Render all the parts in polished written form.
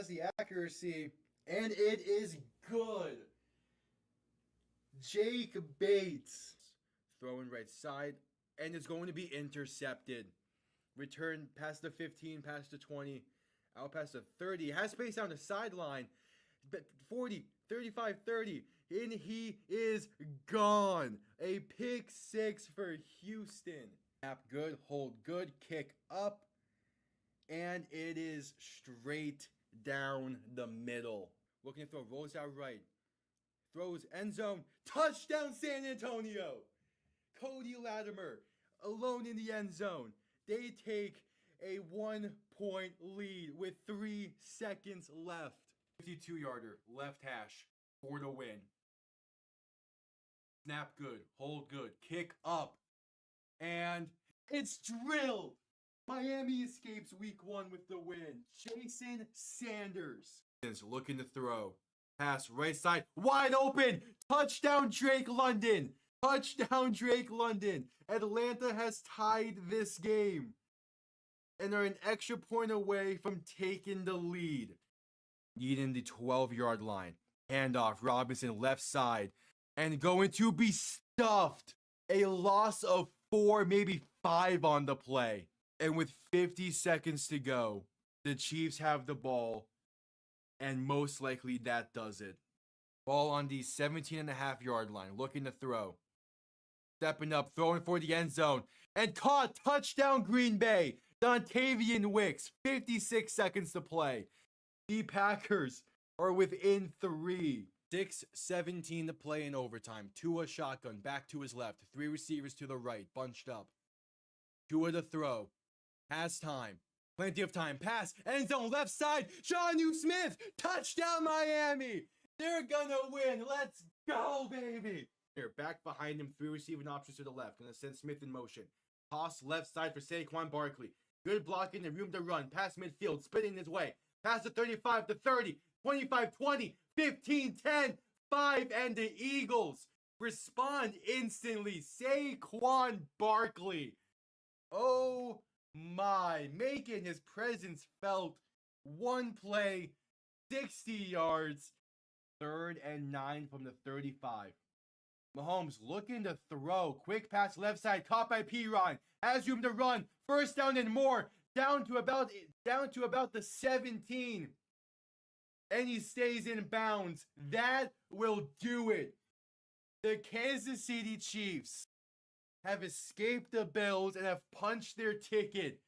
has the accuracy, and it is good. Jake Bates throwing right side, and it's going to be intercepted. Return past the 15, past the 20, out past the 30. Has space down the sideline. 40, 35, 30. And he is gone. A pick six for Houston. Snap good, hold good, kick up. And it is straight down the middle. Looking to throw, rolls out right. Throws end zone. Touchdown San Antonio. Cody Latimer alone in the end zone. They take a 1-point lead with 3 seconds left. 52-yarder, left hash for the win. Snap good, hold good, kick up, and it's drilled. Miami escapes week 1 with the win. Jason Sanders is looking to throw. Pass right side, wide open. Touchdown Drake London. Touchdown Drake London. Atlanta has tied this game and are an extra point away from taking the lead. Needing the 12-yard line. Handoff, Robinson left side. And going to be stuffed. A loss of 4, maybe 5 on the play. And with 50 seconds to go, the Chiefs have the ball. And most likely that does it. Ball on the 17.5-yard line. Looking to throw. Stepping up, throwing for the end zone. And caught. Touchdown Green Bay. Dontavian Wicks. 56 seconds to play. The Packers are within 3. 6:17 to play in overtime. Tua shotgun back to his left. 3 receivers to the right, bunched up. Tua to throw. Has time. Plenty of time. Pass. End zone left side. Jonnu Smith. Touchdown Miami. They're gonna win. Let's go, baby. Here, back behind him. 3 receiving options to the left. Gonna send Smith in motion. Toss left side for Saquon Barkley. Good blocking and room to run. Pass midfield. Spinning his way. Pass the 35 to 30. 25, 20, 15, 10, 5, and the Eagles respond instantly. Saquon Barkley. Oh my, making his presence felt. 1 play, 60 yards, 3rd and 9 from the 35. Mahomes looking to throw. Quick pass left side, caught by Piron. Has room to run. First down and more. Down to about the 17. And he stays in bounds. That will do it. The Kansas City Chiefs have escaped the Bills and have punched their ticket.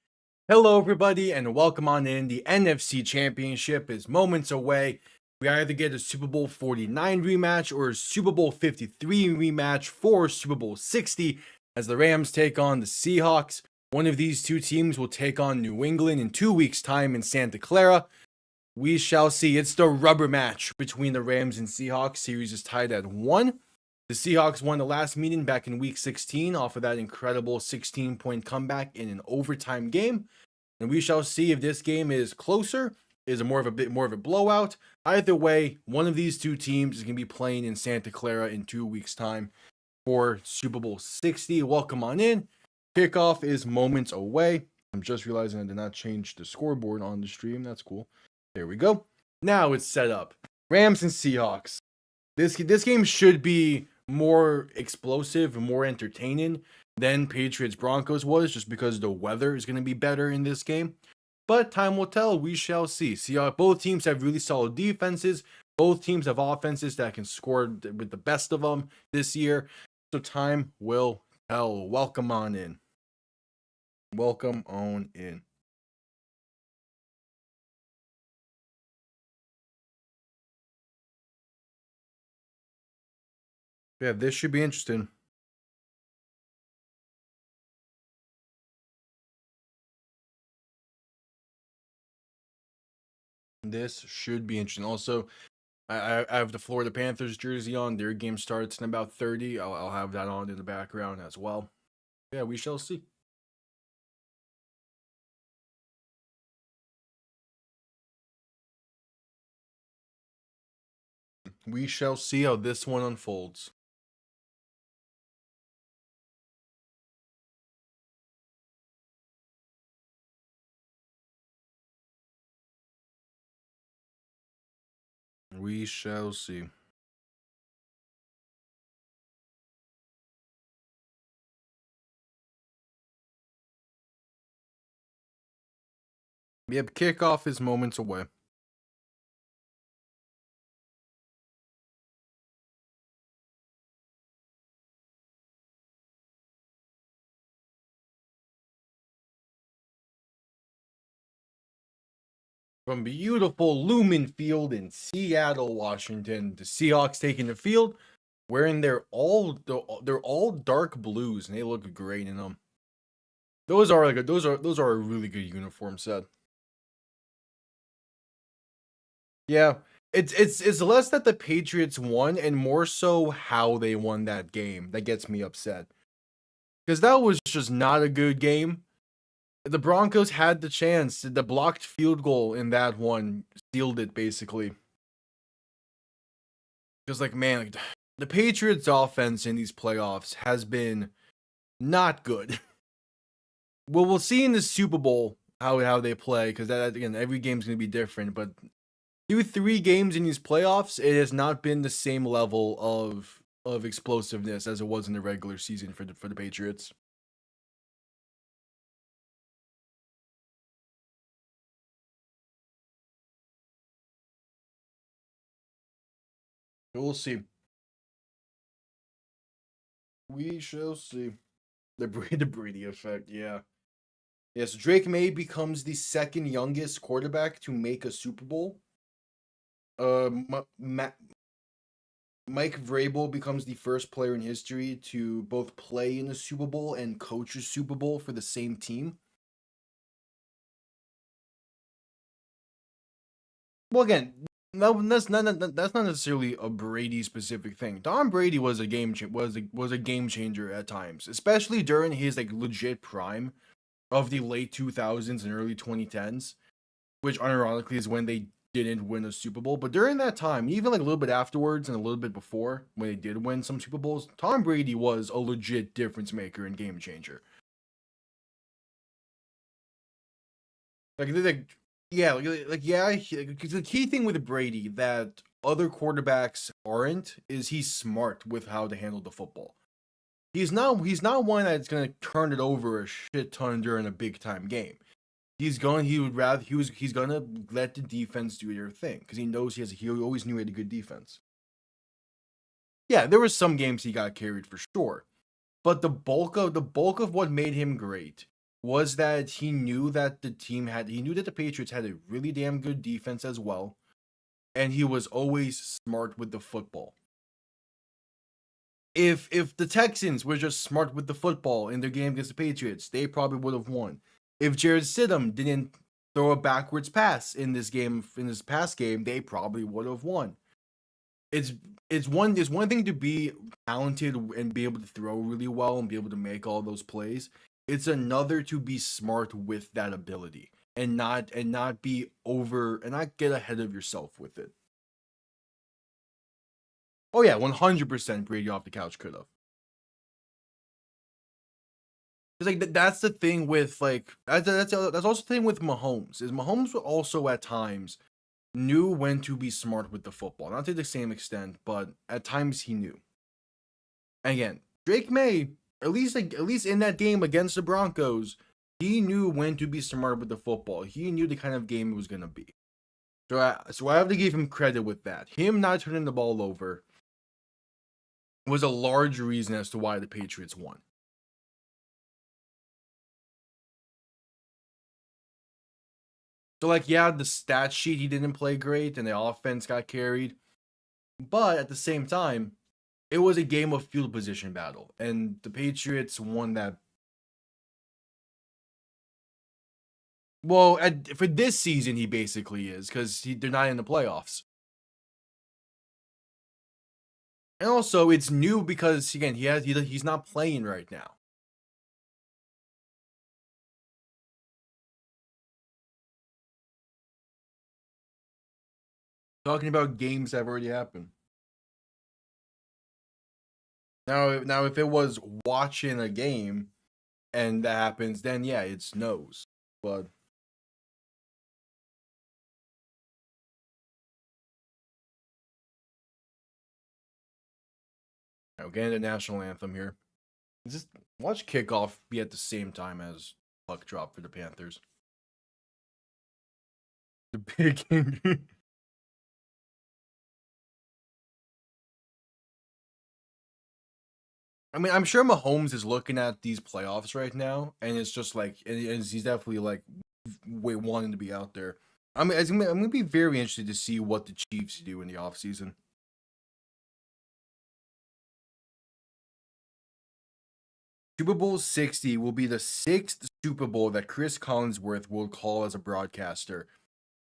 Hello, everybody, and welcome on in. The NFC Championship is moments away. We either get a Super Bowl 49 rematch or a Super Bowl 53 rematch for Super Bowl 60 as the Rams take on the Seahawks. One of these two teams will take on New England in 2 weeks' time in Santa Clara. We shall see. It's the rubber match between the Rams and Seahawks. Series is tied at 1. The Seahawks won the last meeting back in week 16 off of that incredible 16-point comeback in an overtime game. And we shall see if this game is closer, is a bit more of a blowout. Either way, one of these two teams is going to be playing in Santa Clara in 2 weeks' time for Super Bowl 60. Welcome on in. Kickoff is moments away. I'm just realizing I did not change the scoreboard on the stream. That's cool. There we go. Now it's set up. Rams and Seahawks. This game should be more explosive and more entertaining than Patriots-Broncos was, just because the weather is going to be better in this game. But time will tell. We shall see. Both teams have really solid defenses. Both teams have offenses that can score with the best of them this year. So time will tell. Welcome on in. Welcome on in. Yeah, this should be interesting. This should be interesting. Also, I have the Florida Panthers jersey on. Their game starts in about 30. I'll have that on in the background as well. Yeah, we shall see. We shall see how this one unfolds. We shall see. Yep, kickoff is moments away. From beautiful Lumen Field in Seattle, Washington, the Seahawks taking the field, wearing they're all dark blues and they look great in them. Those are a really good uniform set. Yeah, it's less that the Patriots won and more so how they won that game that gets me upset. Because that was just not a good game. The Broncos had the chance. The blocked field goal in that one sealed it basically. Because like man, like, the Patriots offense in these playoffs has been not good. Well, we'll see in the Super Bowl how they play because that again every game's gonna be different. But through 3 games in these playoffs, it has not been the same level of explosiveness as it was in the regular season for the Patriots. We'll see. We shall see. The Brady effect, yeah. Yes, Drake May becomes the second youngest quarterback to make a Super Bowl. Mike Vrabel becomes the first player in history to both play in the Super Bowl and coach a Super Bowl for the same team. Well, again, that's not necessarily a Brady specific thing. Tom Brady was a was a game changer at times, especially during his like legit prime of the late 2000s and early 2010s, which unironically is when they didn't win a Super Bowl. But during that time, even like a little bit afterwards and a little bit before when they did win some Super Bowls, Tom Brady was a legit difference maker and game changer. Like yeah, the key thing with Brady that other quarterbacks aren't is he's smart with how to handle the football. He's not one that's gonna turn it over a shit ton during a big time game. He's gonna let the defense do their thing because he knows he always knew he had a good defense. Yeah, there were some games he got carried for sure, but the bulk of what made him great was that he knew that the Patriots had a really damn good defense as well, and he was always smart with the football. If the Texans were just smart with the football in their game against the Patriots, they probably would have won. If Jared Stidham didn't throw a backwards pass in this past game, they probably would have won. It's it's one thing to be talented and be able to throw really well and be able to make all those plays. It's another to be smart with that ability and not be over and not get ahead of yourself with it. Oh yeah, 100% Brady off the couch could have. It's like that's the thing with like that's also the thing with Mahomes is Mahomes also at times knew when to be smart with the football, not to the same extent, but at times he knew. And again, Drake May, at least in that game against the Broncos, he knew when to be smart with the football. He knew the kind of game it was gonna be. So I have to give him credit with that. Him not turning the ball over was a large reason as to why the Patriots won. So like yeah, the stat sheet he didn't play great and the offense got carried, but at the same time, it was a game of field position battle and the Patriots won that. Well, for this season he basically is cuz they're not in the playoffs. And also it's new because again, he's not playing right now. Talking about games that have already happened. Now if it was watching a game and that happens, then yeah, it's nose. But We're getting the national anthem here. Just watch kickoff be at the same time as puck drop for the Panthers. The big injury. I mean, I'm sure Mahomes is looking at these playoffs right now, and it's just like, and he's definitely like, wanting to be out there. I mean, I'm gonna be very interested to see what the Chiefs do in the offseason. Super Bowl 60 will be the 6th Super Bowl that Chris Collinsworth will call as a broadcaster.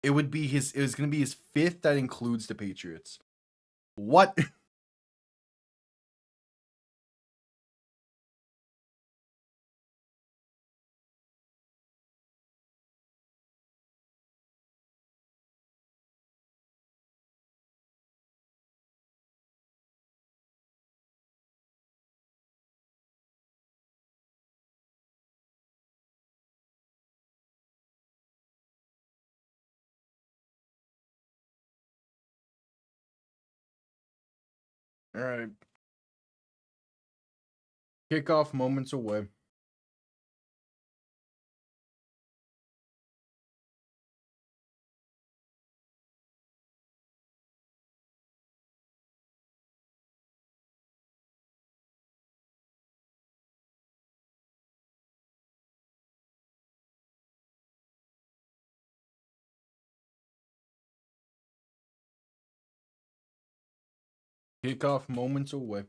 It was gonna be his 5th that includes the Patriots. What? All right. Kickoff moments away. Kickoff moments away.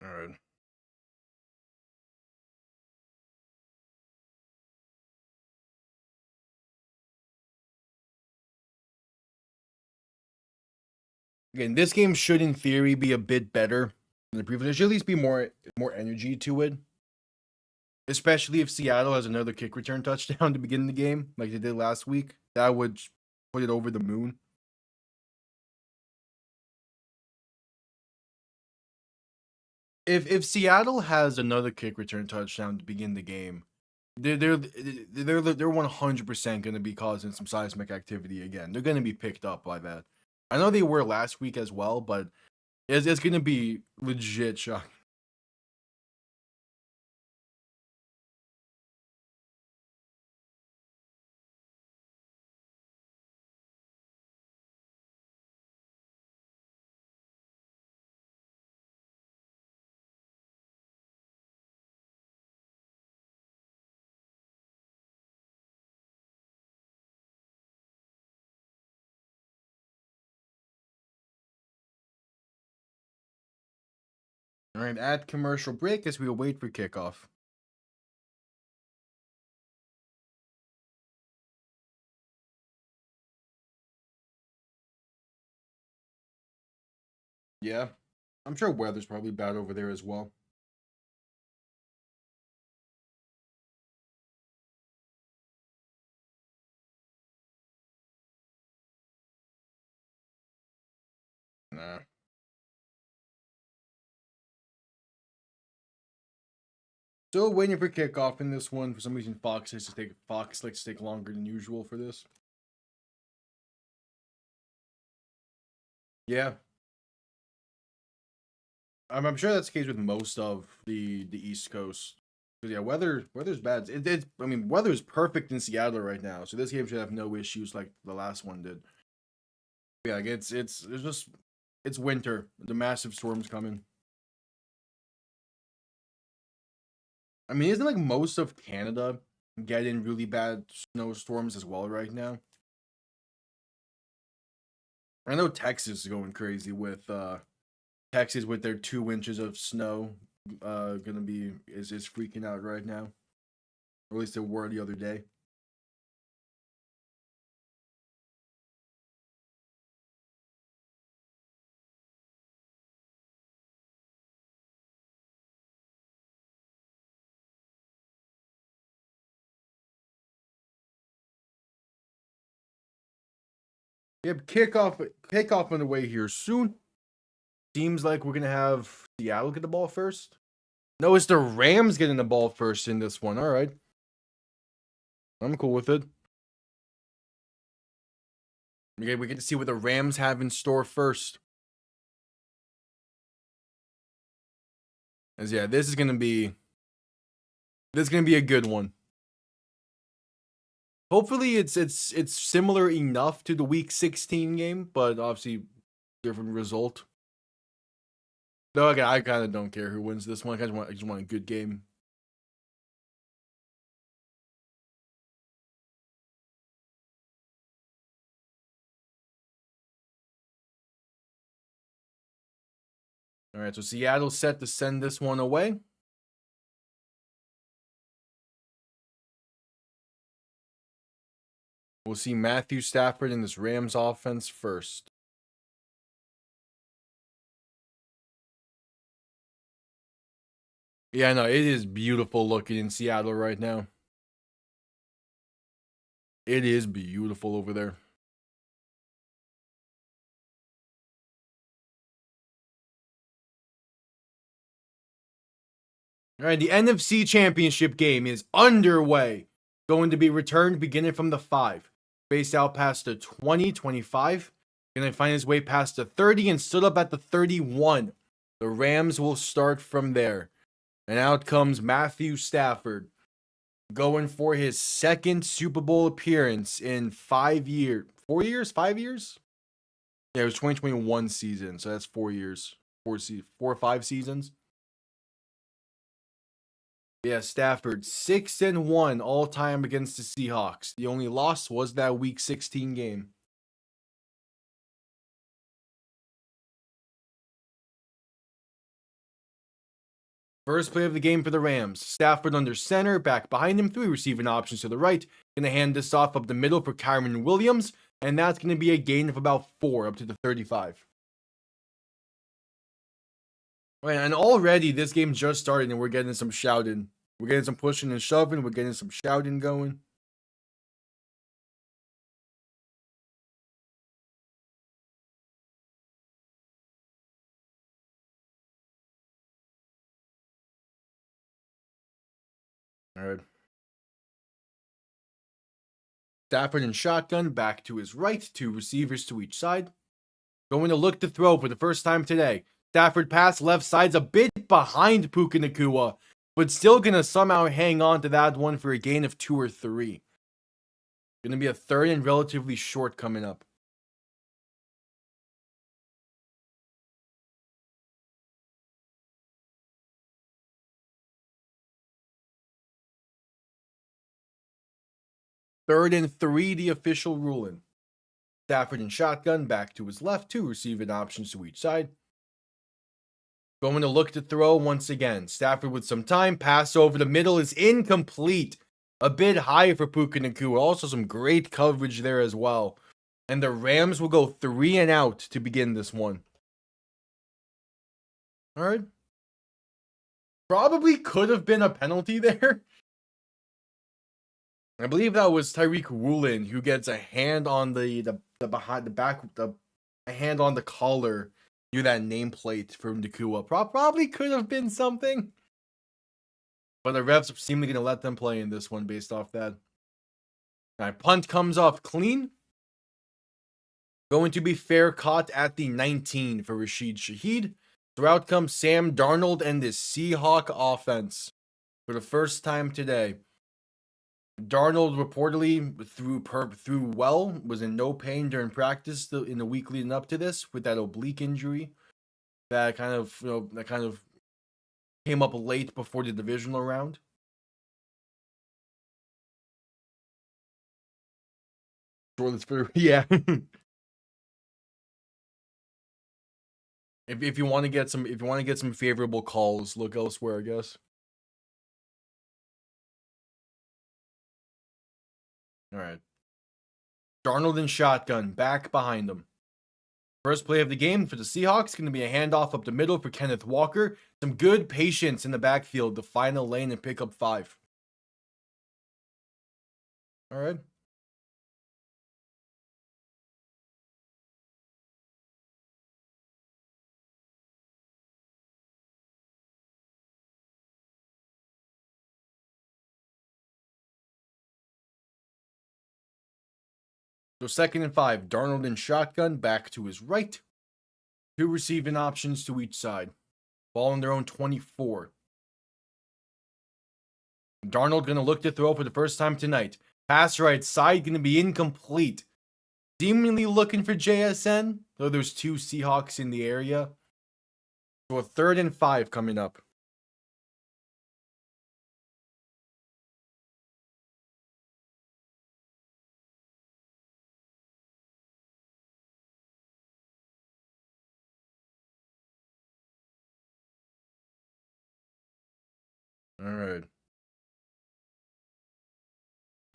All right. Again, this game should, in theory, be a bit better than the previous. There should at least be more energy to it, especially if Seattle has another kick return touchdown to begin the game, like they did last week. That would put it over the moon. If Seattle has another kick return touchdown to begin the game, they're 100% going to be causing some seismic activity again. They're going to be picked up by that. I know they were last week as well, but it's going to be legit shocking. All right, at commercial break as we await for kickoff. Yeah, I'm sure weather's probably bad over there as well. Nah. Still waiting for kickoff in this one. For some reason, Fox likes to take longer than usual for this. Yeah, I'm sure that's the case with most of the East Coast. But yeah, weather's bad. I mean, weather is perfect in Seattle right now, so this game should have no issues like the last one did. Yeah, like it's winter. The massive storms coming. I mean, isn't like most of Canada getting really bad snowstorms as well right now? I know Texas is going crazy with Texas with their 2 inches of snow. Gonna be is freaking out right now. Or at least they were the other day. Yep, kickoff on the way here soon. Seems like we're gonna have Seattle get the ball first. No, it's the Rams getting the ball first in this one. All right, I'm cool with it. Okay, we get to see what the Rams have in store first. As yeah, this is gonna be a good one. Hopefully, it's similar enough to the Week 16 game, but obviously different result. No, okay, I kind of don't care who wins this one. I just want a good game. All right, so Seattle's set to send this one away. We'll see Matthew Stafford in this Rams offense first. Yeah, no, it is beautiful looking in Seattle right now. It is beautiful over there. All right, the NFC Championship game is underway. Going to be returned beginning from the 5. Spaced out past the 20, 25. Going to find his way past the 30 and stood up at the 31. The Rams will start from there. And out comes Matthew Stafford, going for his second Super Bowl appearance in 5 years. 4 years? 5 years? Yeah, it was 2021 season, so that's 4 years. 4 or 5 seasons. Yeah, Stafford 6-1 all time against the Seahawks. The only loss was that Week 16 game. First play of the game for the Rams. Stafford under center, back behind him, 3 receiving options to the right. Gonna hand this off up the middle for Kyron Williams, and that's gonna be a gain of about 4 up to the 35. Right, and already this game just started and we're getting some shouting. We're getting some pushing and shoving. We're getting some shouting going. All right. Stafford in shotgun, back to his right, 2 receivers to each side. Going to look to throw for the first time today. Stafford pass left side's a bit behind Puka Nacua, but still gonna somehow hang on to that one for a gain of 2 or 3. Gonna be a 3rd and relatively short coming up. Third and 3, the official ruling. Stafford in shotgun, back to his left, 2 receiving options to each side. Going to look to throw once again. Stafford with some time. Pass over the middle is incomplete. A bit high for Puka Nacua. Also some great coverage there as well. And the Rams will go 3 and out to begin this one. All right. Probably could have been a penalty there. I believe that was Tyreek Woolen who gets a hand on the behind the back, a hand on the collar. Do that nameplate from Nacua. Probably could have been something. But the refs seem going to let them play in this one based off that. All right, punt comes off clean. Going to be fair caught at the 19 for Rashid Shaheed. So out comes Sam Darnold and this Seahawk offense for the first time today. Darnold reportedly threw well, was in no pain during practice in the week leading up to this with that oblique injury that kind of came up late before the divisional round. Yeah. if you want to get some favorable calls, look elsewhere, I guess. All right. Darnold in shotgun, back behind him. First play of the game for the Seahawks, going to be a handoff up the middle for Kenneth Walker. Some good patience in the backfield to find a lane and pick up 5. All right. So 2nd and 5, Darnold in shotgun, back to his right. 2 receiving options to each side. Ball on their own 24. Darnold going to look to throw for the first time tonight. Pass right side going to be incomplete. Seemingly looking for JSN, though there's 2 Seahawks in the area. So a 3rd and 5 coming up. All right.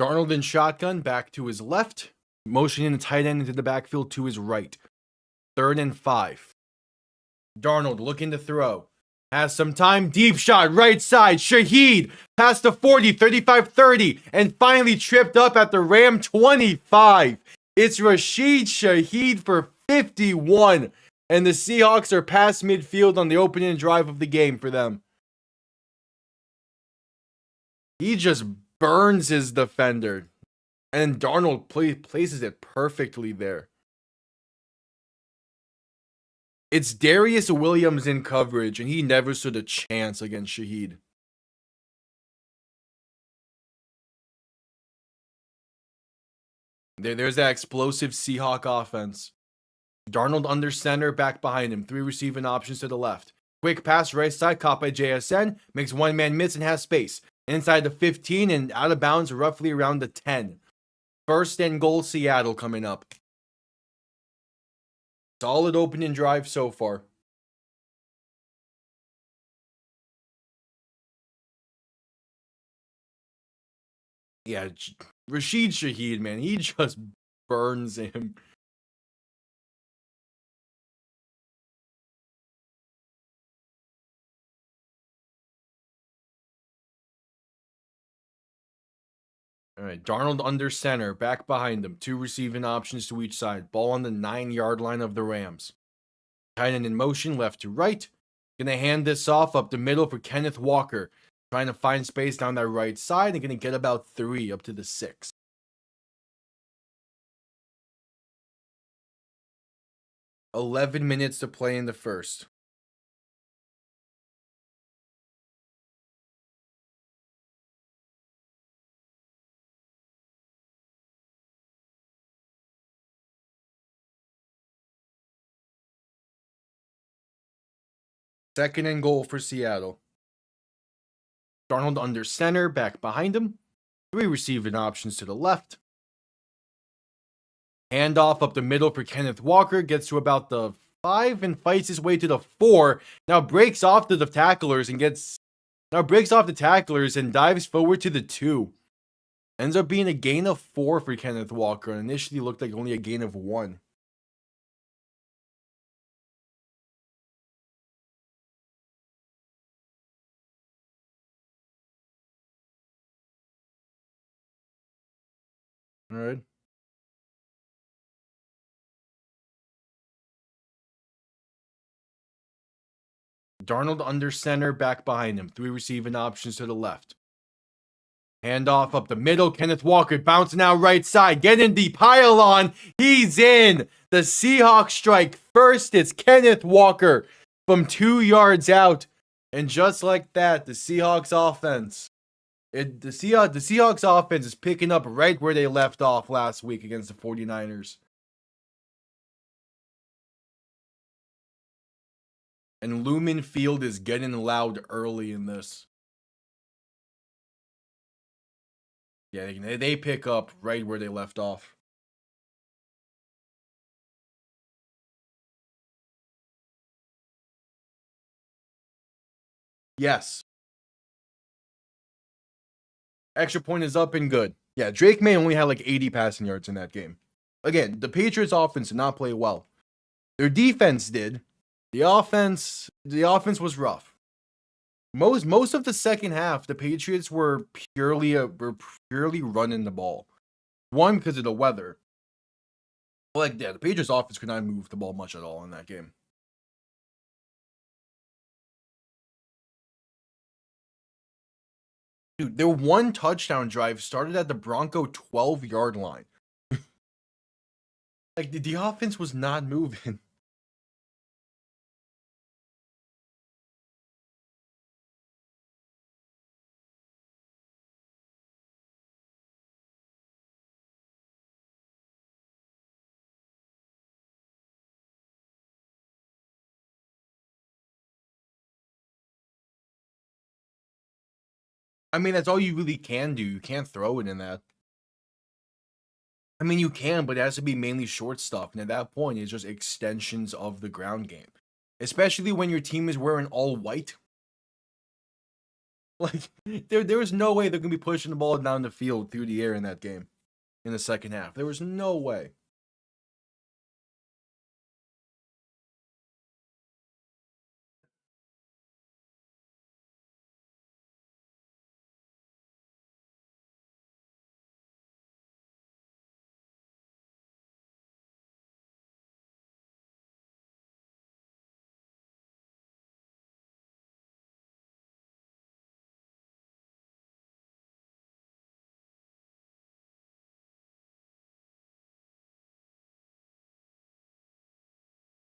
Darnold in shotgun, back to his left. Motioning the tight end into the backfield to his right. 3rd and 5. Darnold looking to throw. Has some time. Deep shot, right side. Shaheed past the 40, 35, 30. And finally tripped up at the Ram 25. It's Rashid Shaheed for 51. And the Seahawks are past midfield on the opening drive of the game for them. He just burns his defender. And Darnold places it perfectly there. It's Darius Williams in coverage, and he never stood a chance against Shaheed. There's that explosive Seahawk offense. Darnold under center, back behind him. 3 receiving options to the left. Quick pass right side, caught by JSN. Makes one man miss and has space. Inside the 15 and out of bounds roughly around the 10. 1st and goal, Seattle coming up. Solid opening drive so far. Yeah, Rashid Shaheed, man, he just burns him. All right, Darnold under center, back behind him. 2 receiving options to each side. Ball on the 9-yard line of the Rams. Tight end in motion, left to right. Gonna hand this off up the middle for Kenneth Walker. Trying to find space down that right side and gonna get about 3 up to the 6. 11 minutes to play in the first. Second and goal for Seattle. Darnold under center, back behind him. 3 receiving options to the left. Handoff up the middle for Kenneth Walker. Gets to about the 5 and fights his way to the 4. Now breaks off the tacklers and dives forward to the 2. Ends up being a gain of 4 for Kenneth Walker, and initially looked like only a gain of 1. All right. Darnold under center, back behind him. 3 receiving options to the left. Handoff up the middle. Kenneth Walker bouncing out right side. Getting the pylon. He's in. The Seahawks strike first. It's Kenneth Walker from 2 yards out. And just like that, the Seahawks offense. The Seahawks offense is picking up right where they left off last week against the 49ers. And Lumen Field is getting loud early in this. Yeah, they pick up right where they left off. Yes. Extra point is up and good. Yeah, Drake May only had like 80 passing yards in that game. Again, the Patriots offense did not play well. Their defense did. The offense was rough. Most of the second half, the Patriots were purely running the ball. One, because of the weather. But the Patriots offense could not move the ball much at all in that game. Dude, their 1 touchdown drive started at the Bronco 12-yard line. Like the offense was not moving. I mean, that's all you really can do. You can't throw it in that. I mean, you can, but it has to be mainly short stuff. And at that point, it's just extensions of the ground game. Especially when your team is wearing all white. Like, there was no way they're going to be pushing the ball down the field through the air in that game in the second half. There was no way.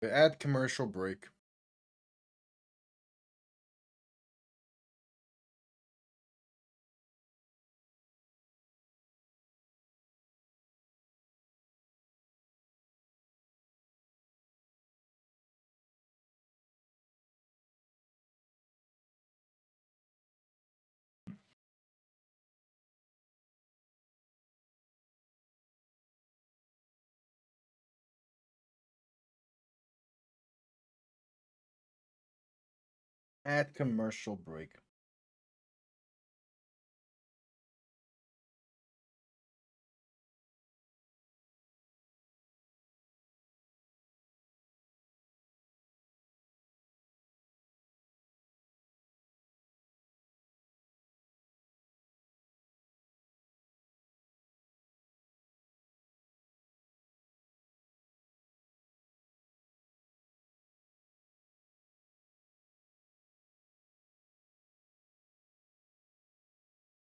Add commercial break. Add commercial break.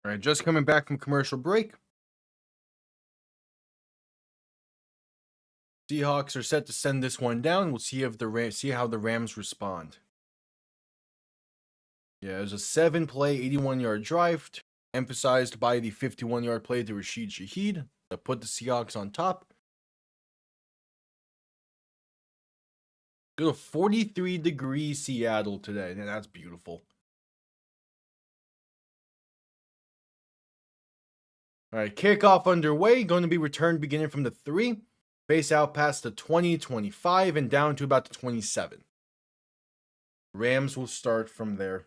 All right, just coming back from commercial break. Seahawks are set to send this one down. We'll see if see how the Rams respond. Yeah, it was a 7-play, 81-yard drive, emphasized by the 51-yard play to Rashid Shaheed that put the Seahawks on top. Go to 43-degree Seattle today. And that's beautiful. All right, kickoff underway. Going to be returned beginning from the 3. Face out past the 20, 25, and down to about the 27. Rams will start from there.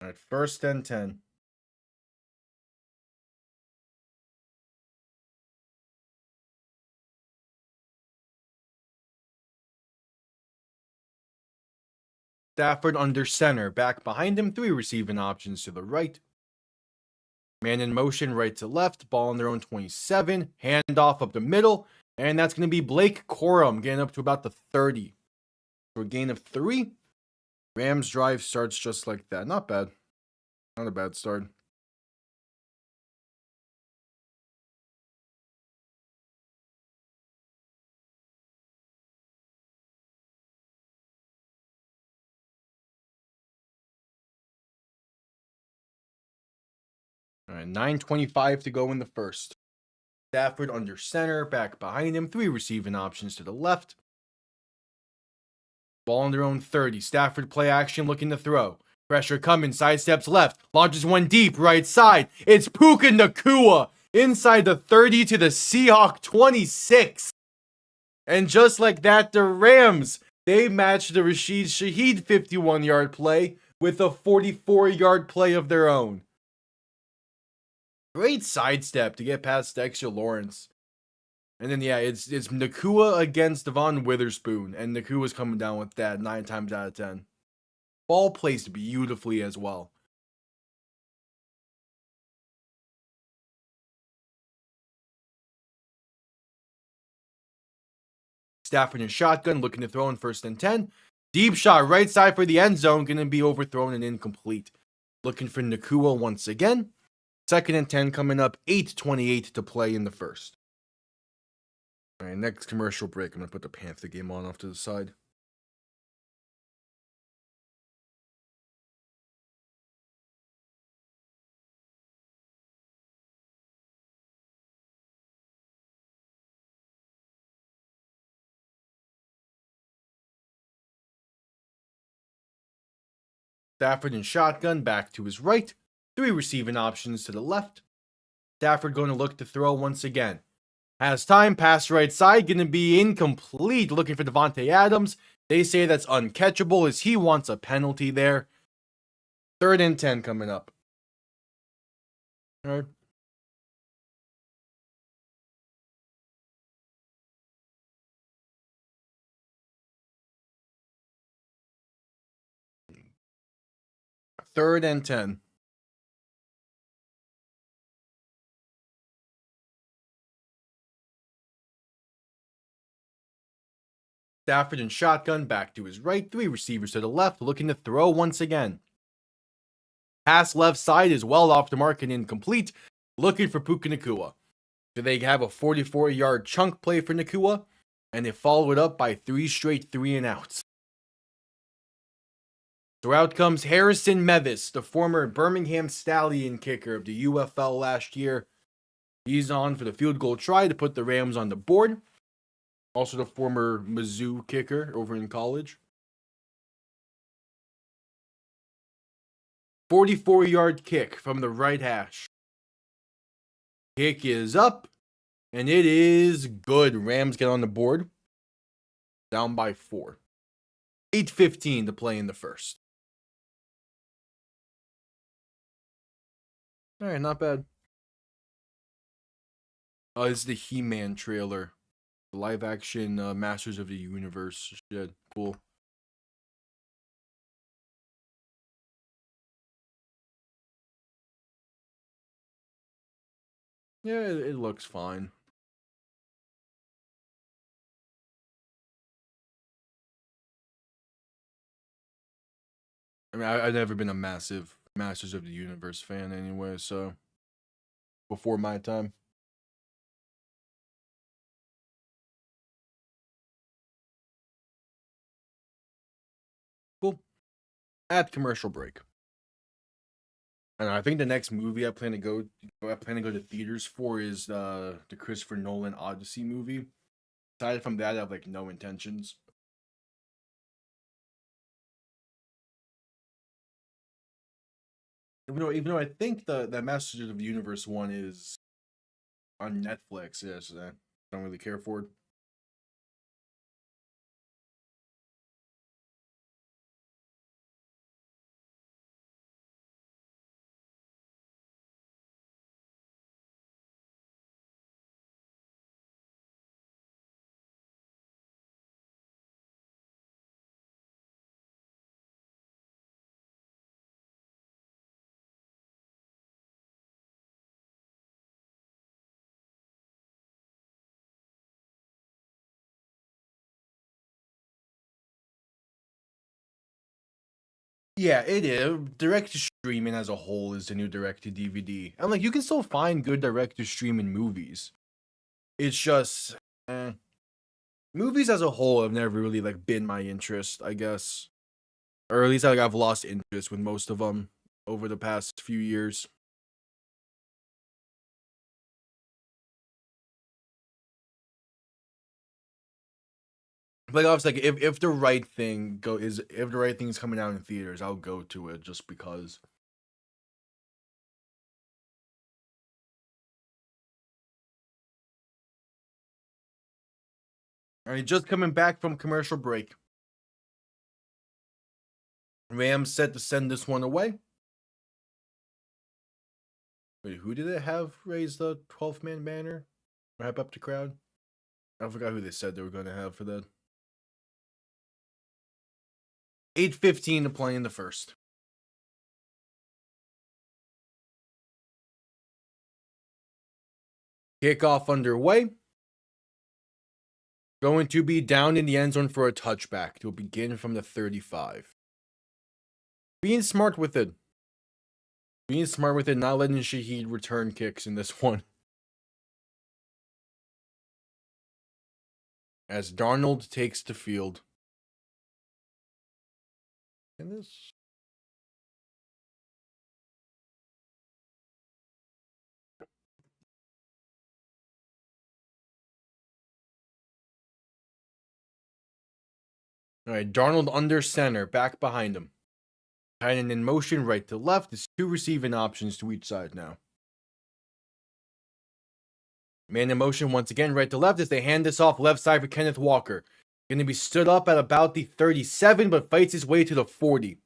All right, 1st and 10. Stafford under center. Back behind him, 3 receiving options to the right. Man in motion, right to left. Ball on their own 27. Handoff up the middle. And that's going to be Blake Corum getting up to about the 30. For a gain of 3. Rams drive starts just like that. Not bad. Not a bad start. All right, 9:25 to go in the first. Stafford under center, back behind him, 3 receiving options to the left. Ball on their own 30. Stafford play action looking to throw. Pressure coming, sidesteps left, launches one deep, right side. It's Puka Nacua inside the 30 to the Seahawk 26. And just like that, the Rams, they matched the Rashid Shaheed 51-yard play with a 44-yard play of their own. Great sidestep to get past Dexter Lawrence. And then, yeah, it's Nacua against Devon Witherspoon. And Nakua's coming down with that 9 times out of 10. Ball placed beautifully as well. Stafford in shotgun, looking to throw in 1st and 10. Deep shot, right side for the end zone, going to be overthrown and incomplete. Looking for Nacua once again. 2nd and 10 coming up, 8:28 to play in the first. All right, next commercial break. I'm going to put the Panther game on off to the side. Stafford in shotgun, back to his right. 3 receiving options to the left. Stafford going to look to throw once again. Has time, pass right side, going to be incomplete. Looking for Devontae Adams. They say that's uncatchable as he wants a penalty there. 3rd and 10 coming up. All right. Third and 10. Stafford in shotgun, back to his right. 3 receivers to the left, looking to throw once again. Pass left side is well off the mark and incomplete. Looking for Puka Nacua. Do they have a 44-yard chunk play for Nacua? And they follow it up by 3 straight 3-and-outs. So out comes Harrison Mevis, the former Birmingham Stallion kicker of the UFL last year. He's on for the field goal try to put the Rams on the board. Also the former Mizzou kicker over in college. 44-yard kick from the right hash. Kick is up, and it is good. Rams get on the board. Down by 4. 8:15 to play in the first. All right, not bad. This is the He-Man trailer. Live action Masters of the Universe shit. Cool. Yeah, it looks fine. I mean, I've never been a massive Masters of the Universe fan anyway, so before my time. Cool. At commercial break. And I think the next movie I plan to go to theaters for is the Christopher Nolan Odyssey movie. Aside from that, I have like no intentions. Even though I think the Masters of the Universe one is on Netflix, yes, I don't really care for it. Yeah, it is. Direct to streaming as a whole is the new direct to DVD. And like you can still find good direct to streaming movies. It's just movies as a whole have never really like been my interest, I guess. Or at least like I've lost interest with most of them over the past few years. Like obviously, like if the right thing if the right thing is coming out in theaters, I'll go to it just because. All right, just coming back from commercial break. Rams set to send this one away. Wait, who did it have raise the 12th man banner? Wrap up the crowd? I forgot who they said they were going to have for that. 8:15 to play in the first. Kickoff underway. Going to be down in the end zone for a touchback. He'll begin from the 35. Being smart with it. Being smart with it, not letting Shaheed return kicks in this one. As Darnold takes the field. And this. All right, Darnold under center, back behind him. Tight end in motion, right to left. There's 2 receiving options to each side now. Man in motion once again, right to left as they hand this off left side for Kenneth Walker. Going to be stood up at about the 37, but fights his way to the 40.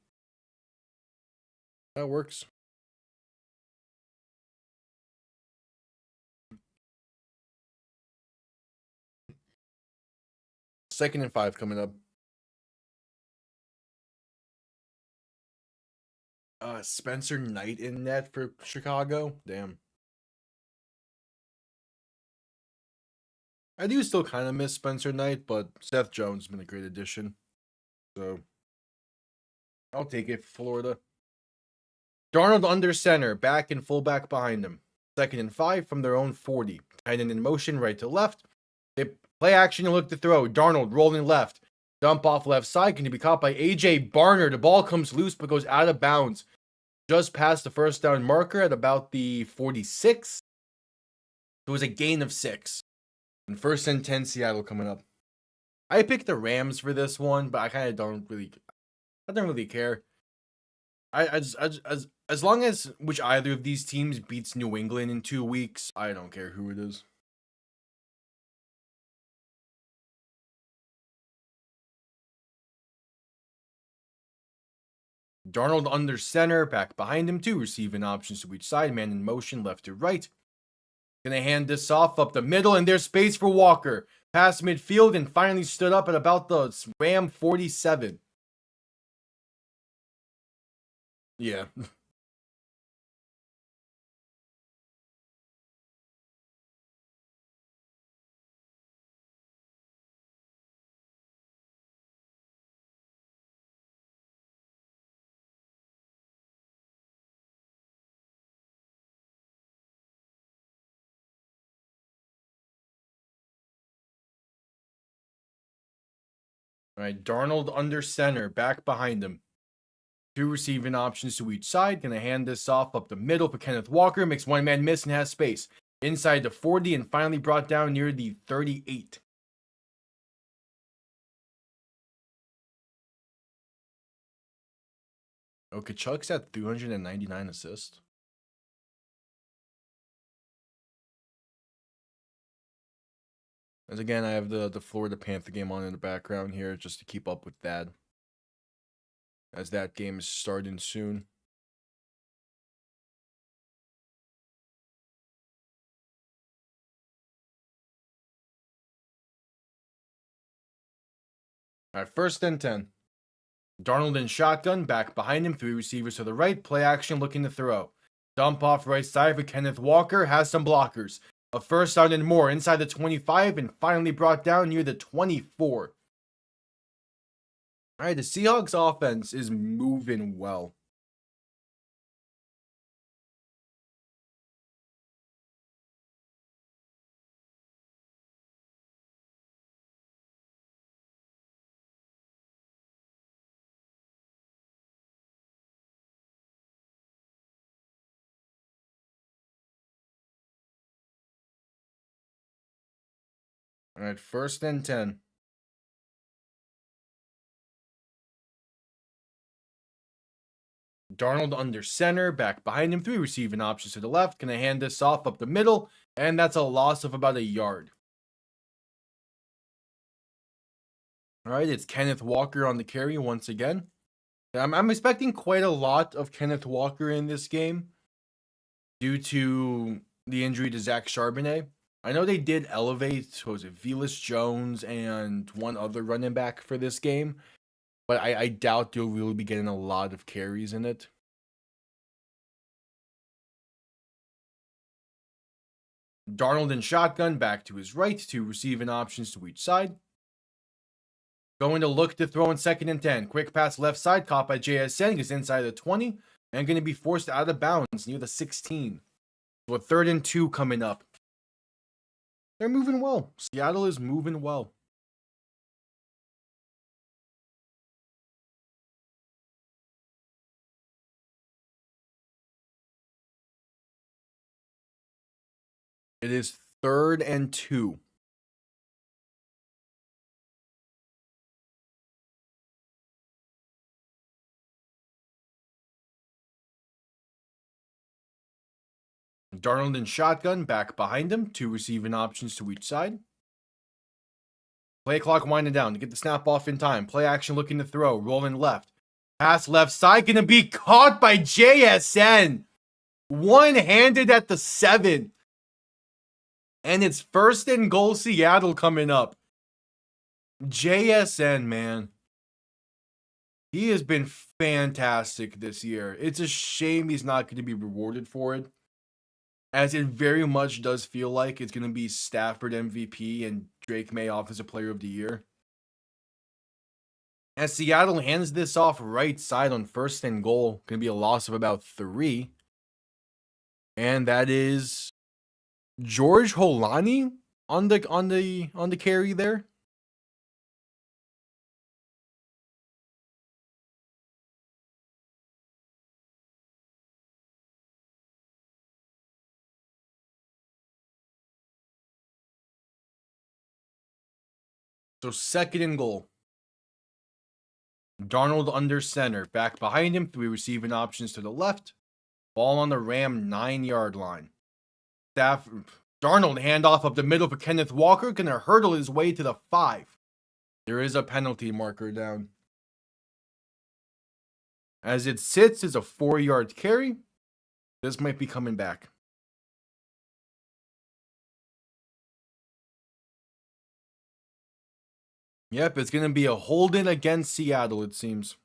That works. Second and 5 coming up. Spencer Knight in net for Chicago. Damn. I do still kind of miss Spencer Knight, but Seth Jones has been a great addition. So, I'll take it for Florida. Darnold under center, back and fullback behind him. Second and 5 from their own 40. Tight end in motion, right to left. They play action and look to throw. Darnold rolling left. Dump off left side. Can be caught by A.J. Barner. The ball comes loose but goes out of bounds. Just past the first down marker at about the 46. It was a gain of 6. And 1st and 10 Seattle coming up. I picked the Rams for this one, but I kind of don't really care. As long as which either of these teams beats New England in 2 weeks, I don't care who it is. Darnold under center, back behind him, 2 receiving options to each side, man in motion, left to right. Gonna hand this off up the middle, and there's space for Walker. Past midfield, and finally stood up at about the Ram 47. Yeah. All right, Darnold under center, back behind him. 2 receiving options to each side. Gonna hand this off up the middle for Kenneth Walker. Makes one man miss and has space. Inside the 40 and finally brought down near the 38. Oh, Kachuk's at 399 assists. As again, I have the Florida Panther game on in the background here just to keep up with that. As that game is starting soon. All right, 1st and 10. Darnold in shotgun, back behind him, 3 receivers to the right, play action looking to throw. Dump off right side for Kenneth Walker, has some blockers. A 1st down and more inside the 25 and finally brought down near the 24. All right, the Seahawks offense is moving well. All right, 1st and 10. Darnold under center, back behind him, 3 receiving options to the left. Can I hand this off up the middle? And that's a loss of about a yard. All right, it's Kenneth Walker on the carry once again. I'm expecting quite a lot of Kenneth Walker in this game due to the injury to Zach Charbonnet. I know they did elevate, what was it, Velus Jones and one other running back for this game, but I doubt you'll really be getting a lot of carries in it. Darnold in shotgun, back to his right, two receiving options to each side. Going to look to throw in 2nd and 10. Quick pass left side, caught by JSN, gets inside the 20, and going to be forced out of bounds near the 16. So a 3rd and 2 coming up. They're moving well. Seattle is moving well. It is 3rd and 2. Darnold in shotgun, back behind him, two receiving options to each side. Play clock winding down to get the snap off in time. Play action looking to throw, rolling left. Pass left side, gonna be caught by JSN. One-handed at the 7. And it's 1st and goal Seattle coming up. JSN, man. He has been fantastic this year. It's a shame he's not going to be rewarded for it, as it very much does feel like it's going to be Stafford MVP and Drake May Offensive Player of the Year. As Seattle hands this off right side on 1st and goal, going to be a loss of about 3. And that is George Holani on the carry there. So 2nd and goal. Darnold under center. Back behind him, 3 receiving options to the left. Ball on the Ram 9-yard line. Darnold handoff up the middle for Kenneth Walker. Gonna hurdle his way to the 5. There is a penalty marker down. As it sits, is a 4-yard carry. This might be coming back. Yep, it's going to be a hold-in against Seattle, it seems.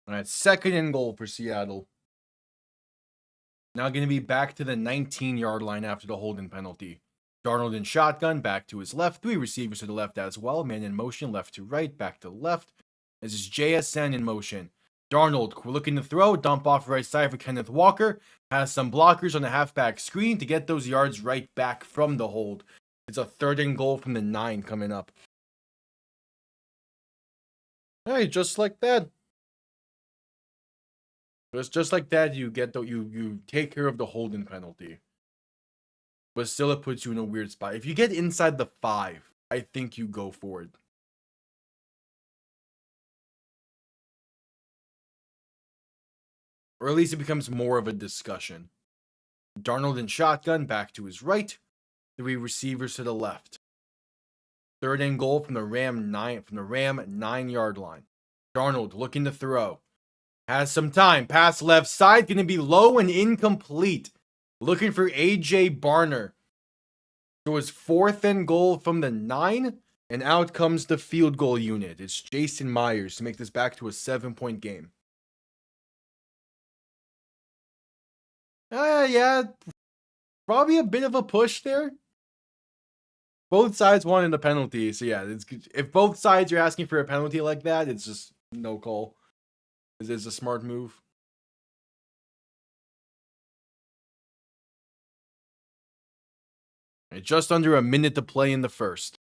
All right, 2nd and goal for Seattle. Now going to be back to the 19-yard line after the holding penalty. Darnold in shotgun, back to his left. 3 receivers to the left as well. Man in motion, left to right, back to left. This is JSN in motion. Darnold looking to throw, dump off right side for Kenneth Walker. Has some blockers on the halfback screen to get those yards right back from the hold. It's a 3rd and goal from the 9 coming up. Hey, just like that. Just like that, you get you take care of the holding penalty. But still, it puts you in a weird spot. If you get inside the 5, I think you go for it. Or at least it becomes more of a discussion. Darnold in shotgun, back to his right. 3 receivers to the left. 3rd and goal from the Ram 9-yard line. Darnold looking to throw. Has some time. Pass left side. Going to be low and incomplete. Looking for A.J. Barner. So it's 4th and goal from the 9. And out comes the field goal unit. It's Jason Myers to make this back to a 7-point game. Yeah. Probably a bit of a push there. Both sides wanted a penalty. So yeah, if both sides are asking for a penalty like that, it's just no call. It's a smart move. Just under a minute to play in the first.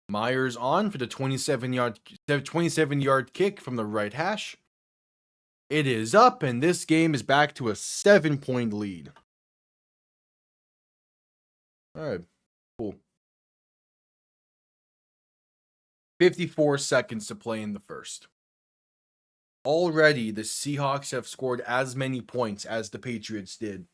Myers on for the 27-yard kick from the right hash. It is up, and this game is back to a 7-point lead. All right, cool. 54 seconds to play in the first. Already, the Seahawks have scored as many points as the Patriots did.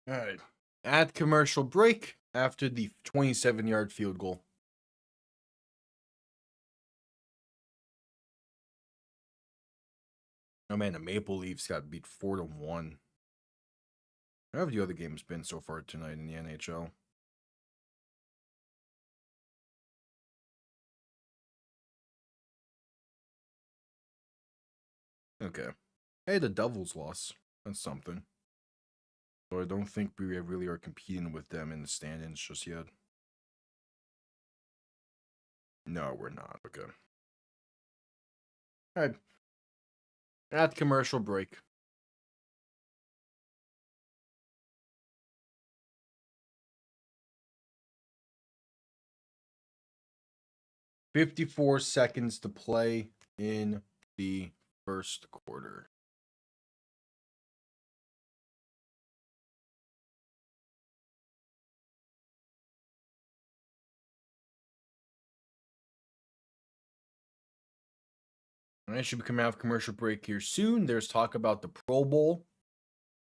All right. At commercial break after the 27-yard field goal. Oh man, the Maple Leafs got beat 4-1. How have the other games been so far tonight in the NHL? Okay. Hey, the Devils lost. That's something. So I don't think we really are competing with them in the stand-ins just yet. No, we're not. Okay. All right. At commercial break. "54 seconds to play in the first quarter." I should be coming out of commercial break here soon. There's talk about the Pro Bowl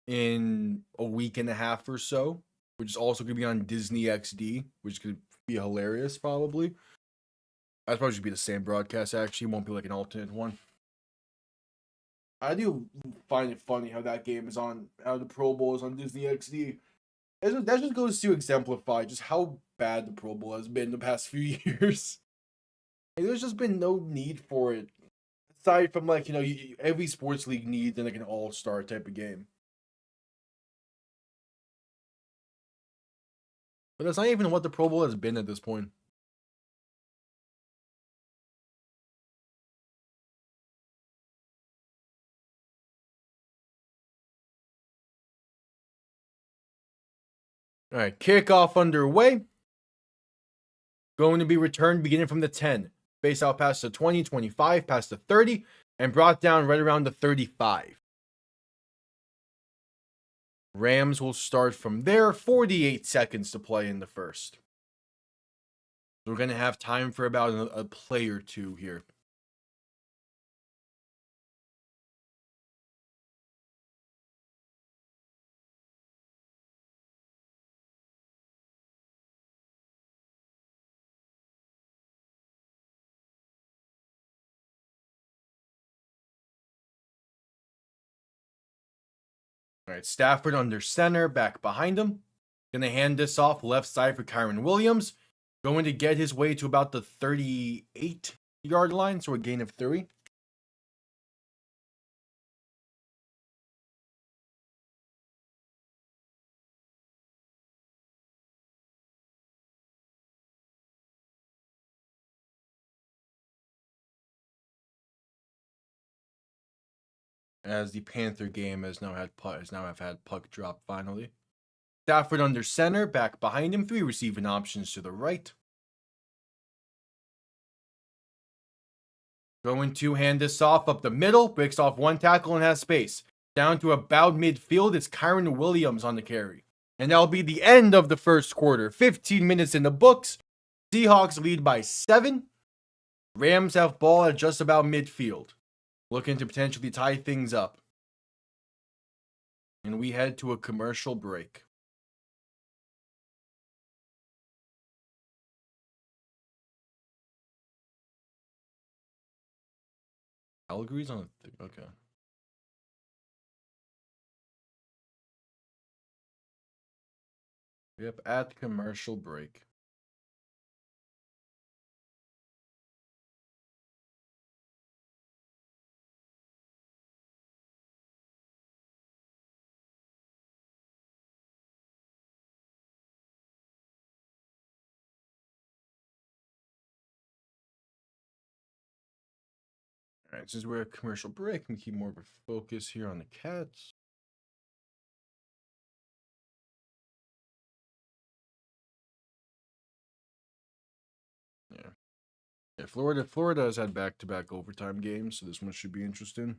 in a week and a half or so, which is also going to be on Disney XD, which could be hilarious probably. That's probably should be the same broadcast, actually. It won't be like an alternate one. I do find it funny how that game is on, how the Pro Bowl is on Disney XD. That just goes to exemplify just how bad the Pro Bowl has been the past few years. Like, there's just been no need for it. Aside from, like, every sports league needs like an all-star type of game. But that's not even what the Pro Bowl has been at this point. All right, kickoff underway. Going to be returned beginning from the 10. Face out past the 20, 25, past the 30, and brought down right around the 35. Rams will start from there. 48 seconds to play in the first. So we're going to have time for about a play or two here. All right, Stafford under center, back behind him. Gonna hand this off left side for Kyron Williams. Going to get his way to about the 38-yard line, so a gain of 3. As the Panther game has now had puck drop finally. Stafford under center, back behind him, 3 receiving options to the right. Going to hand this off up the middle, breaks off 1 tackle and has space. Down to about midfield, it's Kyron Williams on the carry. And that'll be the end of the first quarter. 15 minutes in the books. Seahawks lead by 7. Rams have ball at just about midfield, looking to potentially tie things up. And we head to a commercial break. Calgary's on the okay. Yep, at commercial break. All right, since we're at commercial break, we keep more of a focus here on the Cats. Yeah, Florida has had back-to-back overtime games, so this one should be interesting.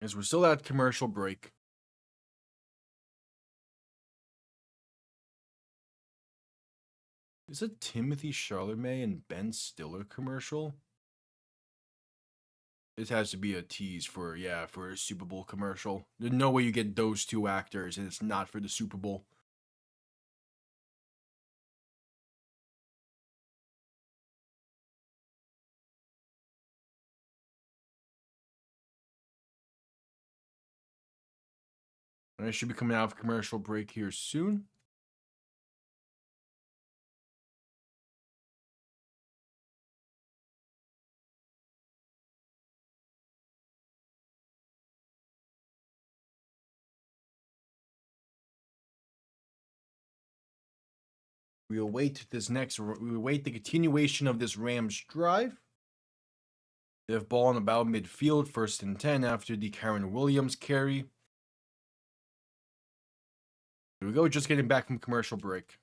As we're still at commercial break. Is it Timothy Chalamet and Ben Stiller commercial? This has to be a tease for a Super Bowl commercial. There's no way you get those two actors and it's not for the Super Bowl. And I should be coming out of commercial break here soon. We await the continuation of this Rams drive. They have ball in about midfield, 1st and 10 after the Karen Williams carry. Here we go, just getting back from commercial break.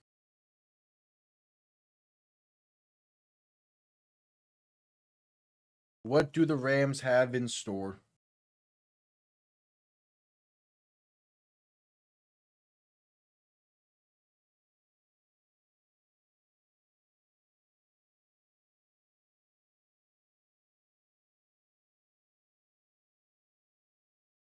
What do the Rams have in store?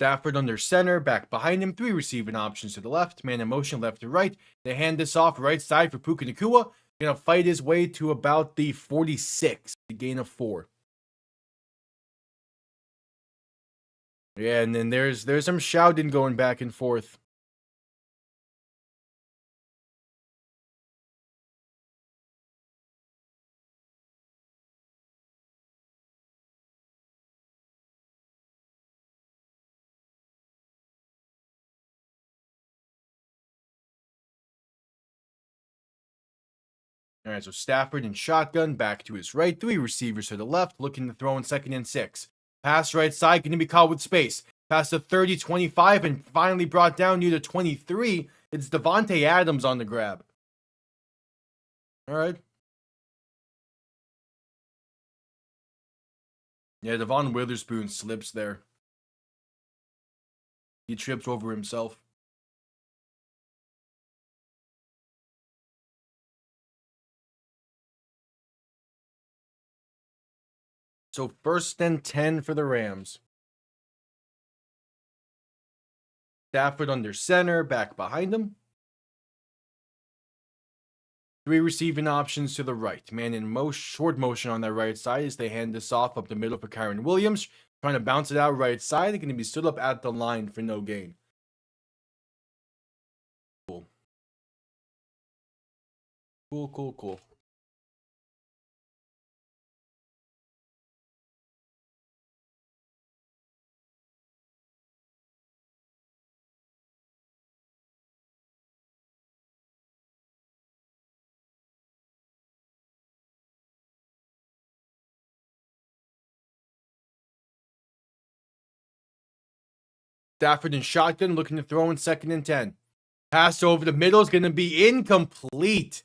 Stafford under center, back behind him, 3 receiving options to the left, man in motion left to right. They hand this off right side for Puka Nacua. Gonna fight his way to about the 46, the gain of 4. Yeah, and then there's some shouting going back and forth. All right, so Stafford in shotgun, back to his right, 3 receivers to the left, looking to throw in 2nd and 6. Pass right side, going to be caught with space. Pass to 30, 25, and finally brought down near the 23. It's Davante Adams on the grab. All right. Yeah, Devon Witherspoon slips there. He trips over himself. So 1st and 10 for the Rams. Stafford under center, back behind him. 3 receiving options to the right. Man in short motion on that right side as they hand this off up the middle for Karen Williams. Trying to bounce it out right side. They're going to be stood up at the line for no gain. Cool. Stafford in shotgun, looking to throw in 2nd and 10. Pass over the middle is going to be incomplete.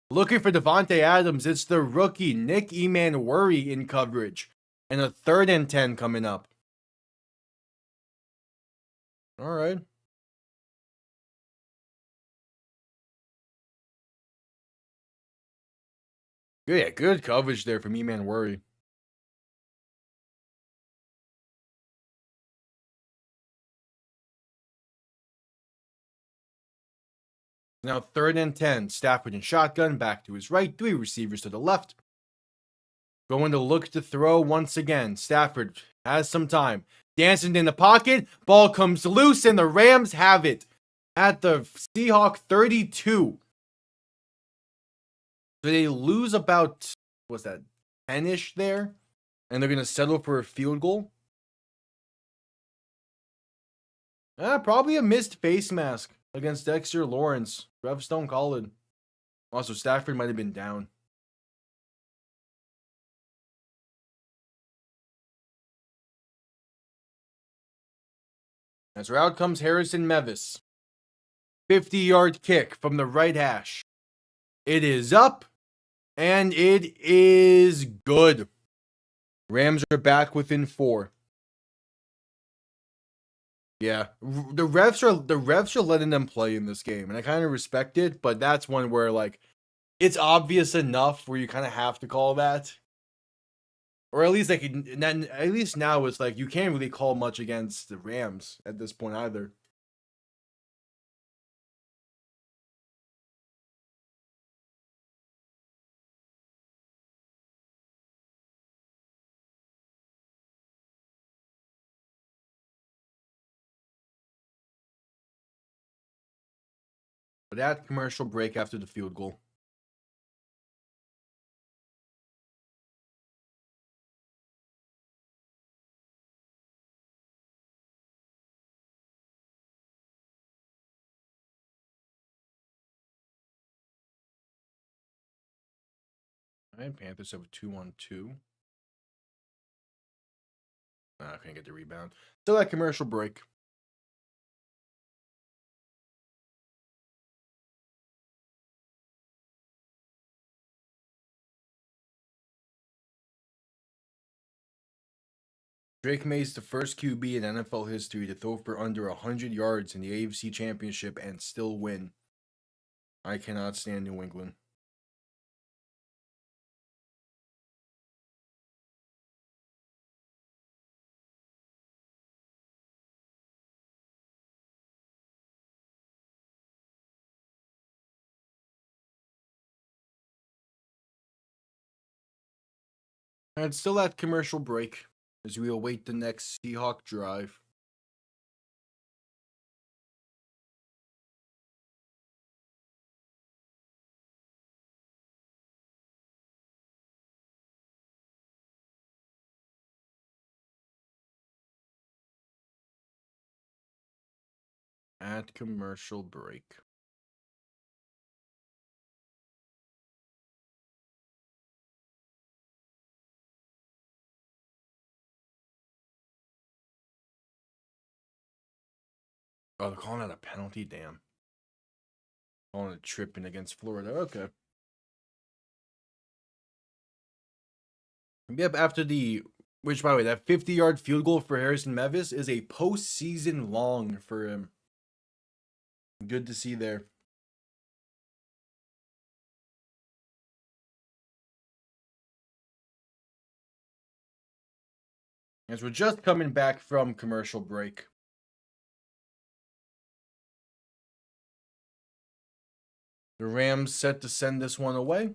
Looking for Davante Adams. It's the rookie, Nick Emanworry, in coverage. And a 3rd and 10 coming up. All right. Yeah, good coverage there from Emanworry. Now 3rd and 10. Stafford in shotgun, back to his right. 3 receivers to the left. Going to look to throw once again. Stafford has some time. Dancing in the pocket. Ball comes loose, and the Rams have it at the Seahawks 32. So they lose about, 10-ish there? And they're going to settle for a field goal? Probably a missed face mask against Dexter Lawrence. Refs don't call it. Also, Stafford might have been down. And so out comes Harrison Mevis. 50-yard kick from the right hash. It is up, and it is good. Rams are back within 4. Yeah, the refs are letting them play in this game, and I kind of respect it, but that's one where, like, it's obvious enough where you kind of have to call that. Or at least at least now it's like you can't really call much against the Rams at this point either. But that commercial break after the field goal. All right, Panthers have a 2-on-2. I can't get the rebound. Still that commercial break. Drake May's the first QB in NFL history to throw for under 100 yards in the AFC Championship and still win. I cannot stand New England. And still that commercial break as we await the next Seahawk drive. At commercial break. Oh, they're calling that a penalty? Damn. Calling it tripping against Florida. Okay. Yep, after which, by the way, that 50-yard field goal for Harrison Mevis is a postseason long for him. Good to see there. As we're just coming back from commercial break. The Rams set to send this one away.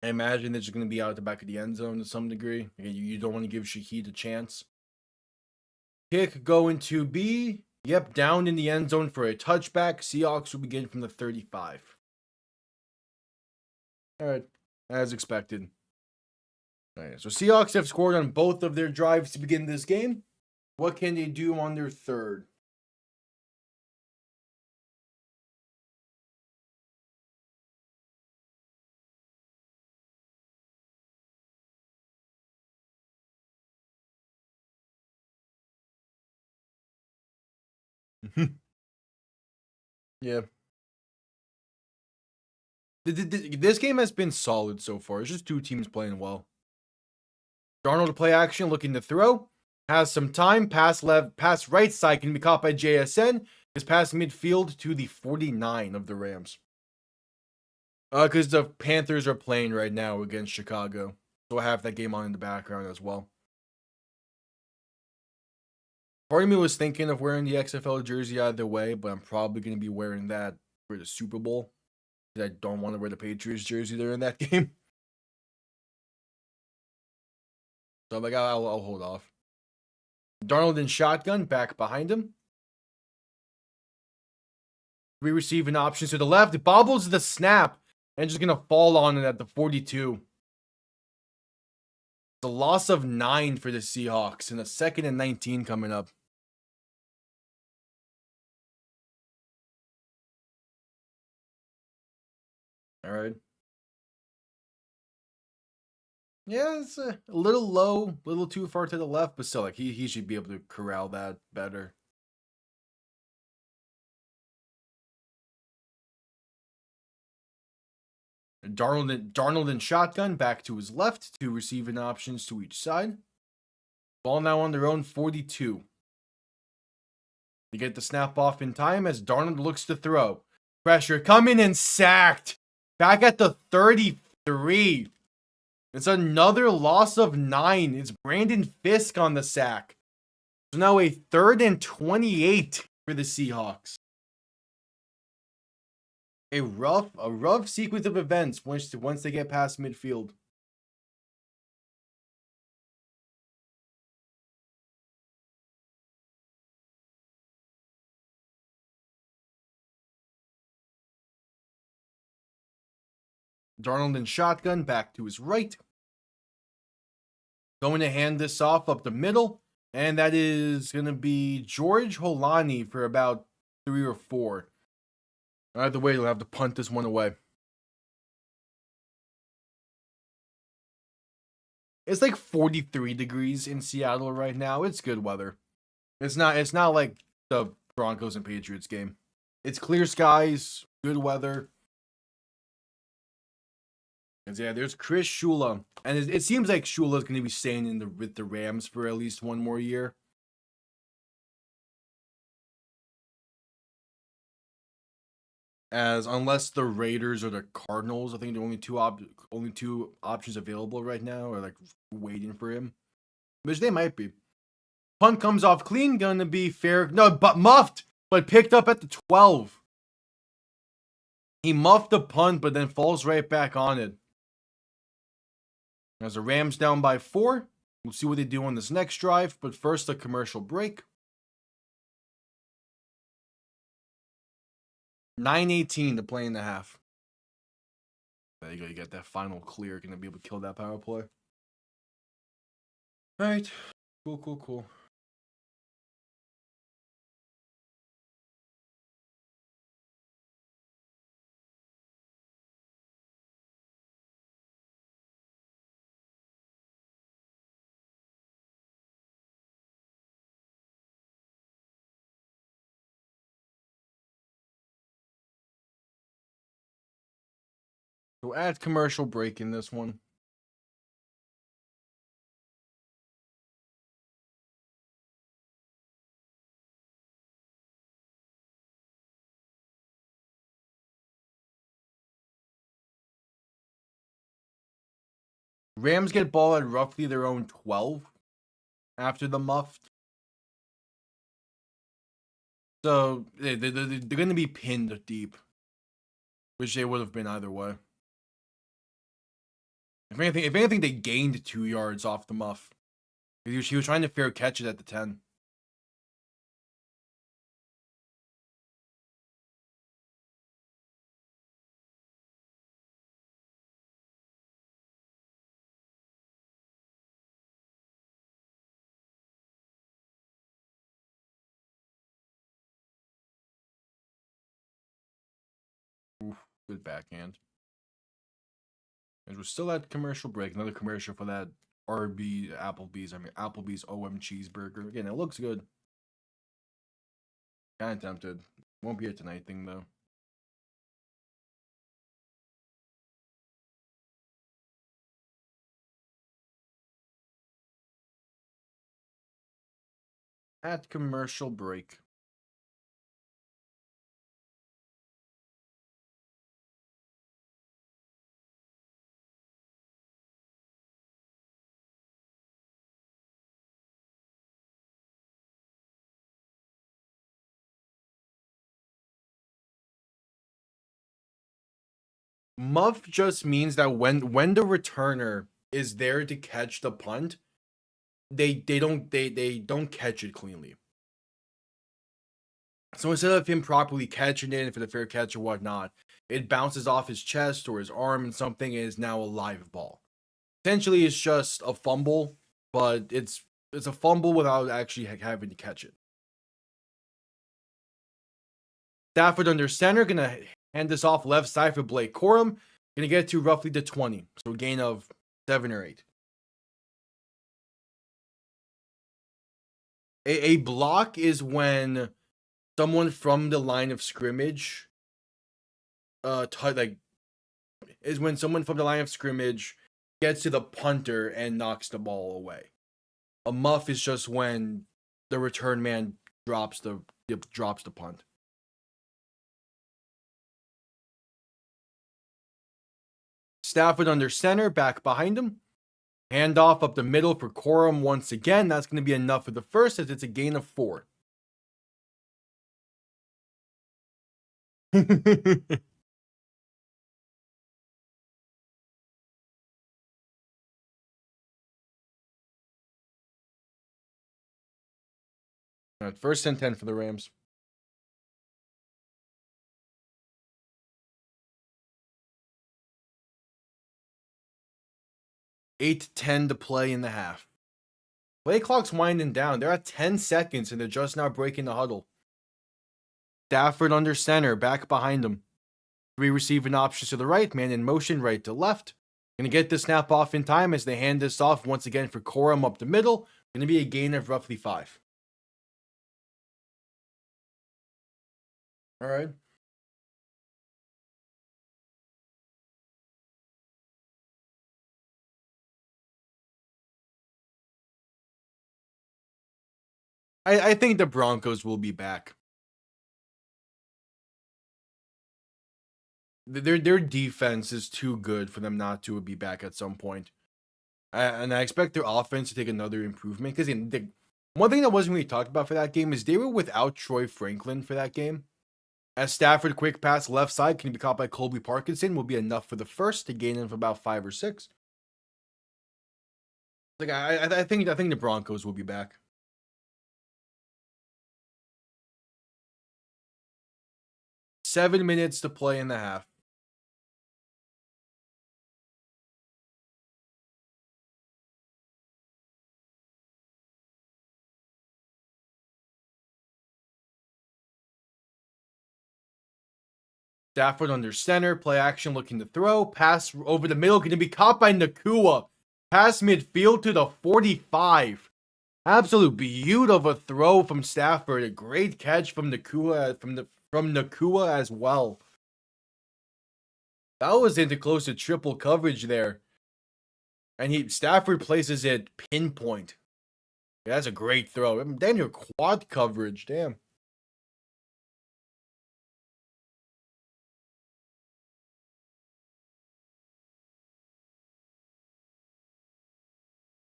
I imagine it's going to be out the back of the end zone to some degree. You don't want to give Shaheed a chance. Kick going to be, down in the end zone for a touchback. Seahawks will begin from the 35. All right, as expected. All right, so Seahawks have scored on both of their drives to begin this game. What can they do on their third? Yeah. This game has been solid so far. It's just two teams playing well. Darnold to play action, looking to throw. Has some time. Pass right side can be caught by JSN. His pass midfield to the 49 of the Rams. Because the Panthers are playing right now against Chicago. So I have that game on in the background as well. Part of me was thinking of wearing the XFL jersey either way, but I'm probably going to be wearing that for the Super Bowl. I don't want to wear the Patriots jersey during that game. So I'm like, I'll hold off. Darnold in shotgun, back behind him. We receive an option to the left. It bobbles the snap and just going to fall on it at the 42. The loss of 9 for the Seahawks and a 2nd and 19 coming up. All right. Yeah, it's a little low, a little too far to the left, but still, like he should be able to corral that better. Darnold in shotgun, back to his left, two receiving options to each side. Ball now on their own 42. They get the snap off in time as Darnold looks to throw. Pressure coming and sacked. Back at the 33. It's another loss of 9. It's Brandon Fisk on the sack. So now a 3rd and 28 for the Seahawks. A rough sequence of events once they get past midfield. Darnold in shotgun, back to his right. Going to hand this off up the middle. And that is going to be George Holani for about 3 or 4. Either way, they'll have to punt this one away. It's like 43 degrees in Seattle right now. It's good weather. It's not like the Broncos and Patriots game. It's clear skies, good weather. And yeah, there's Chris Shula. And it seems like Shula is going to be staying with the Rams for at least one more year. As unless the Raiders or the Cardinals, I think the only two options available right now are like waiting for him. Which they might be. Punt comes off clean, gonna be fair. No, but muffed, but picked up at the 12. He muffed the punt, but then falls right back on it. As the Rams down by 4. We'll see what they do on this next drive, but first a commercial break. 9:18 to play in the half. There you go, you get that final clear. Gonna be able to kill that power play. Alright. Cool. So add commercial break in this one. Rams get ball at roughly their own 12 after the muffed. So they're going to be pinned deep, which they would have been either way. If anything, they gained 2 yards off the muff. He was trying to fair catch it at the 10. Oof, good backhand. And we're still at commercial break. Another commercial for that Applebee's OM cheeseburger. Again, it looks good. Kind of tempted. Won't be a tonight thing though. At commercial break. Muff just means that when the returner is there to catch the punt, they don't catch it cleanly. So instead of him properly catching it for the fair catch or whatnot, it bounces off his chest or his arm and something and is now a live ball. Essentially, it's just a fumble, but it's a fumble without actually having to catch it. Stafford under center, gonna hand this off left side for Blake Corum. Gonna get to roughly the 20, so a gain of 7 or 8. A block is when someone from the line of scrimmage gets to the punter and knocks the ball away. A muff is just when the return man drops the punt. Stafford under center, back behind him. Handoff up the middle for Corum once again. That's going to be enough for the first, as it's a gain of 4. All right, 1st and 10 for the Rams. $8:10 to play in the half. Play clock's winding down. They're at 10 seconds, and they're just now breaking the huddle. Stafford under center, back behind him. 3 receiving options to the right, man in motion, right to left. Gonna get the snap off in time as they hand this off once again for Corum up the middle. Gonna be a gain of roughly 5. All right. I think the Broncos will be back. Their defense is too good for them not to be back at some point. And I expect their offense to take another improvement. Because one thing that wasn't really talked about for that game is they were without Troy Franklin for that game. As Stafford quick pass left side can be caught by Colby Parkinson will be enough for the first to gain him for about 5 or 6. Like I think the Broncos will be back. Seven minutes to play in the half. Stafford under center, play action looking to throw, pass over the middle, going to be caught by Nacua. Pass midfield to the 45. Absolute beaut of a throw from Stafford. A great catch from Nacua from Nacua as well. That was into close to triple coverage there. And Stafford places it pinpoint. Yeah, that's a great throw. Damn, your quad coverage. Damn.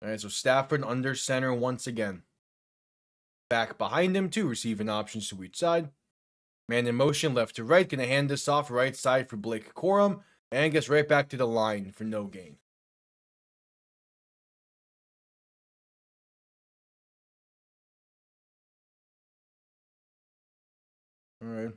All right, so Stafford under center once again. Back behind him, 2 receiving options to each side. Man in motion, left to right. Gonna hand this off right side for Blake Corum. And gets right back to the line for no gain. All right.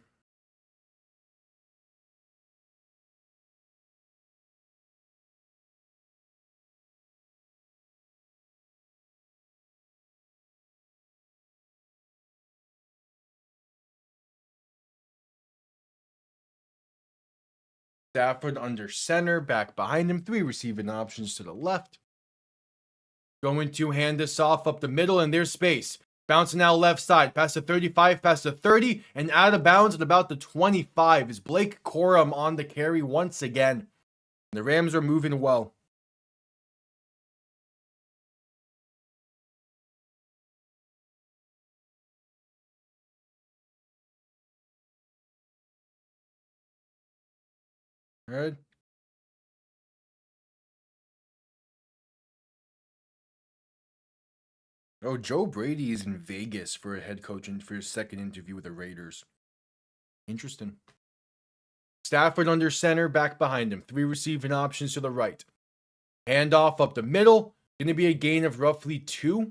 Stafford under center, back behind him, 3 receiving options to the left. Going to hand this off up the middle, and there's space. Bouncing out left side, past the 35, past the 30, and out of bounds at about the 25 is Blake Corum on the carry once again. The Rams are moving well. All right. Oh, Joe Brady is in Vegas for a head coach and for his second interview with the Raiders. Interesting. Stafford under center, back behind him. 3 receiving options to the right. Handoff up the middle. Going to be a gain of roughly 2. I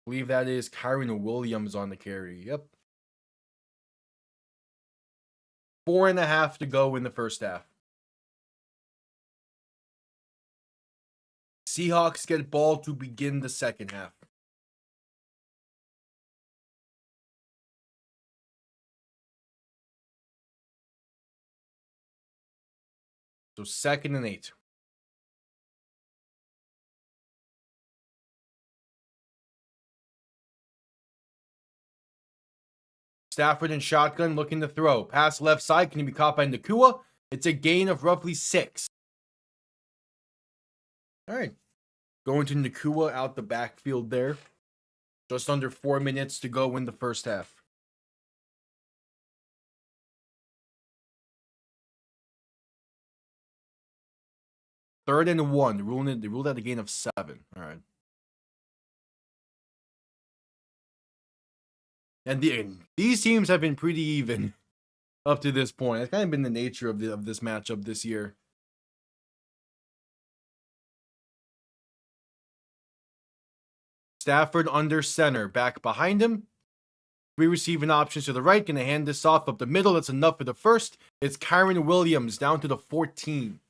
believe that is Kyron Williams on the carry. Yep. 4.5 to go in the first half. Seahawks get ball to begin the second half. So 2nd and 8. Stafford in shotgun looking to throw. Pass left side. Can he be caught by Nacua? It's a gain of roughly 6. All right. Going to Nacua out the backfield there. Just under 4 minutes to go in the first half. Third and 1. They ruled out a gain of 7. All right. And these teams have been pretty even up to this point. It's kind of been the nature of this matchup this year. Stafford under center, back behind him. 3 receiving options to the right. Gonna hand this off up the middle. That's enough for the first. It's Kyron Williams down to the 14.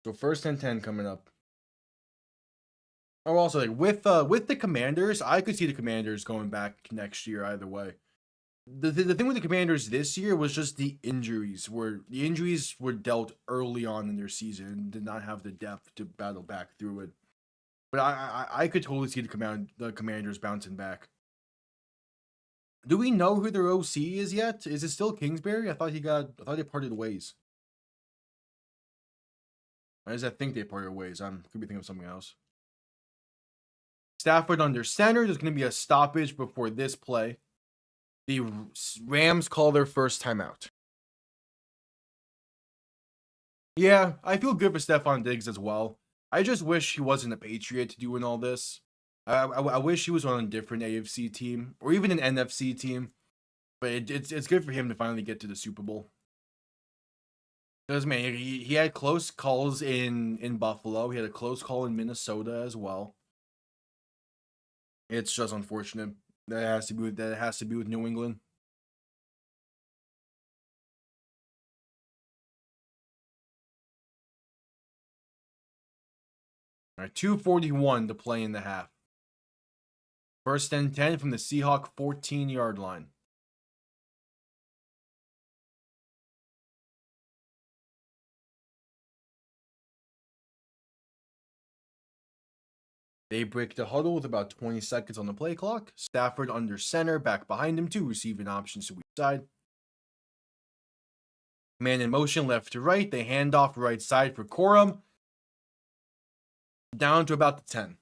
So first and 10 coming up. Oh, also with the Commanders, I could see the Commanders going back next year either way. The thing with the Commanders this year was just the injuries. The injuries were dealt early on in their season and did not have the depth to battle back through it. But I could totally see the Commanders bouncing back. Do we know who their OC is yet? Is it still Kingsbury? I thought they parted ways. I think they parted ways. I could be thinking of something else. Stafford under center. There's going to be a stoppage before this play. The Rams call their first timeout. Yeah, I feel good for Stephon Diggs as well. I just wish he wasn't a Patriot doing all this. I wish he was on a different AFC team or even an NFC team. But it's good for him to finally get to the Super Bowl. Because, man, he had close calls in Buffalo. He had a close call in Minnesota as well. It's just unfortunate. That has to be with New England. All right, 2:41 to play in the half. First and 10 from the Seahawks 14-yard line. They break the huddle with about 20 seconds on the play clock. Stafford under center, back behind him, 2 receiving options to each side. Man in motion left to right. They hand off right side for Corum. Down to about the 10.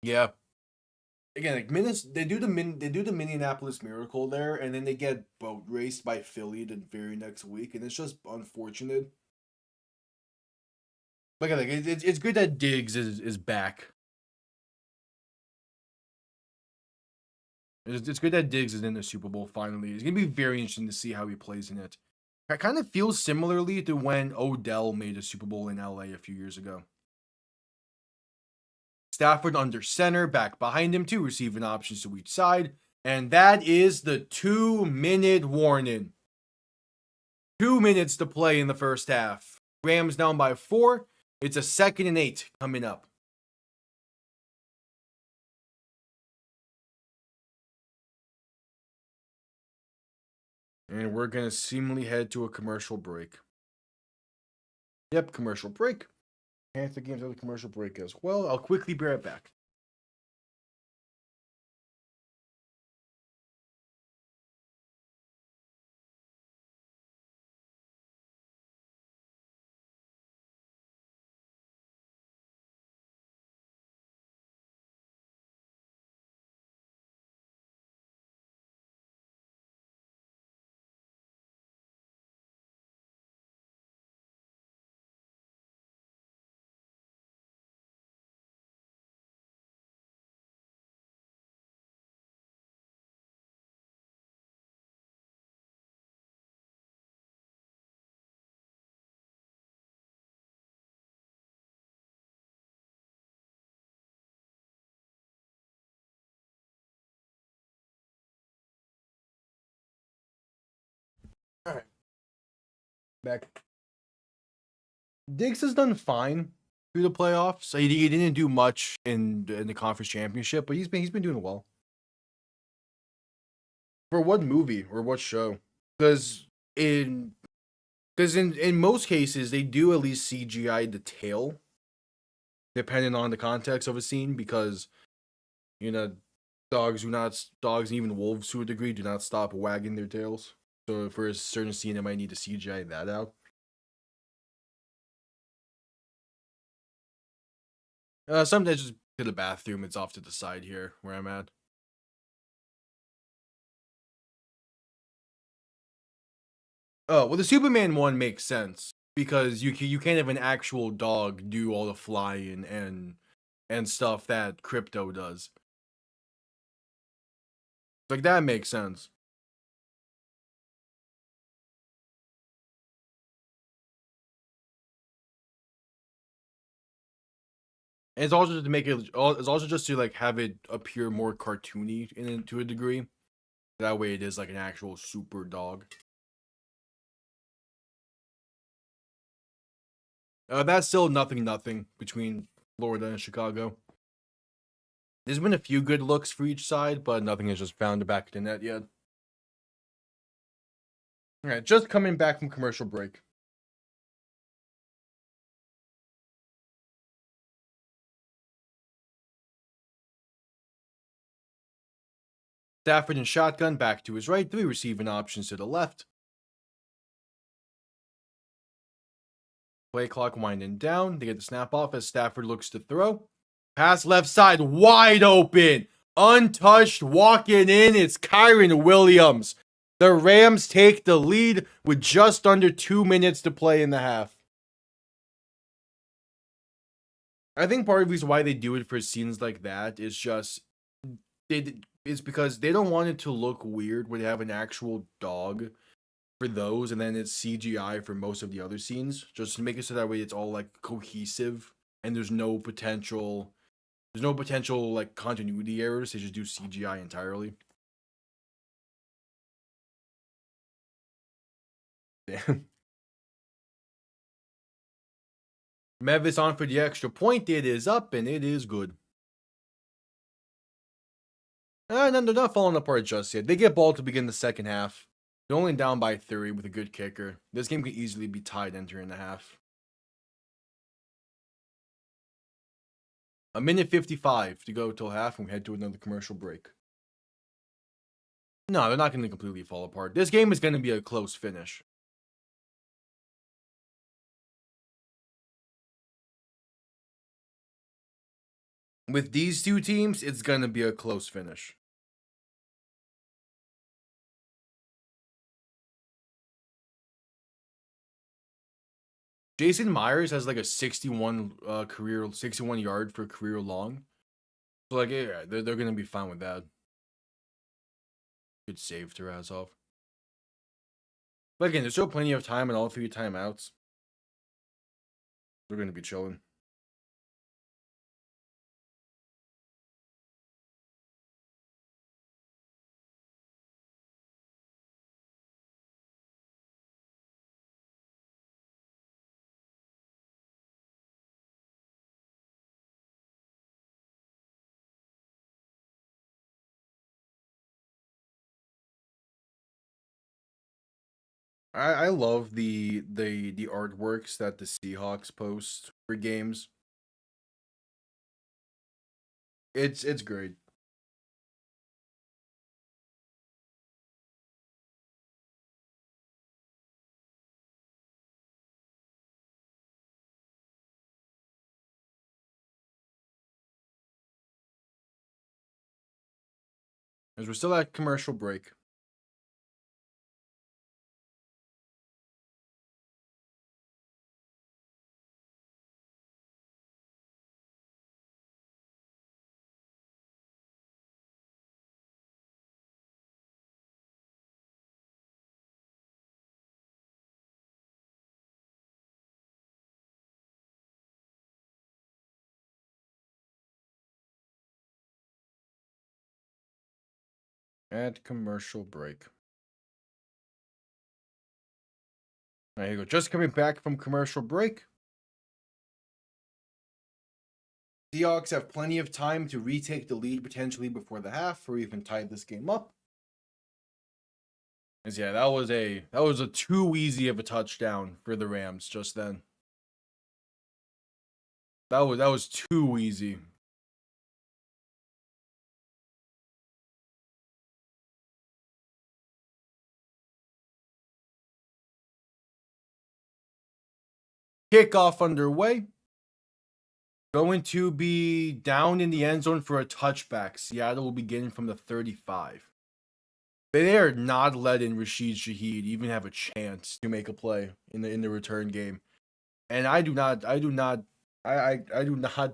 Yeah. Again, like they do the Minneapolis Miracle there, and then they get boat raced by Philly the very next week, and it's just unfortunate. But again, like, it's good that Diggs is back. It's good that Diggs is in the Super Bowl finally. It's gonna be very interesting to see how he plays in it. It kind of feels similarly to when Odell made a Super Bowl in LA a few years ago. Stafford under center, back behind him, 2 receiving options to each side. And that is the 2-minute warning. 2 minutes to play in the first half. Rams down by 4. It's a 2nd and 8 coming up. And we're going to seemingly head to a commercial break. Yep, commercial break. Panther games have a commercial break as well. I'll quickly be right back. All right. Back. Diggs has done fine through the playoffs. So he didn't do much in the conference championship, but he's been doing well. For what movie or what show? Because in most cases they do at least CGI the tail, depending on the context of a scene. Because dogs and even wolves to a degree do not stop wagging their tails. So for a certain scene, they might need to CGI that out. Sometimes just to the bathroom. It's off to the side here where I'm at. Oh, well, the Superman one makes sense because you can't have an actual dog do all the flying and stuff that Crypto does. Like that makes sense. And it's also just to make it. It's also just to like have it appear more cartoony to a degree. That way, it is like an actual super dog. That's still nothing between Florida and Chicago. There's been a few good looks for each side, but nothing has just found the back of the net yet. All right, just coming back from commercial break. Stafford and shotgun back to his right, 3 receiving options to the left. Play clock winding down. They get the snap off as Stafford looks to throw. Pass left side, wide open. Untouched, walking in. It's Kyren Williams. The Rams take the lead with just under 2 minutes to play in the half. I think part of the reason why they do it for scenes like that is just it's because they don't want it to look weird when they have an actual dog for those, and then it's CGI for most of the other scenes, just to make it so that way it's all like cohesive and there's no potential like continuity errors. They just do CGI entirely. Damn. Mevis on for the extra point. It is up and it is good. And then they're not falling apart just yet. They get ball to begin the second half. They're only down by 3 with a good kicker. This game could easily be tied entering the half. A minute 55 to go till half, and we head to another commercial break. No, they're not going to completely fall apart. This game is going to be a close finish. With these two teams, it's going to be a close finish. Jason Myers has like a 61 yard for career long. So like, yeah, they're going to be fine with that. Good save to Razov. But again, there's still plenty of time in all 3 timeouts. They're going to be chilling. I love the artworks that the Seahawks post for games. It's great. As we're still at commercial break. At commercial break. There you go. Just coming back from commercial break. Seahawks have plenty of time to retake the lead potentially before the half or even tie this game up. As yeah, that was a too easy of a touchdown for the Rams just then. That was too easy. Kickoff underway. Going to be down in the end zone for a touchback. Seattle will begin from the 35. They are not letting Rashid Shaheed even have a chance to make a play in the return game. And I do not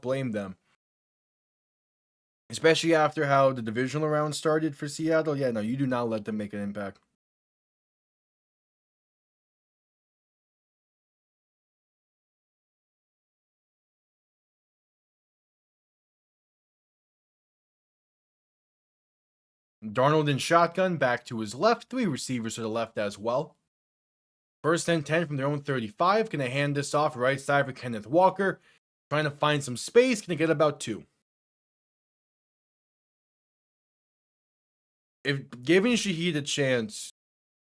blame them. Especially after how the divisional round started for Seattle. Yeah, no, you do not let them make an impact. Darnold in shotgun, back to his left. 3 receivers to the left as well. First and 10 from their own 35. Gonna hand this off right side for Kenneth Walker. Trying to find some space. Gonna get about 2. If giving Shaheed a chance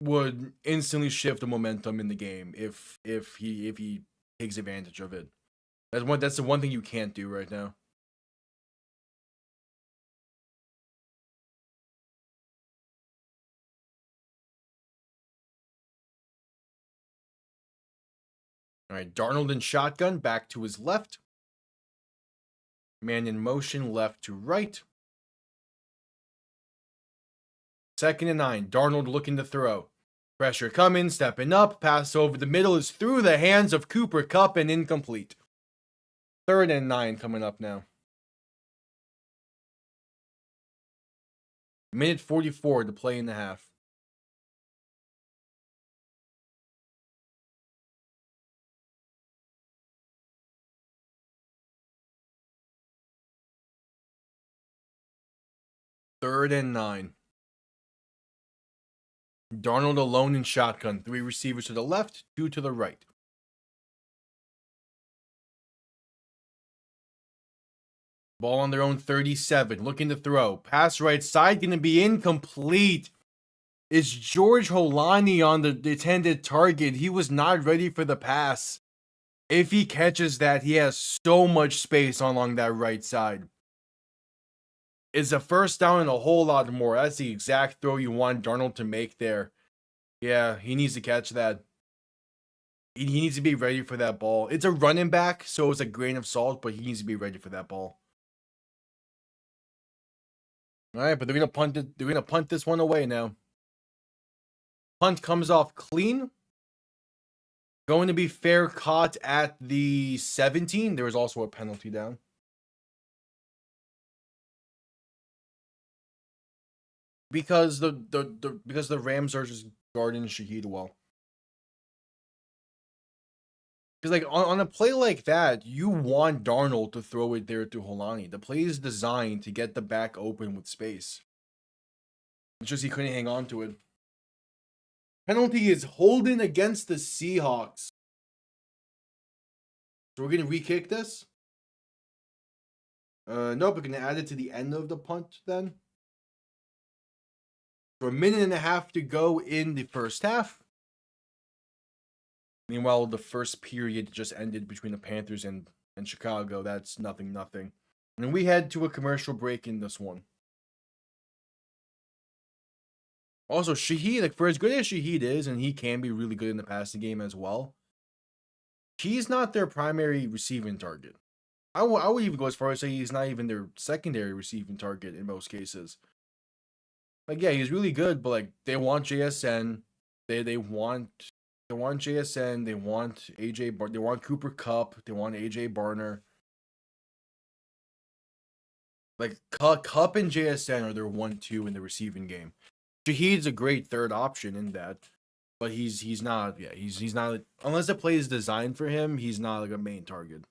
would instantly shift the momentum in the game if he takes advantage of it. That's the one thing you can't do right now. All right, Darnold in shotgun, back to his left. Man in motion, left to right. 2nd and 9. Darnold looking to throw. Pressure coming, stepping up. Pass over the middle is through the hands of Cooper Kupp and incomplete. 3rd and 9 coming up now. Minute 44 to play in the half. Third and 9. Darnold alone in shotgun. 3 receivers to the left, 2 to the right. Ball on their own 37. Looking to throw. Pass right side. Going to be incomplete. It's George Holani on the intended target. He was not ready for the pass. If he catches that, he has so much space along that right side. It's a first down and a whole lot more. That's the exact throw you want Darnold to make there. Yeah, he needs to catch that. He needs to be ready for that ball. It's a running back, so it's a grain of salt, but he needs to be ready for that ball. All right, but they're gonna punt it. They're gonna punt this one away now. Punt comes off clean. Going to be fair caught at the 17. There was also a penalty down. Because the Rams are just guarding Shaheed well. Because like on a play like that, you want Darnold to throw it there to Holani. The play is designed to get the back open with space. It's just he couldn't hang on to it. Penalty is holding against the Seahawks. So we're gonna re-kick this. Nope, we're gonna add it to the end of the punt then. For a minute and a half to go in the first half. Meanwhile, the first period just ended between the Panthers and Chicago. That's nothing. And we head to a commercial break in this one. Also, Shaheed, like for as good as Shaheed is, and he can be really good in the passing game as well, he's not their primary receiving target. I would even go as far as say he's not even their secondary receiving target in most cases. Like, yeah, he's really good, but like they want JSN, they want JSN, they want they want Cooper Kupp, they want AJ Barner. Like Kupp and JSN are their 1-2 in the receiving game. Shaheed's a great third option in that, but he's not. Yeah, he's not unless the play is designed for him. He's not like a main target.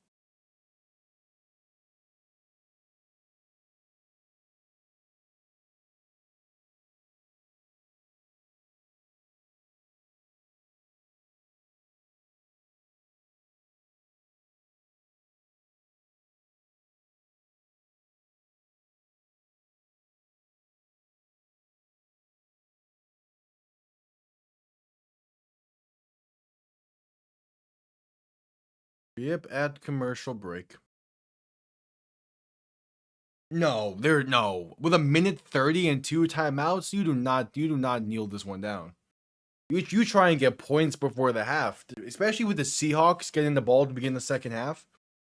Yep, at commercial break. No, with a minute 30 and 2 timeouts, you do not kneel this one down. You try and get points before the half, especially with the Seahawks getting the ball to begin the second half.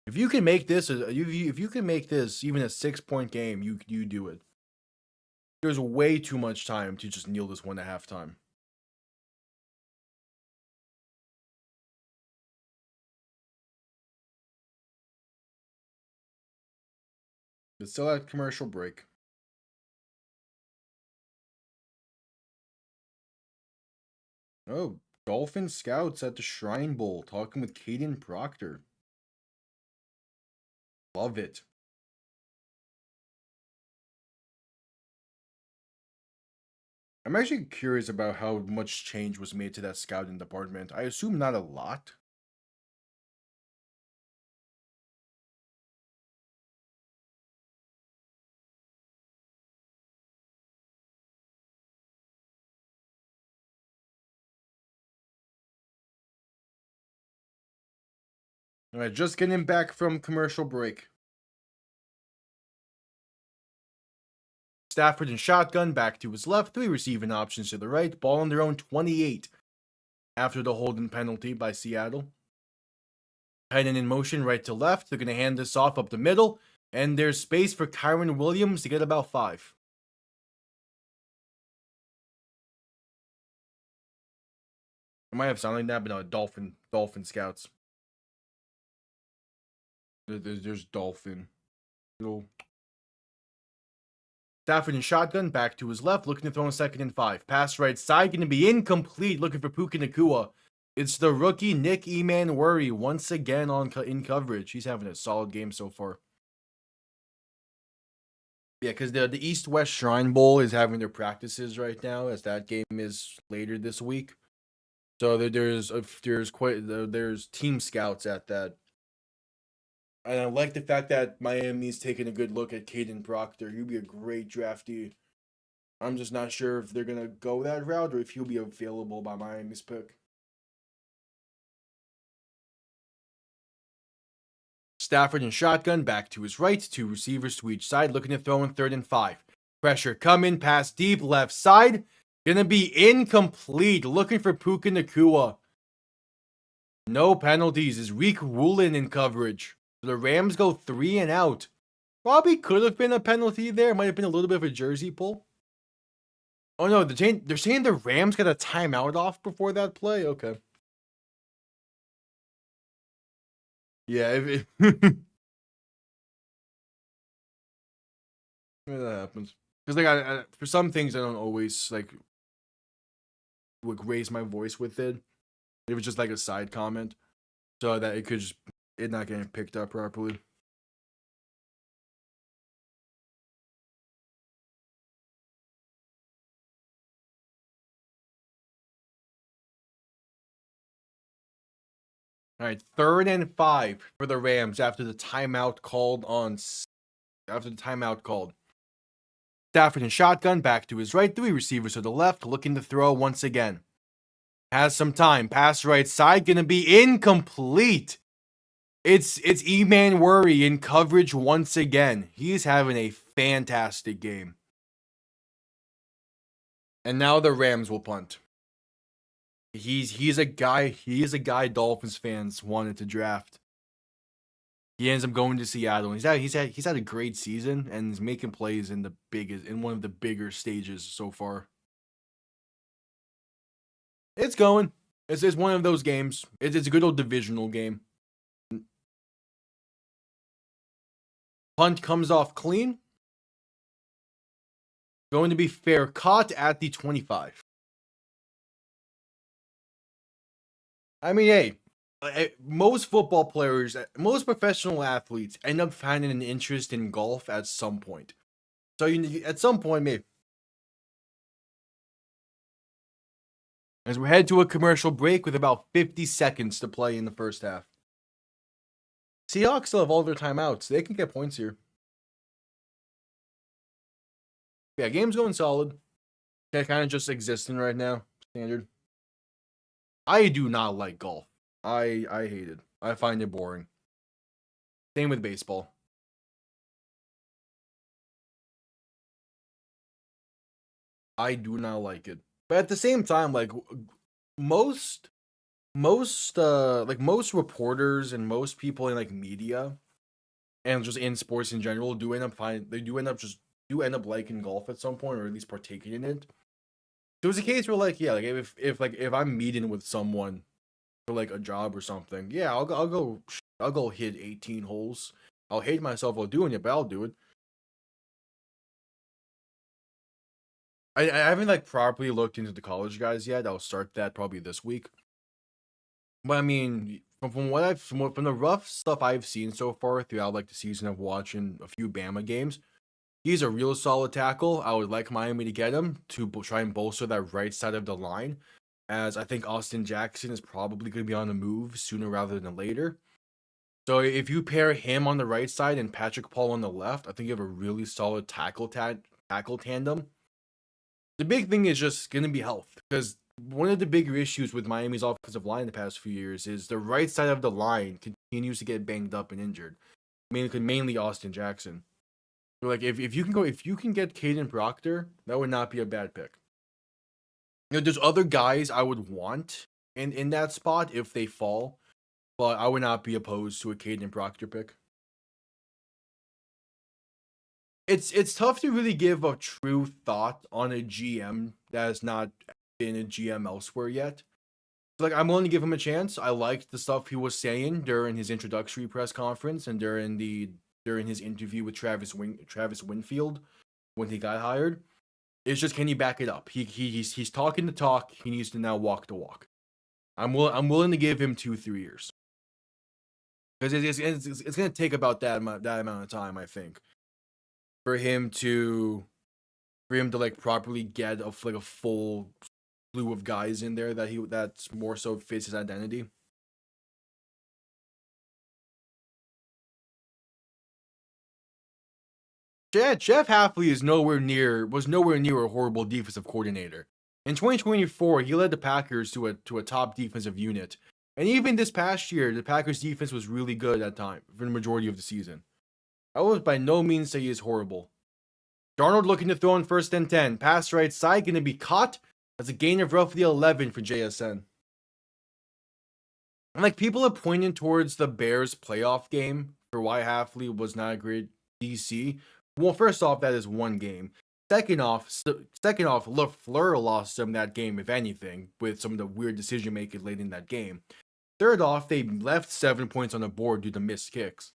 If you can make this, if you can make this even a 6-point game, you do it. There's way too much time to just kneel this one at halftime. It's still at commercial break. Oh, Dolphin scouts at the Shrine Bowl talking with Caden Proctor. Love it. I'm actually curious about how much change was made to that scouting department. I assume not a lot. All right, just getting back from commercial break. Stafford in shotgun, back to his left, 3 receiving options to the right, ball on their own 28 after the holding penalty by Seattle. Heading in motion right to left, they're going to hand this off up the middle, and there's space for Kyron Williams to get about 5. I might have sounded like that, but no, Dolphin scouts. There's Dolphin. Little Stafford in shotgun, back to his left, looking to throw in 2nd and 5. Pass right side, going to be incomplete, looking for Puka Nacua. It's the rookie Nick Emanworry once again in coverage. He's having a solid game so far. Yeah, because the East-West Shrine Bowl is having their practices right now, as that game is later this week. So there's team scouts at that. And I like the fact that Miami's taking a good look at Caden Proctor. He'd be a great draftee. I'm just not sure if they're going to go that route or if he'll be available by Miami's pick. Stafford in shotgun, back to his right, 2 receivers to each side, looking to throw in 3rd and 5. Pressure coming, pass deep, left side. Gonna be incomplete, looking for Puka Nacua. No penalties, is Reek Woolen in coverage. The Rams go 3 and out. Probably could have been a penalty there. Might have been a little bit of a jersey pull. Oh no, they're saying the Rams got a timeout off before that play? Okay. Yeah, that happens. Because like for some things I don't always like raise my voice with it. It was just like a side comment. So that it could just it not getting picked up properly. All right, 3rd and 5 for the Rams after the timeout called. Stafford in shotgun, back to his right, 3 receivers to the left, looking to throw once again. Has some time, pass right side, gonna be incomplete. It's Emanworry in coverage once again. He's having a fantastic game. And now the Rams will punt. He's a guy Dolphins fans wanted to draft. He ends up going to Seattle. He's had a great season and is making plays in one of the bigger stages so far. It's going. It's one of those games. It's a good old divisional game. Punt comes off clean. Going to be fair, caught at the 25. I mean, hey, most football players, most professional athletes end up finding an interest in golf at some point. So at some point, maybe. As we head to a commercial break with about 50 seconds to play in the first half. Seahawks still have all their timeouts. They can get points here. Yeah, game's going solid. They're kind of just existing right now. Standard. I do not like golf. I hate it. I find it boring. Same with baseball. I do not like it. But at the same time, like most most reporters and most people in like media and just in sports in general do end up liking golf at some point, or at least partaking in it. There was a case where like, yeah, like if I'm meeting with someone for like a job or something, yeah, I'll go hit 18 holes. I'll hate myself while doing it, but I'll do it. I haven't like properly looked into the college guys yet. I'll start that probably this week. But I mean, from the rough stuff I've seen so far throughout like the season of watching a few Bama games, he's a real solid tackle. I would like Miami to get him to try and bolster that right side of the line, as I think Austin Jackson is probably going to be on the move sooner rather than later. So if you pair him on the right side and Patrick Paul on the left, I think you have a really solid tackle tandem. The big thing is just going to be health, because one of the bigger issues with Miami's offensive line the past few years is the right side of the line continues to get banged up and injured. Mainly Austin Jackson. So like if you can get Caden Proctor, that would not be a bad pick. You know, there's other guys I would want in that spot if they fall, but I would not be opposed to a Caden Proctor pick. It's tough to really give a true thought on a GM that has not been a GM elsewhere yet. Like, I'm willing to give him a chance. I liked the stuff he was saying during his introductory press conference and during his interview with Travis Winfield when he got hired. It's just, can he back it up? He's talking the talk. He needs to now walk the walk. I'm willing to give him 2-3 years, because it's going to take about that amount of time, I think, for him to like properly get a full slew of guys in there that's more so fits his identity. Jeff Hafley was nowhere near a horrible defensive coordinator. In 2024, he led the Packers to a top defensive unit. And even this past year, the Packers defense was really good at time for the majority of the season. I would by no means say he is horrible. Darnold looking to throw on 1st and 10. Pass right side, going to be caught. That's a gain of roughly 11 for JSN. And like, people are pointing towards the Bears playoff game for why Hafley was not a great DC. Well, first off, that is one game. Second off, LaFleur lost them that game, if anything, with some of the weird decision making late in that game. Third off, they left 7 points on the board due to missed kicks.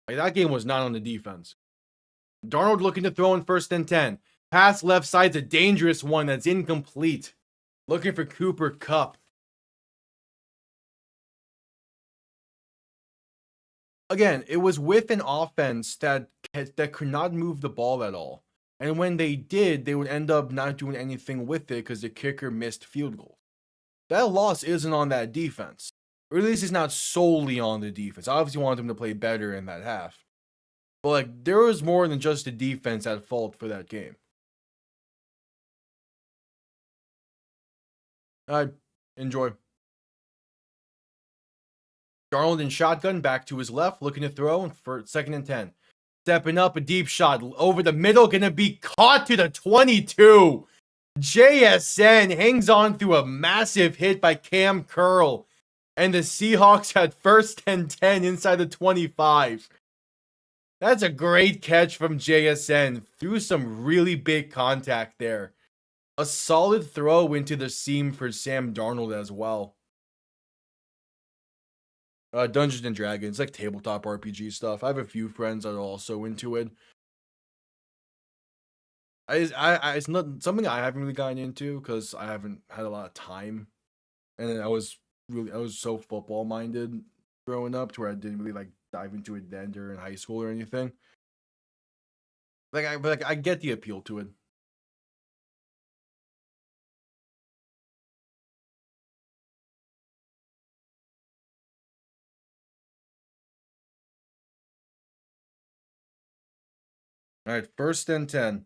Like, that game was not on the defense. Darnold looking to throw in 1st and 10. Pass left side's a dangerous one that's incomplete. Looking for Cooper Kupp. Again, it was with an offense that could not move the ball at all. And when they did, they would end up not doing anything with it because the kicker missed field goals. That loss isn't on that defense. Or at least it's not solely on the defense. I obviously want them to play better in that half. But like, there was more than just the defense at fault for that game. Alright, enjoy. Darnold in shotgun, back to his left, looking to throw for 2nd and 10. Stepping up, a deep shot over the middle, gonna be caught to the 22. JSN hangs on through a massive hit by Cam Curl. And the Seahawks had 1st and 10 inside the 25. That's a great catch from JSN. Threw some really big contact there. A solid throw into the seam for Sam Darnold as well. Dungeons and Dragons, like tabletop RPG stuff. I have a few friends that are also into it. It's not something I haven't really gotten into because I haven't had a lot of time, and I was so football minded growing up to where I didn't really like dive into it then during high school or anything. But I get the appeal to it. All right, 1st and 10.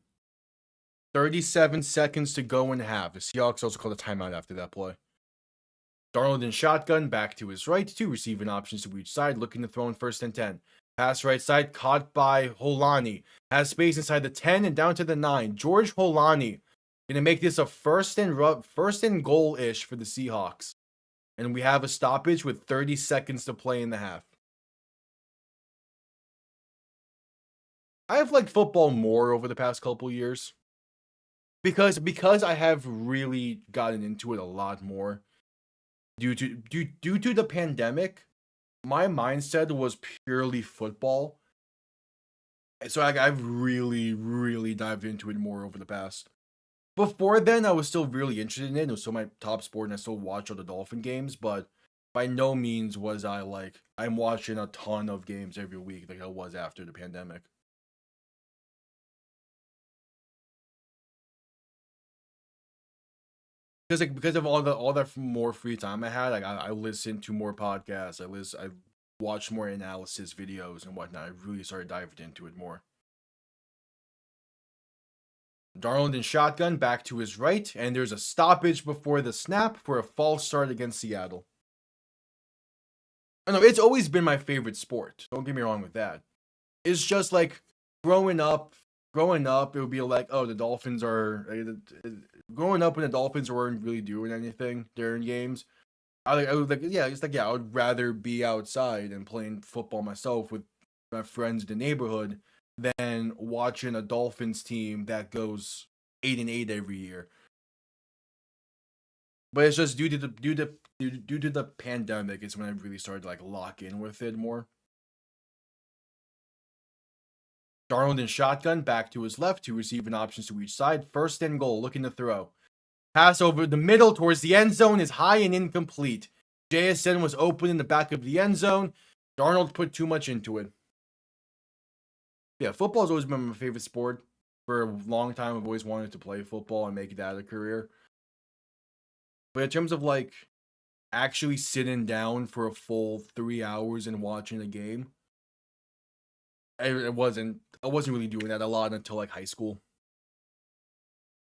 37 seconds to go in half. The Seahawks also called a timeout after that play. Darnold in shotgun, back to his right. 2 receiving options to each side, looking to throw in 1st and 10. Pass right side, caught by Holani. Has space inside the 10 and down to the 9. George Holani going to make this a first and goal-ish for the Seahawks. And we have a stoppage with 30 seconds to play in the half. I have liked football more over the past couple years. Because I have really gotten into it a lot more. Due to the pandemic, my mindset was purely football. So I've really dived into it more over the past. Before then, I was still really interested in it. It was still my top sport, and I still watch all the Dolphin games. But by no means was I like I'm watching a ton of games every week like I was after the pandemic. Because of all that more free time I had, like I listened to more podcasts. I watched more analysis videos and whatnot. I really started diving into it more. Darnold in shotgun back to his right, and there's a stoppage before the snap for a false start against Seattle. I know it's always been my favorite sport. Don't get me wrong with that. It's just like growing up, it would be like, oh, the Dolphins are growing up when the Dolphins weren't really doing anything during games. I would like, yeah, it's like, yeah, I would rather be outside and playing football myself with my friends in the neighborhood than watching a Dolphins team that goes 8-8 every year. But it's just due to the pandemic is when I really started to like lock in with it more. Darnold in shotgun back to his left, two receiving options to each side. First and goal, looking to throw. Pass over the middle towards the end zone is high and incomplete. JSN was open in the back of the end zone. Darnold put too much into it. Yeah, football's always been my favorite sport. For a long time, I've always wanted to play football and make that a career. But in terms of like actually sitting down for a full 3 hours and watching a game, I wasn't really doing that a lot until like high school.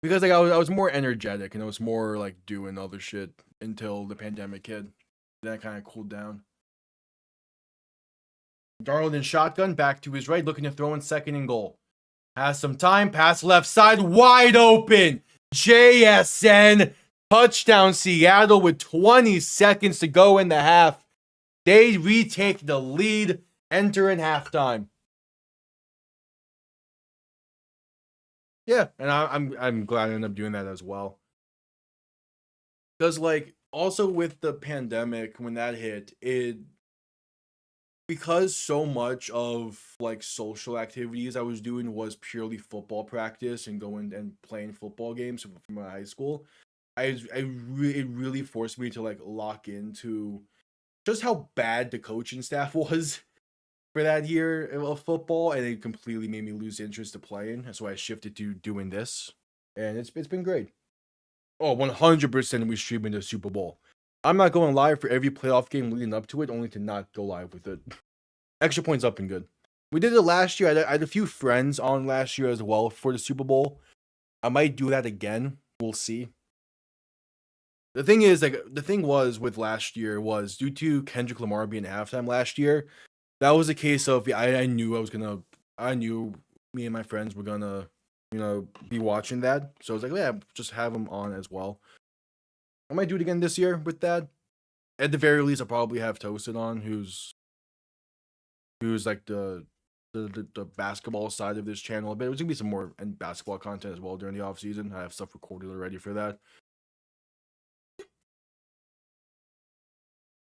Because like I was more energetic and I was more like doing other shit until the pandemic hit. Then I kind of cooled down. Darnold in shotgun back to his right, looking to throw in second and goal. Has some time, pass left side, wide open. JSN, touchdown Seattle with 20 seconds to go in the half. They retake the lead, enter in halftime. Yeah, and I'm glad I ended up doing that as well. Because like also with the pandemic when that hit, because so much of like social activities I was doing was purely football practice and going and playing football games from my high school. It really forced me to like lock into just how bad the coaching staff was for that year of football, and it completely made me lose interest to playing. That's why I shifted to doing this, and it's been great. Oh, 100% we streaming the Super Bowl. I'm not going live for every playoff game leading up to it, only to not go live with it. Extra points up and good. We did it last year. I had a few friends on last year as well for the Super Bowl. I might do that again. We'll see. The thing is, like, the thing was with last year was due to Kendrick Lamar being at halftime last year. That was a case of I knew me and my friends were gonna be watching that. So I was like, yeah, just have them on as well. I might do it again this year with that. At the very least, I'll probably have Toasted on, who's like the basketball side of this channel a bit. There's gonna be some more and basketball content as well during the off season. I have stuff recorded already for that.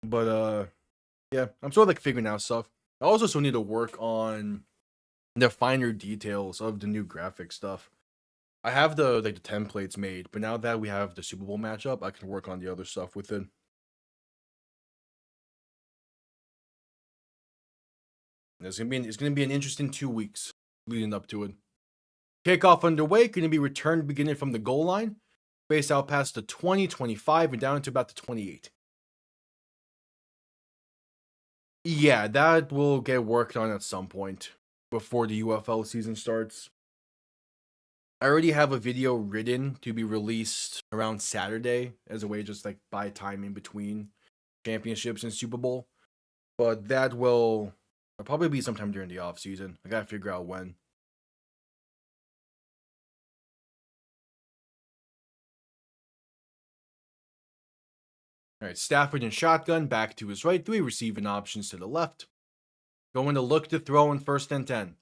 But yeah, I'm sort of like figuring out stuff. I also still need to work on the finer details of the new graphic stuff. I have the templates made, but now that we have the Super Bowl matchup, I can work on the other stuff with it. It's gonna be an interesting 2 weeks leading up to it. Kickoff underway, going to be returned beginning from the goal line, spaced out past the 20, 25, and down to about the 28. Yeah, that will get worked on at some point before the UFL season starts. I already have a video written to be released around Saturday as a way just like buy time in between championships and Super Bowl. But that will probably be sometime during the off season. I gotta figure out when. All right, Stafford in shotgun, back to his right, 3 receiving options to the left. Going to look to throw in 1st and 10.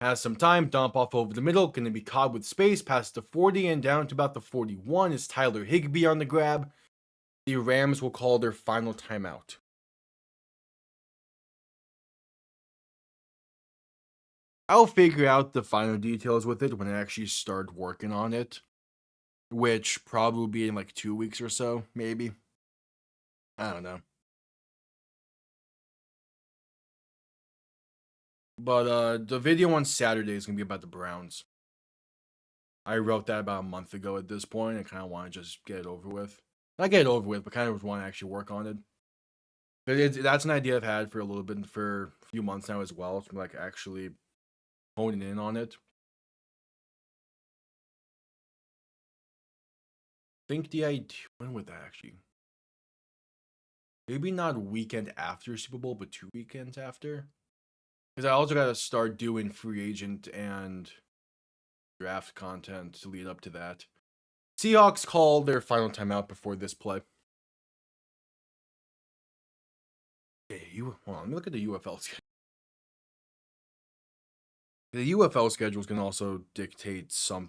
Has some time, dump off over the middle, going to be caught with space, past the 40 and down to about the 41 is Tyler Higbee on the grab. The Rams will call their final timeout. I'll figure out the final details with it when I actually start working on it, which probably will be in like 2 weeks or so, maybe. I don't know. But the video on Saturday is going to be about the Browns. I wrote that about a month ago at this point. I kind of want to just get it over with. Not get it over with, but kind of want to actually work on it. But that's an idea I've had for a little bit, for a few months now as well. So like actually honing in on it. Think the idea, when would that actually? Maybe not weekend after Super Bowl, but 2 weekends after. Because I also got to start doing free agent and draft content to lead up to that. Seahawks call their final timeout before this play. Okay, hold on, let me look at the UFL schedule. The UFL schedules can also dictate some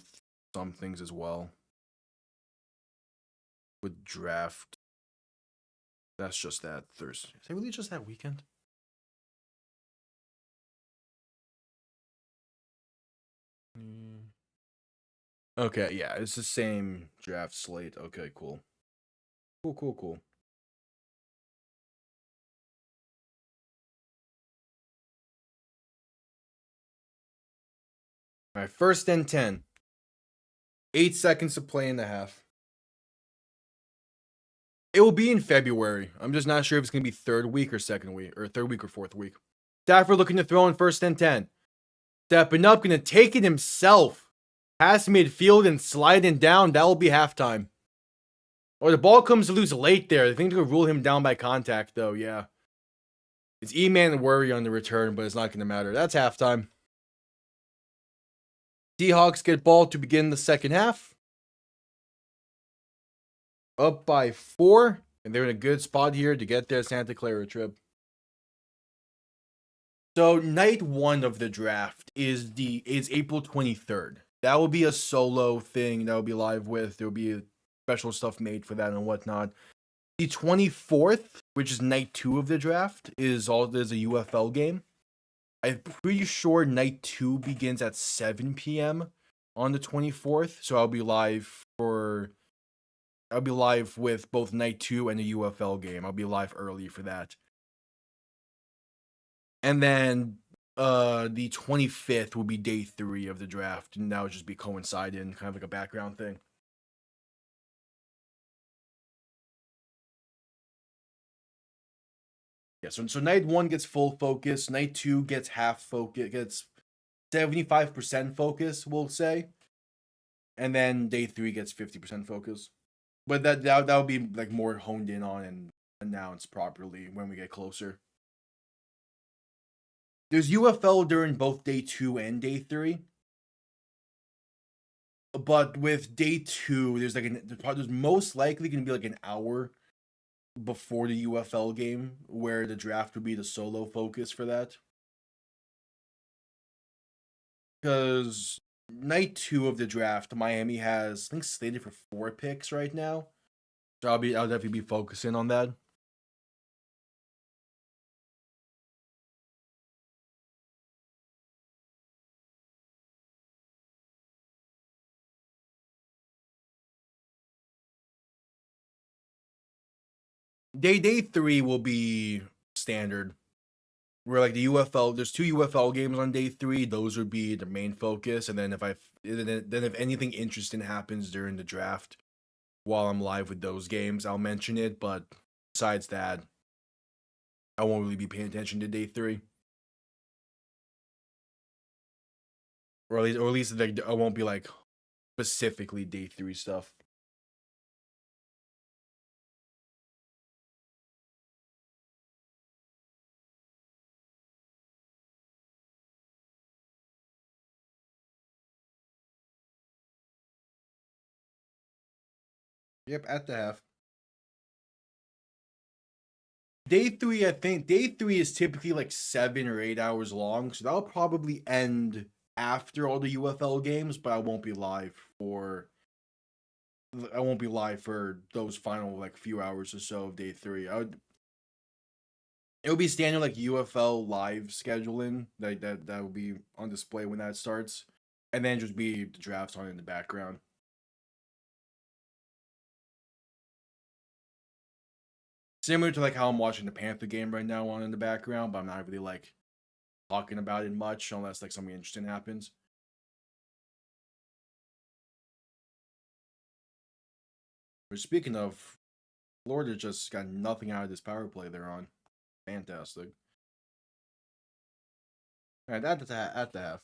things as well. With draft. That's just that Thursday. Is it really just that weekend? Okay, yeah, it's the same draft slate. Okay, cool. Cool. All right, 1st and 10. 8 seconds to play in the half. It will be in February. I'm just not sure if it's going to be 3rd week or 2nd week, or 3rd week or 4th week. Stafford looking to throw in 1st and 10. Stepping up, going to take it himself. Pass midfield and sliding down. That will be halftime. Or the ball comes loose late there. I think they'll rule him down by contact, though. Yeah. It's E-Man and Worry on the return, but it's not going to matter. That's halftime. Seahawks get ball to begin the second half. Up by 4. And they're in a good spot here to get their Santa Clara trip. So night 1 of the draft is April 23rd. That will be a solo thing that will be live with. There will be special stuff made for that and whatnot. The 24th, which is night 2 of the draft, there's a UFL game. I'm pretty sure night 2 begins at 7 p.m. on the 24th. So I'll be live with both night 2 and the UFL game. I'll be live early for that. And then the 25th will be day 3 of the draft, and that would just be coinciding, kind of like a background thing. Yeah, so night 1 gets full focus, night 2 gets half focus, gets 75% focus, we'll say, and then day 3 gets 50% focus. But that would be like more honed in on and announced properly when we get closer. There's UFL during both day 2 and day 3. But with day 2, there's most likely going to be like an hour before the UFL game where the draft would be the solo focus for that. Because night 2 of the draft, Miami has, I think, slated for 4 picks right now. So I'll definitely be focusing on that. Day 3 will be standard. Where like the UFL, there's 2 UFL games on day 3. Those would be the main focus, and then if anything interesting happens during the draft while I'm live with those games, I'll mention it. But besides that, I won't really be paying attention to day 3, or at least like, I won't be like specifically day 3 stuff. Yep, at the half. Day 3, I think day 3 is typically like 7 or 8 hours long, so that'll probably end after all the UFL games, but I won't be live for those final like few hours or so of day 3. It'll be standard like UFL live scheduling that will be on display when that starts, and then just be the drafts on in the background. Similar to like how I'm watching the Panther game right now on in the background, but I'm not really like talking about it much unless like something interesting happens. But speaking of, Florida just got nothing out of this power play they're on. Fantastic. All right, at the half.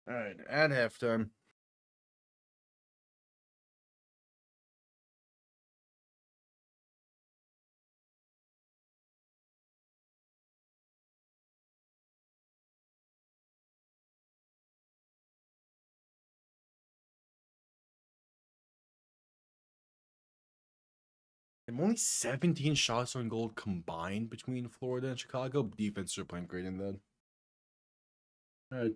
All right, at halftime. I'm only 17 shots on goal combined between Florida and Chicago. Defense are playing great in that. All right.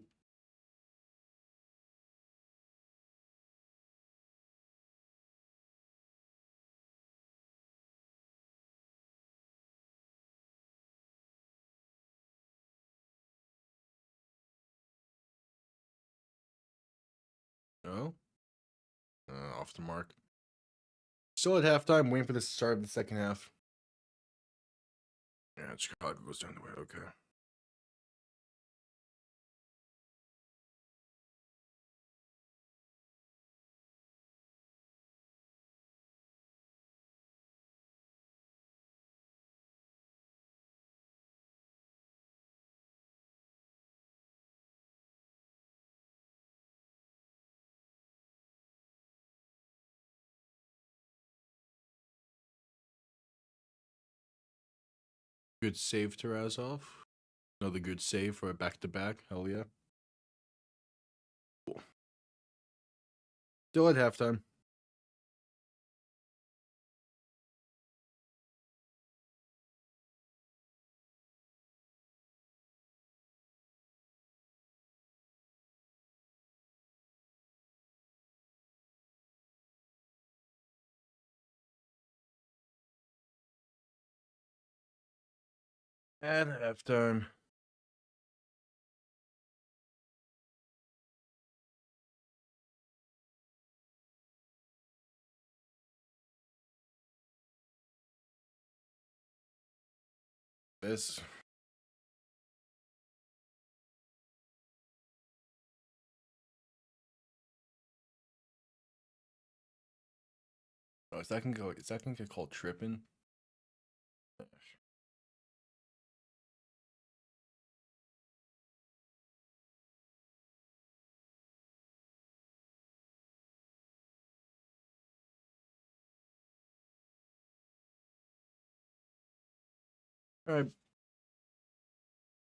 Oh, off the mark. Still at halftime, waiting for the start of the second half. Yeah, Chicago goes down the way. Okay. Good save, Tarasov. Another good save for a back-to-back. Hell yeah. Cool. Still at halftime. At halftime. This. Oh, is that gonna get called tripping? All right.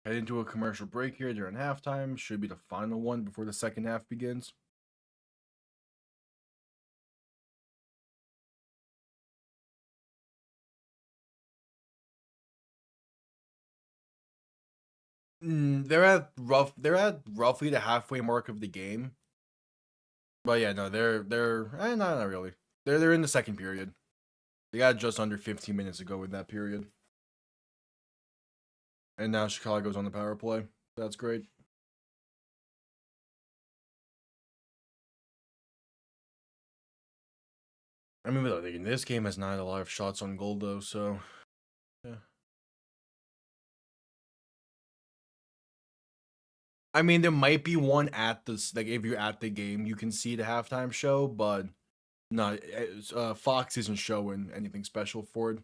Head into a commercial break here during halftime. Should be the final one before the second half begins. They're at roughly the halfway mark of the game. But yeah, no, not really. They're in the second period. They got just under 15 minutes to go in that period. And now Chicago's on the power play. That's great. I mean, without thinking, this game has not a lot of shots on goal though, so yeah. I mean, there might be one at this, like if you're at the game, you can see the halftime show, but no, Fox isn't showing anything special for it.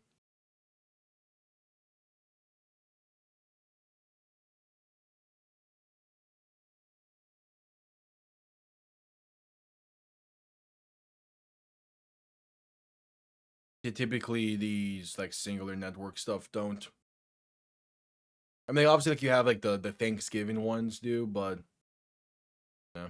Typically, these like singular network stuff don't. I mean, obviously, like you have like the Thanksgiving ones do, but yeah.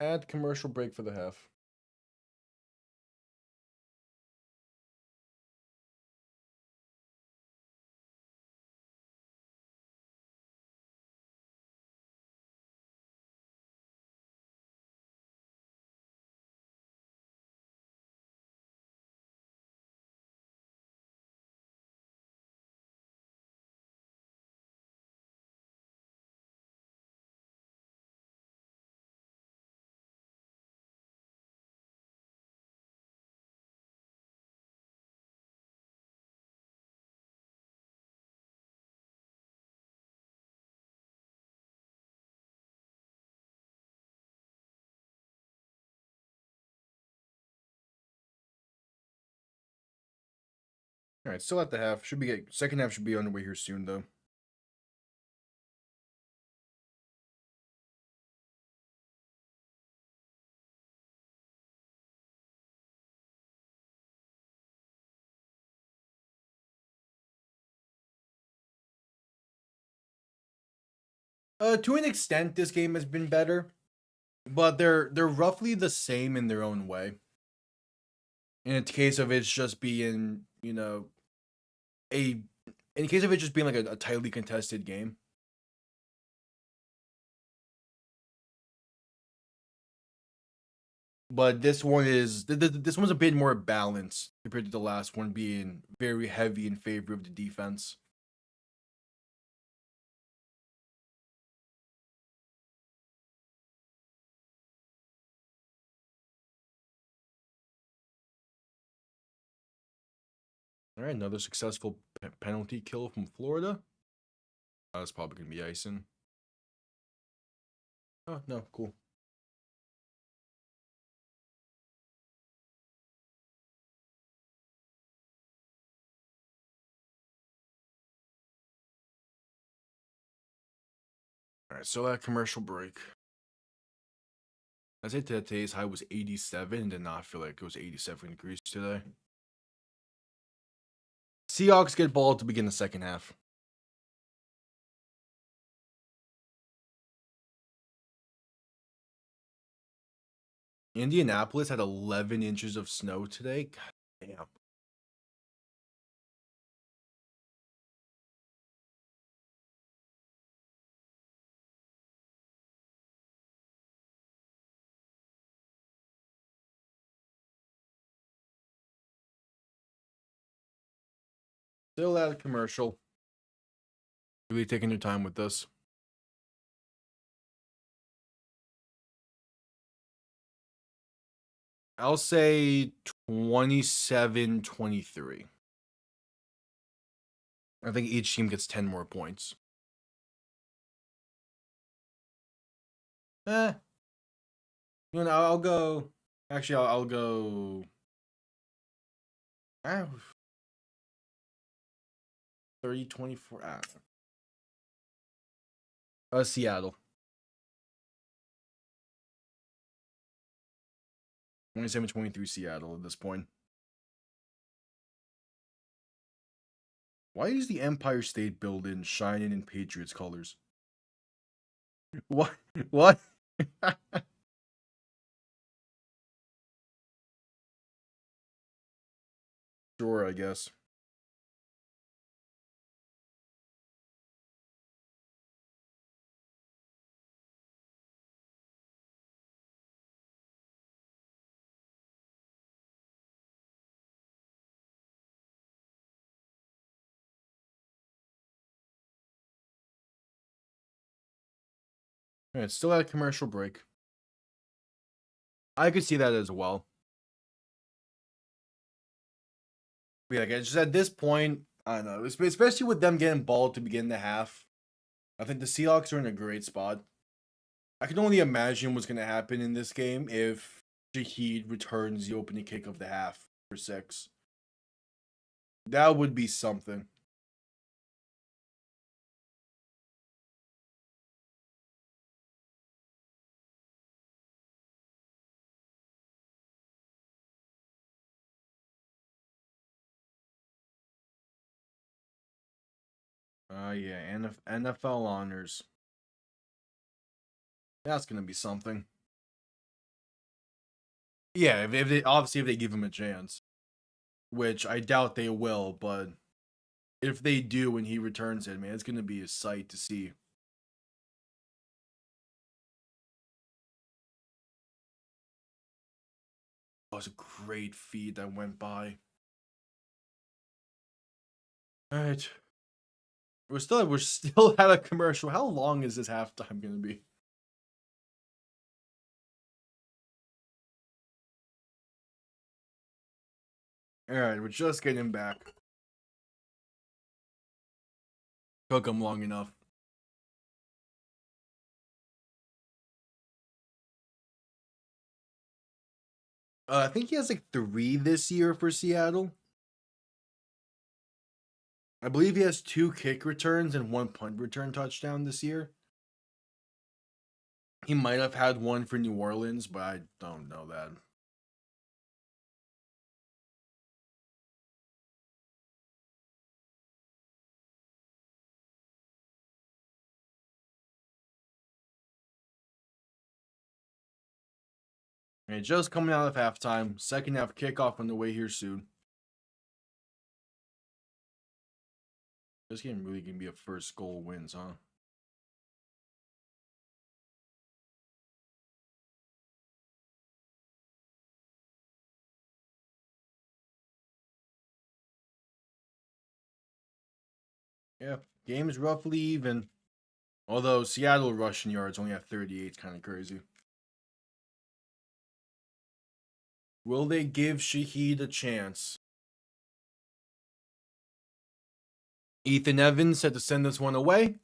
Add commercial break for the half. All right, still at the half. Should be second half should be on the way here soon though. To an extent, this game has been better, but they're roughly the same in their own way. In the case of it's just being, a in case of it just being like a tightly contested game. But this one is this one's a bit more balanced compared to the last one being very heavy in favor of the defense. All right, another successful penalty kill from Florida. That's probably gonna be icing. Oh no, cool. All right, so that commercial break. I say today's high was 87 and did not feel like it was 87 degrees today. Seahawks get ball to begin the second half. Indianapolis had 11 inches of snow today. God damn. Still at a commercial. Really taking your time with this. I'll say 27-23. I think each team gets 10 more points. I'll go. Actually, I'll go. 30-24. Seattle. 27-23 Seattle at this point. Why is the Empire State Building shining in Patriots colors? What? What? Sure, I guess. All right, still at a commercial break. I could see that as well. But yeah, just at this point, I don't know, especially with them getting ball to begin the half. I think the Seahawks are in a great spot. I can only imagine what's going to happen in this game if Shaheed returns the opening kick of the half for 6. That would be something. Yeah, NFL honors. That's gonna be something. Yeah, if they obviously if they give him a chance, which I doubt they will, but if they do when he returns it, man, it's gonna be a sight to see. That was a great feed that went by. All right, we're still at a commercial. How long is this halftime gonna be? All right, we're just getting back. Took him long enough. I think he has like 3 this year for Seattle. I believe he has 2 kick returns and 1 punt return touchdown this year. He might have had 1 for New Orleans, but I don't know that. And just coming out of halftime, second half kickoff on the way here soon. This game really can be a first goal wins, huh? Yeah, game's roughly even. Although Seattle rushing yards only at 38 is kind of crazy. Will they give Shaheed a chance? Ethan Evans had to send this one away.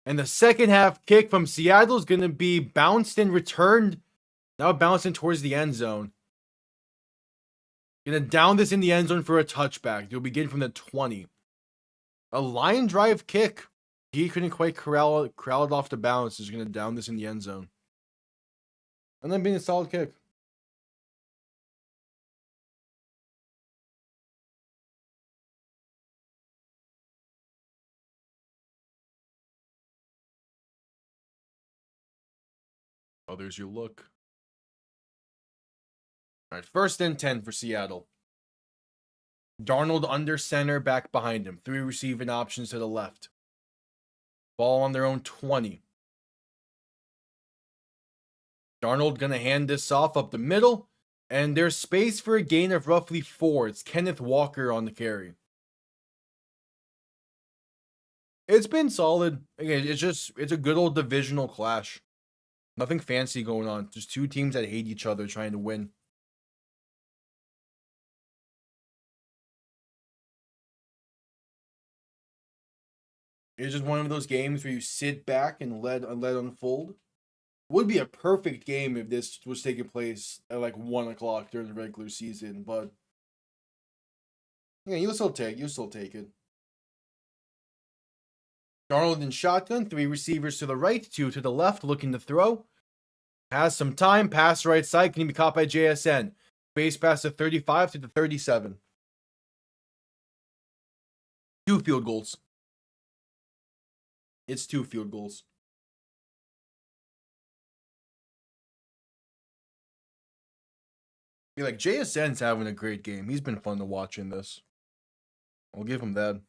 And the second half kick from Seattle is going to be bounced and returned. Now bouncing towards the end zone. Going to down this in the end zone for a touchback. They'll begin from the 20. A line drive kick. He couldn't quite corral it off the bounce. He's going to down this in the end zone. And then being a solid kick. Oh, there's your look. All right, 1st and 10 for Seattle. Darnold under center, back behind him. 3 receiving options to the left. Ball on their own 20. Darnold going to hand this off up the middle. And there's space for a gain of roughly 4. It's Kenneth Walker on the carry. It's been solid. Again, it's a good old divisional clash. Nothing fancy going on. Just 2 teams that hate each other trying to win. It's just one of those games where you sit back and let unfold. Would be a perfect game if this was taking place at like 1 o'clock during the regular season, but yeah, you'll still take it. Darnold in shotgun, 3 receivers to the right, 2 to the left, looking to throw. Has some time, pass right side, can be caught by JSN. Base pass to 35 to the 37. 2 field goals. It's 2 field goals. Be like, JSN's having a great game. He's been fun to watch in this. I'll give him that.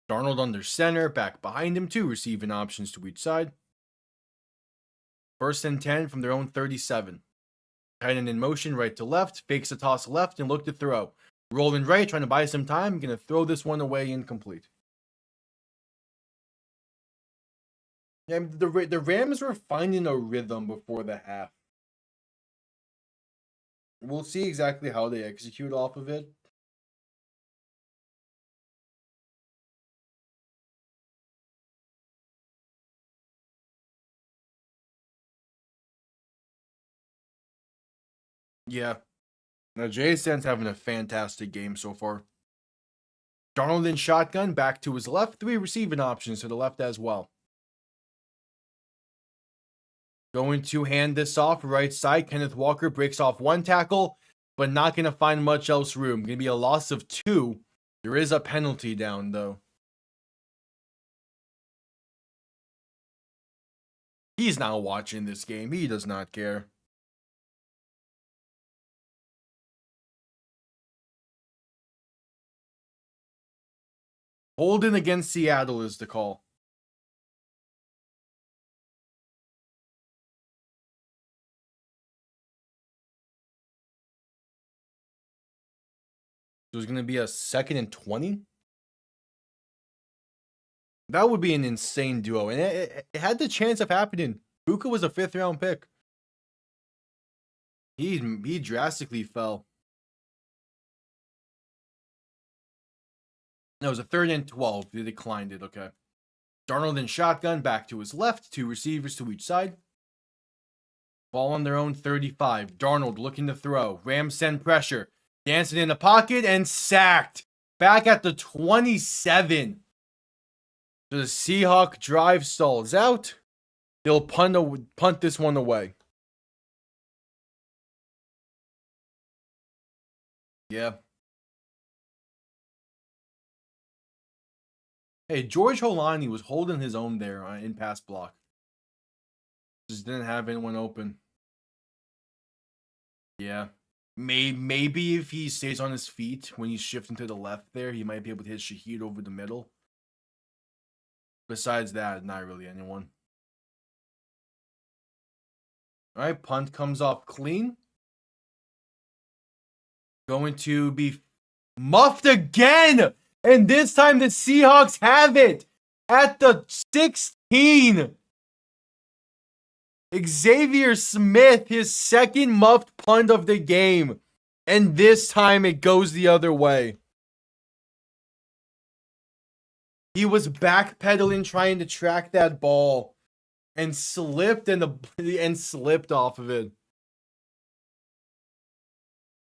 Darnold under center, back behind him, 2 receiving options to each side. 1st and 10 from their own 37. Tight end in motion, right to left, fakes a toss left and look to throw. Rolling right, trying to buy some time, gonna throw this one away incomplete. Yeah, the Rams were finding a rhythm before the half. We'll see exactly how they execute off of it. Yeah. Now, JSN's having a fantastic game so far. Darnold in shotgun, back to his left. 3 receiving options to the left as well. Going to hand this off right side. Kenneth Walker breaks off one tackle, but not going to find much else room. Going to be a loss of 2. There is a penalty down, though. He's not watching this game. He does not care. Holding against Seattle is the call. There's going to be a 2nd and 20. That would be an insane duo. And it had the chance of happening. Buka was a 5th-round pick. He drastically fell. No, it was a 3rd and 12. They declined it. Okay. Darnold in shotgun, back to his left. 2 receivers to each side. Ball on their own 35. Darnold looking to throw. Rams send pressure. Dancing in the pocket and sacked. Back at the 27. So the Seahawk drive stalls out. They'll punt this one away. Yeah. Hey, George Holani was holding his own there in pass block. Just didn't have anyone open. Yeah. Maybe if he stays on his feet when he's shifting to the left there, he might be able to hit Shaheed over the middle. Besides that, not really anyone. All right, punt comes off clean. Going to be muffed again. And this time the Seahawks have it at the 16. Xavier Smith, his 2nd muffed punt of the game. And this time it goes the other way. He was backpedaling trying to track that ball and slipped and slipped off of it.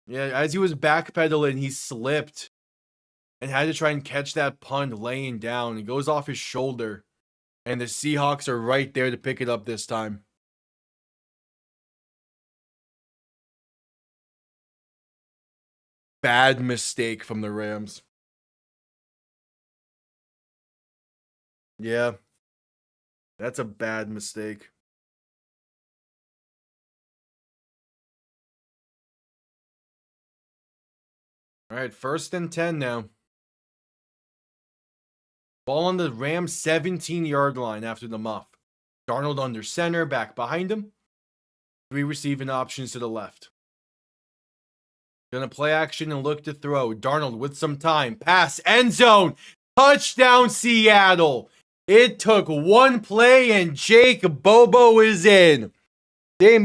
Yeah, as he was backpedaling, he slipped and had to try and catch that punt laying down. It goes off his shoulder. And the Seahawks are right there to pick it up this time. Bad mistake from the Rams. Yeah. That's a bad mistake. All right, 1st and 10 now. Ball on the Rams 17-yard line after the muff. Darnold under center, back behind him. 3 receiving options to the left. Gonna play action and look to throw. Darnold with some time. Pass, end zone. Touchdown, Seattle. It took one play and Jake Bobo is in. They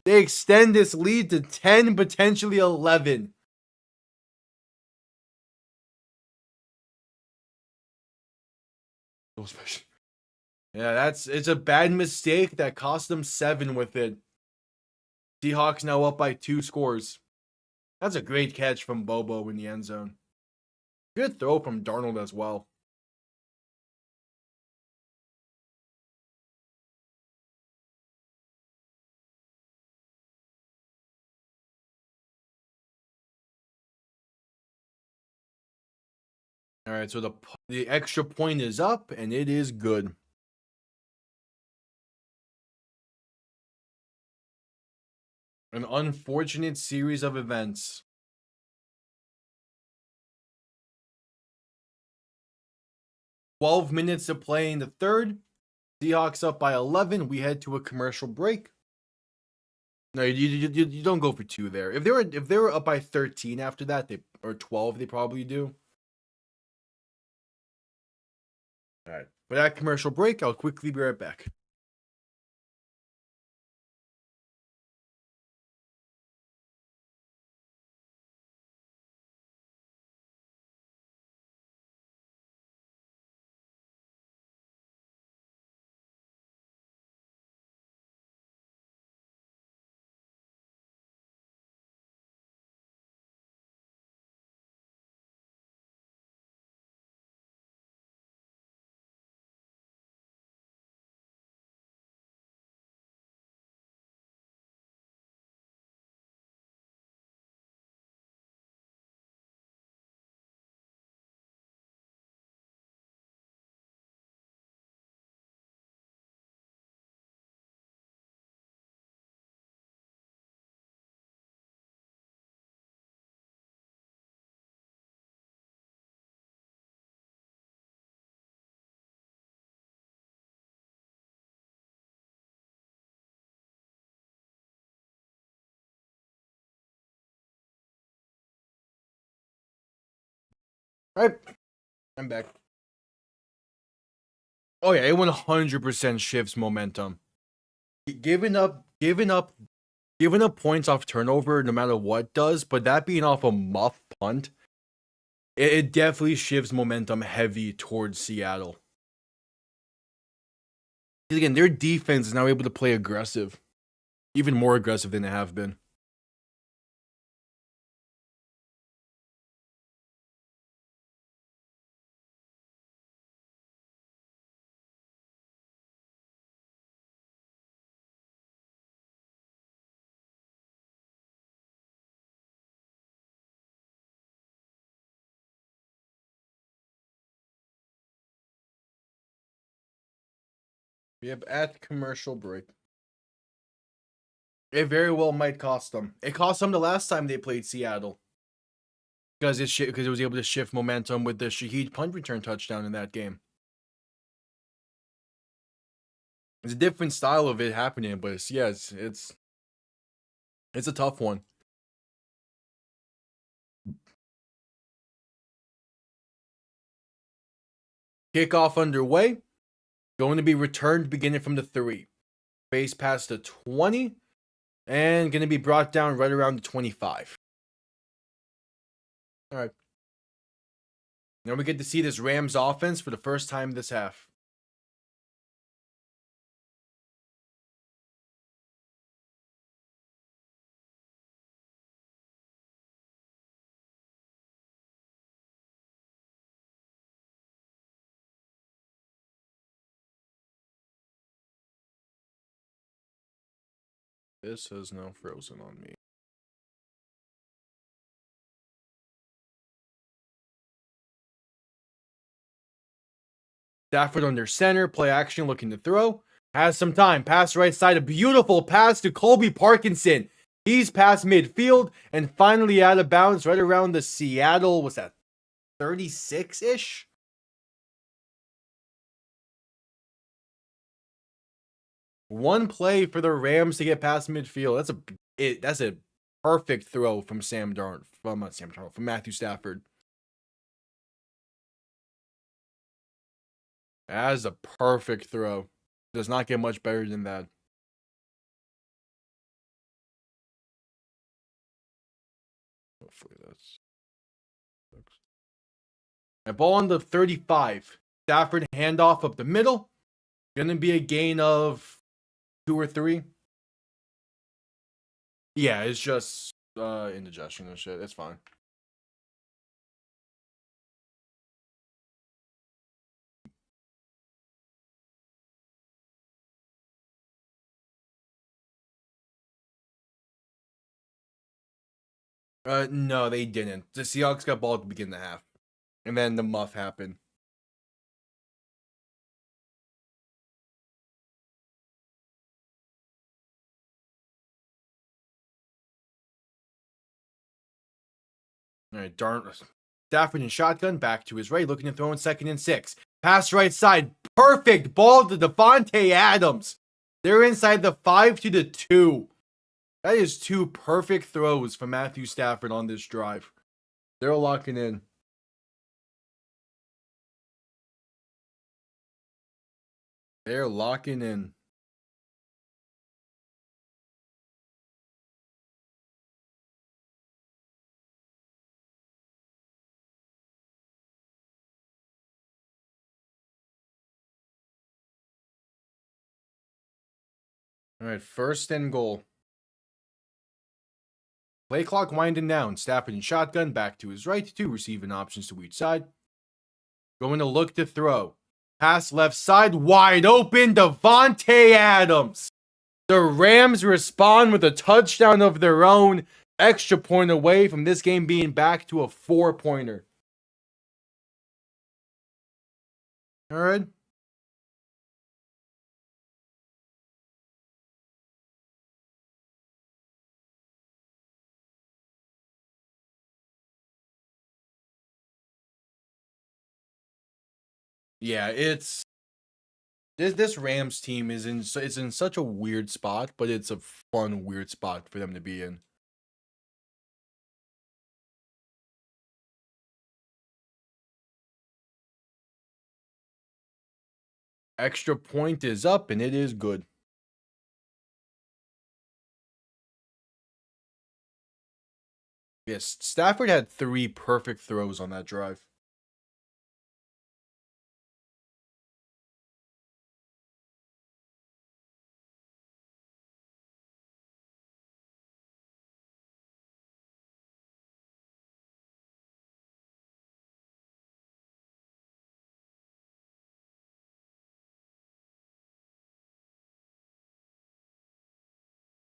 extend this lead to 10, potentially 11. Yeah, it's a bad mistake that cost them 7 with it. Seahawks now up by 2 scores. That's a great catch from Bobo in the end zone. Good throw from Darnold as well. All right, so the extra point is up, and it is good. An unfortunate series of events. "12 minutes to play in the 3rd. Seahawks up by 11. We head to a commercial break. No, you don't go for 2 there. If they were up by 13 after that, or 12, they probably do. All right. For that commercial break, I'll quickly be right back. All right, I'm back. Oh yeah, it 100% shifts momentum. Giving up points off turnover, no matter what does, but that being off a muff punt, it definitely shifts momentum heavy towards Seattle. Again, their defense is now able to play aggressive, even more aggressive than they have been. Yep, at commercial break. It very well might cost them. It cost them the last time they played Seattle. Because it was able to shift momentum with the Shaheed punt return touchdown in that game. It's a different style of it happening, but it's a tough one. Kickoff underway. Going to be returned beginning from the 3. Base past the 20. And going to be brought down right around the 25. All right. Now we get to see this Rams offense for the first time this half. This is now frozen on me. Stafford under center, play action, looking to throw. Has some time. Pass right side. A beautiful pass to Colby Parkinson. He's past midfield and finally out of bounds right around the Seattle, what's that, 36-ish? One play for the Rams to get past midfield. That's a perfect throw from from Matthew Stafford. That is a perfect throw. Does not get much better than that. Hopefully that's. A ball on the 35. Stafford handoff up the middle. Gonna be a gain of 2 or 3. Yeah, it's just indigestion and shit. It's fine. No, they didn't. The Seahawks got ball at the beginning of the half. And then the muff happened. All right, Stafford in shotgun, back to his right, looking to throw in 2nd and 6. Pass right side, perfect ball to Devontae Adams. They're inside the 5 to the 2. That is 2 perfect throws from Matthew Stafford on this drive. They're locking in. They're locking in. All right, 1st and goal. Play clock winding down. Stafford in shotgun, back to his right, 2 receiving options to each side. Going to look to throw. Pass left side, wide open, Devontae Adams. The Rams respond with a touchdown of their own, extra point away from this game being back to a 4-pointer. All right. Yeah, it's this Rams team is in such a weird spot, but it's a fun weird spot for them to be in. Extra point is up, and it is good. Yes, Stafford had 3 perfect throws on that drive.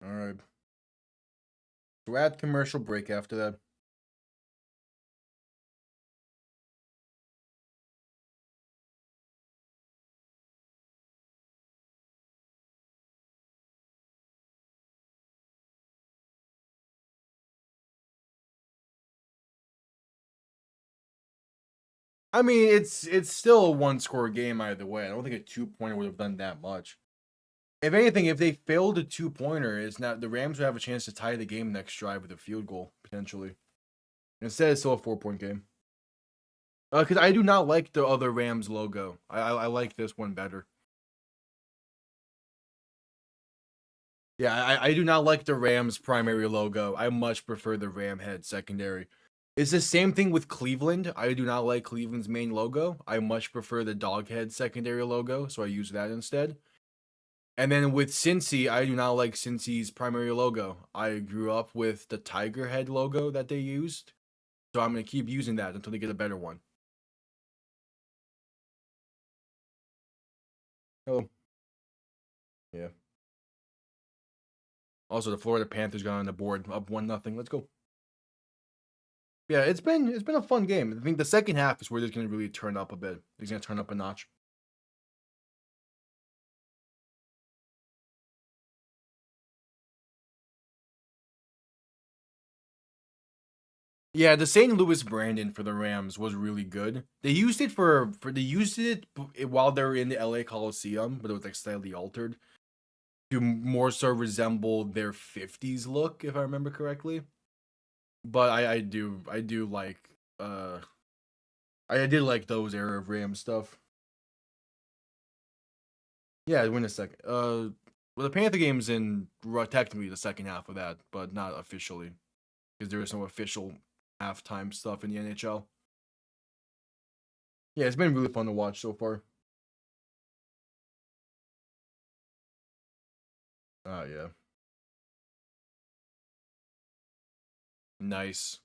All right. So add commercial break after that. I mean, it's still a 1-score game either way. I don't think a 2-pointer would have done that much. If anything, if they failed a 2-pointer, it's not the Rams would have a chance to tie the game next drive with a field goal potentially. Instead, it's still a 4-point game. Because I do not like the other Rams logo. I like this one better. Yeah, I do not like the Rams primary logo. I much prefer the Ram head secondary. It's the same thing with Cleveland. I do not like Cleveland's main logo. I much prefer the dog head secondary logo, so I use that instead. And then with Cincy, I do not like Cincy's primary logo. I grew up with the tiger head logo that they used, so I'm going to keep using that until they get a better one. Oh, yeah. Also, the Florida Panthers got on the board, up 1-0. Let's go. Yeah, it's been a fun game. I think the second half is where it's going to really turn up a bit. It's going to turn up a notch. Yeah, the St. Louis Brandon for the Rams was really good. They used it while they were in the LA Coliseum, but it was like slightly altered to more so resemble their 50s look, if I remember correctly. But I do like I did like those era of Rams stuff. Yeah, win a second. Well, the Panther game's in technically the second half of that, but not officially because there is no official halftime stuff in the NHL. Yeah, it's been really fun to watch so far. Oh yeah, nice.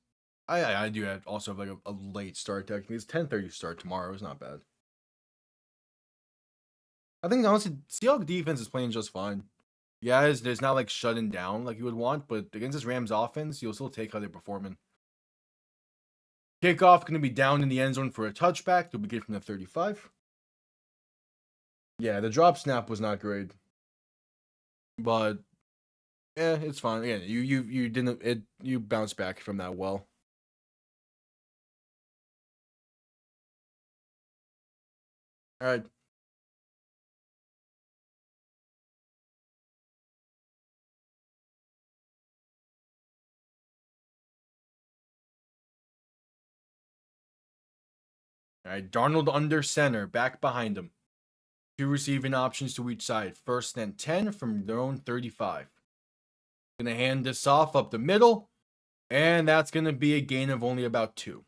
I do also have like a late start technically. It's 10:30 start tomorrow. It's not bad. I think honestly, Seahawks defense is playing just fine. Yeah, there's not like shutting down like you would want, but against this Rams offense, you'll still take how they're performing. Kickoff going to be down in the end zone for a touchback. They'll be good from the 35. Yeah, the drop snap was not great, but yeah, it's fine. Yeah, you didn't you bounced back from that well. All right. All right, Darnold under center, back behind him. 2 receiving options to each side. First and 10 from their own 35. Gonna hand this off up the middle, and that's gonna be a gain of only about 2.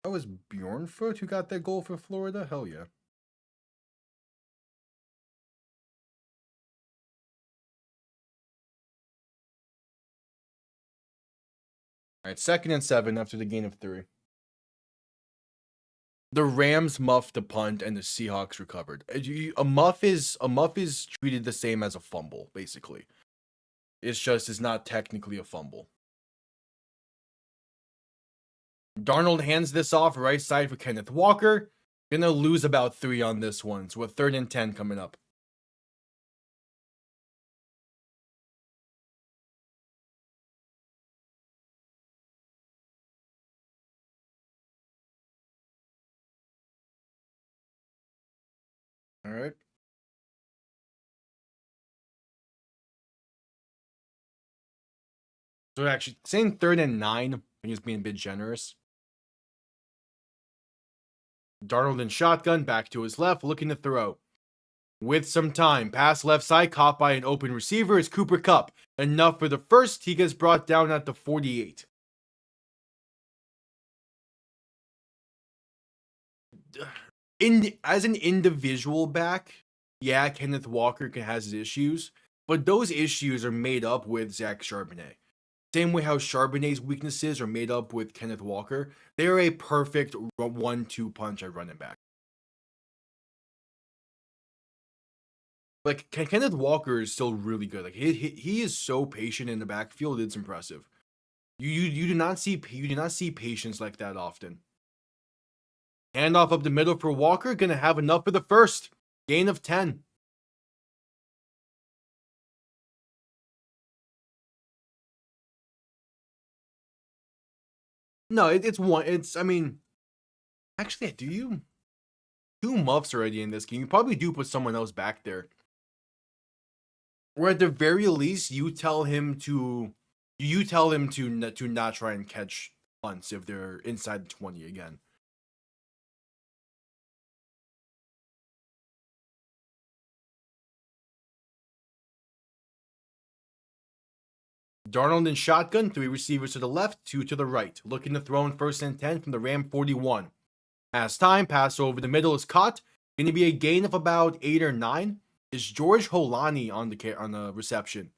That was Bjornfoot who got that goal for Florida? Hell yeah. All right, 2nd and 7 after the gain of 3. The Rams muffed a punt and the Seahawks recovered. A muff is treated the same as a fumble, basically. It's not technically a fumble. Darnold hands this off right side for Kenneth Walker. Gonna lose about 3 on this one. So a 3rd and 10 coming up. All right. So actually, saying 3rd and 9, I think is being a bit generous. Darnold in shotgun, back to his left, looking to throw. With some time, pass left side, caught by an open receiver is Cooper Kupp. Enough for the first, he gets brought down at the 48. As an individual back, yeah, Kenneth Walker has his issues, but those issues are made up with Zach Charbonnet. Same way how Charbonnet's weaknesses are made up with Kenneth Walker. They are a perfect 1-2 punch at running back. Like, Kenneth Walker is still really good. Like, he is so patient in the backfield, it's impressive. You do not see patience like that often. Handoff up the middle for Walker, gonna have enough for the first. Gain of 10. No, I mean, actually, do you? 2 muffs already in this game. You probably do put someone else back there. Or at the very least, you tell him to not try and catch punts if they're inside the 20 again. Darnold in shotgun, 3 receivers to the left, 2 to the right. Looking to throw in 1st and 10 from the Ram 41. As time, pass over the middle is caught. Going to be a gain of about 8 or 9. Is George Holani on the reception?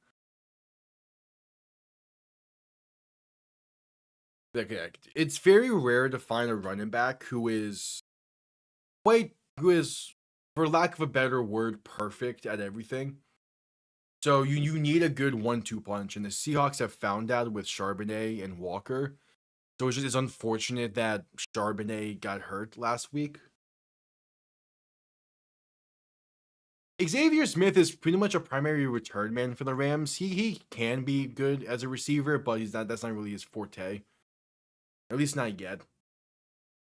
It's very rare to find a running back who is, for lack of a better word, perfect at everything. So you need a good 1-2 punch, and the Seahawks have found that with Charbonnet and Walker. So it's unfortunate that Charbonnet got hurt last week. Xavier Smith is pretty much a primary return man for the Rams. He can be good as a receiver, but that's not really his forte. At least not yet.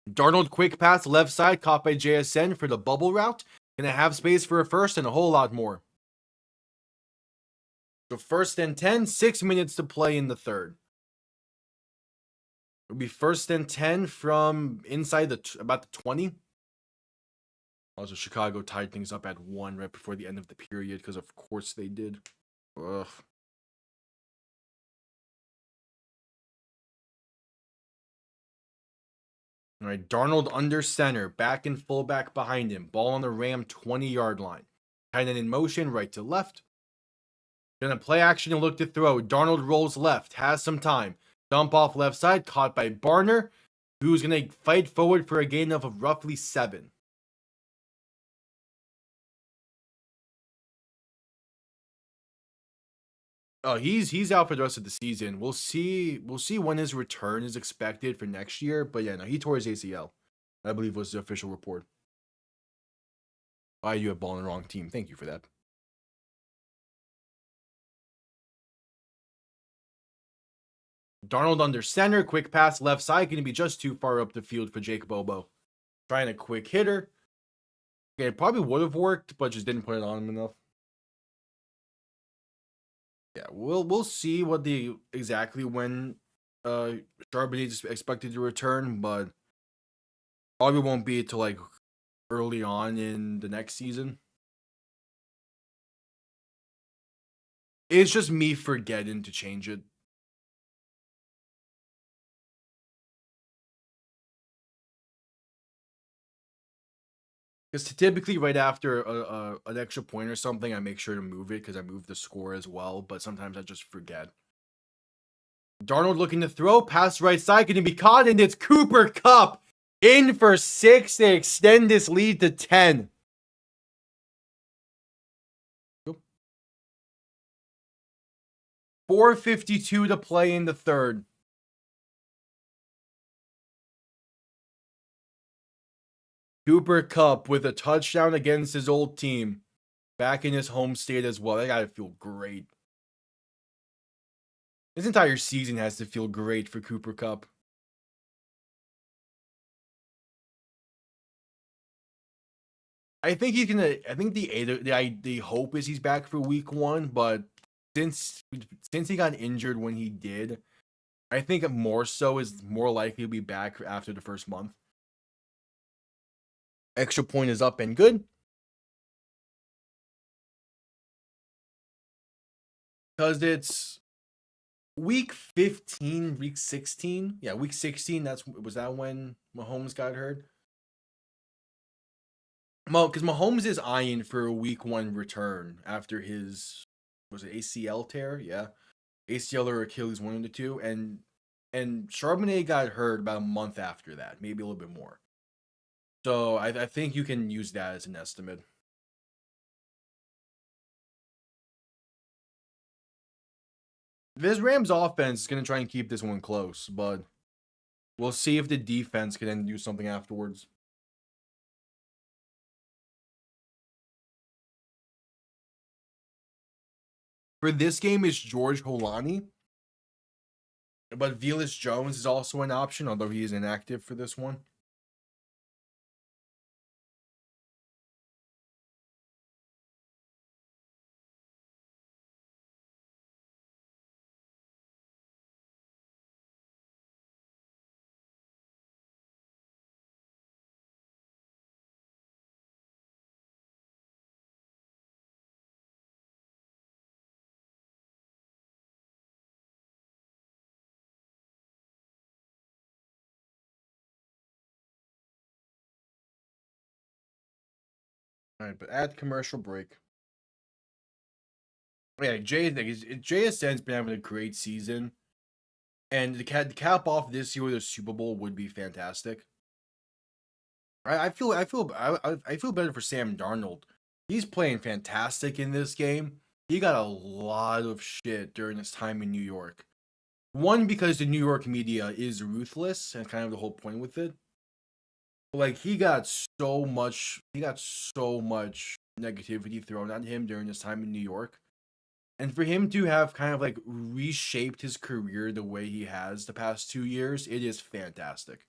Darnold quick pass left side, caught by JSN for the bubble route. Gonna have space for a first and a whole lot more. So 1st and 10, 6 minutes to play in the third. It'll be 1st and 10 from inside about the 20. Also, Chicago tied things up at 1 right before the end of the period, because of course they did. Ugh. All right, Darnold under center, back and fullback behind him. Ball on the Ram 20-yard line. Tight end in motion, right to left. Gonna play action and look to throw. Darnold rolls left, has some time. Dump off left side, caught by Barner, who's gonna fight forward for a gain of roughly 7. Oh, he's out for the rest of the season. We'll see when his return is expected for next year. But yeah, no, he tore his ACL. I believe was the official report. You have ball on the wrong team. Thank you for that. Darnold under center, quick pass left side, going to be just too far up the field for Jake Bobo. Trying a quick hitter. Okay, it probably would have worked, but just didn't put it on him enough. Yeah, we'll see what exactly when Charbonnet is expected to return, but probably won't be until like early on in the next season. It's just me forgetting to change it. Because typically right after an extra point or something, I make sure to move it because I move the score as well. But sometimes I just forget. Darnold looking to throw. Pass right side. Going to be caught. And it's Cooper Kupp in for 6 to extend this lead to 10. 4:52 to play in the third. Cooper Kupp with a touchdown against his old team. Back in his home state as well. That gotta feel great. This entire season has to feel great for Cooper Kupp. I think he's gonna. I think the hope is he's back for week 1, but since he got injured when he did, I think more so is more likely to be back after the first month. Extra point is up and good. Because it's week 15, week 16. Yeah, week 16, was that when Mahomes got hurt? Well, because Mahomes is eyeing for a week 1 return after his, was it ACL tear? Yeah. ACL or Achilles, one of the two. And Charbonnet got hurt about a month after that, maybe a little bit more. So I think you can use that as an estimate. This Rams offense is going to try and keep this one close, but we'll see if the defense can then do something afterwards. For this game, it's George Holani. But Velus Jones is also an option, although he is inactive for this one. All right, but at commercial break. Yeah, JSN's been having a great season, and the cap off this year with a Super Bowl would be fantastic. I feel better for Sam Darnold. He's playing fantastic in this game. He got a lot of shit during his time in New York. One, because the New York media is ruthless, and kind of the whole point with it. Like, he got so much negativity thrown at him during his time in New York. And for him to have kind of like reshaped his career the way he has the past 2 years, it is fantastic.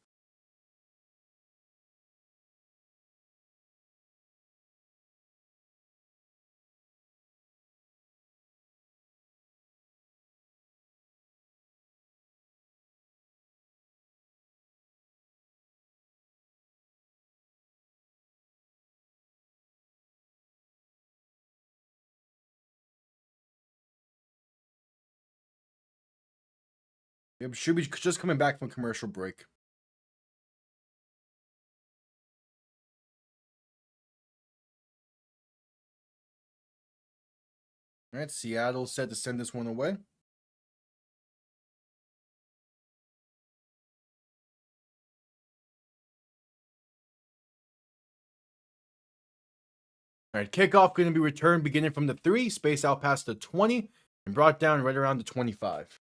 It should be just coming back from commercial break. All right, Seattle set to send this one away. All right, kickoff going to be returned beginning from the 3, space out past the 20, and brought down right around the 25.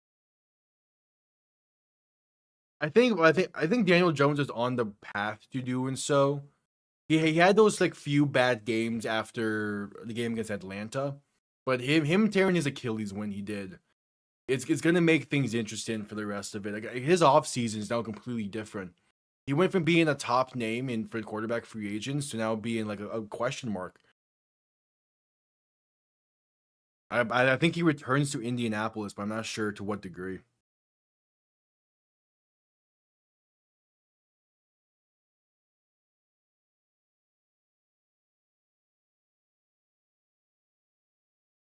I think Daniel Jones is on the path to doing so. He had those like few bad games after the game against Atlanta, but him tearing his Achilles when he did, it's gonna make things interesting for the rest of it. Like, his offseason is now completely different. He went from being a top name for quarterback free agents to now being like a question mark. I think he returns to Indianapolis, but I'm not sure to what degree.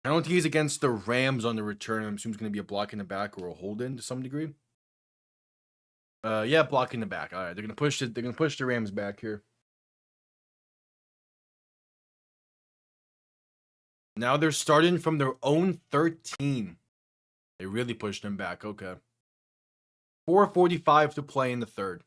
Penalties against the Rams on the return, I'm assuming it's going to be a block in the back or a hold in to some degree. Yeah, block in the back. All right, they're going to push it. They're going to push the Rams back here. Now they're starting from their own 13. They really pushed them back. Okay. 4:45 to play in the third.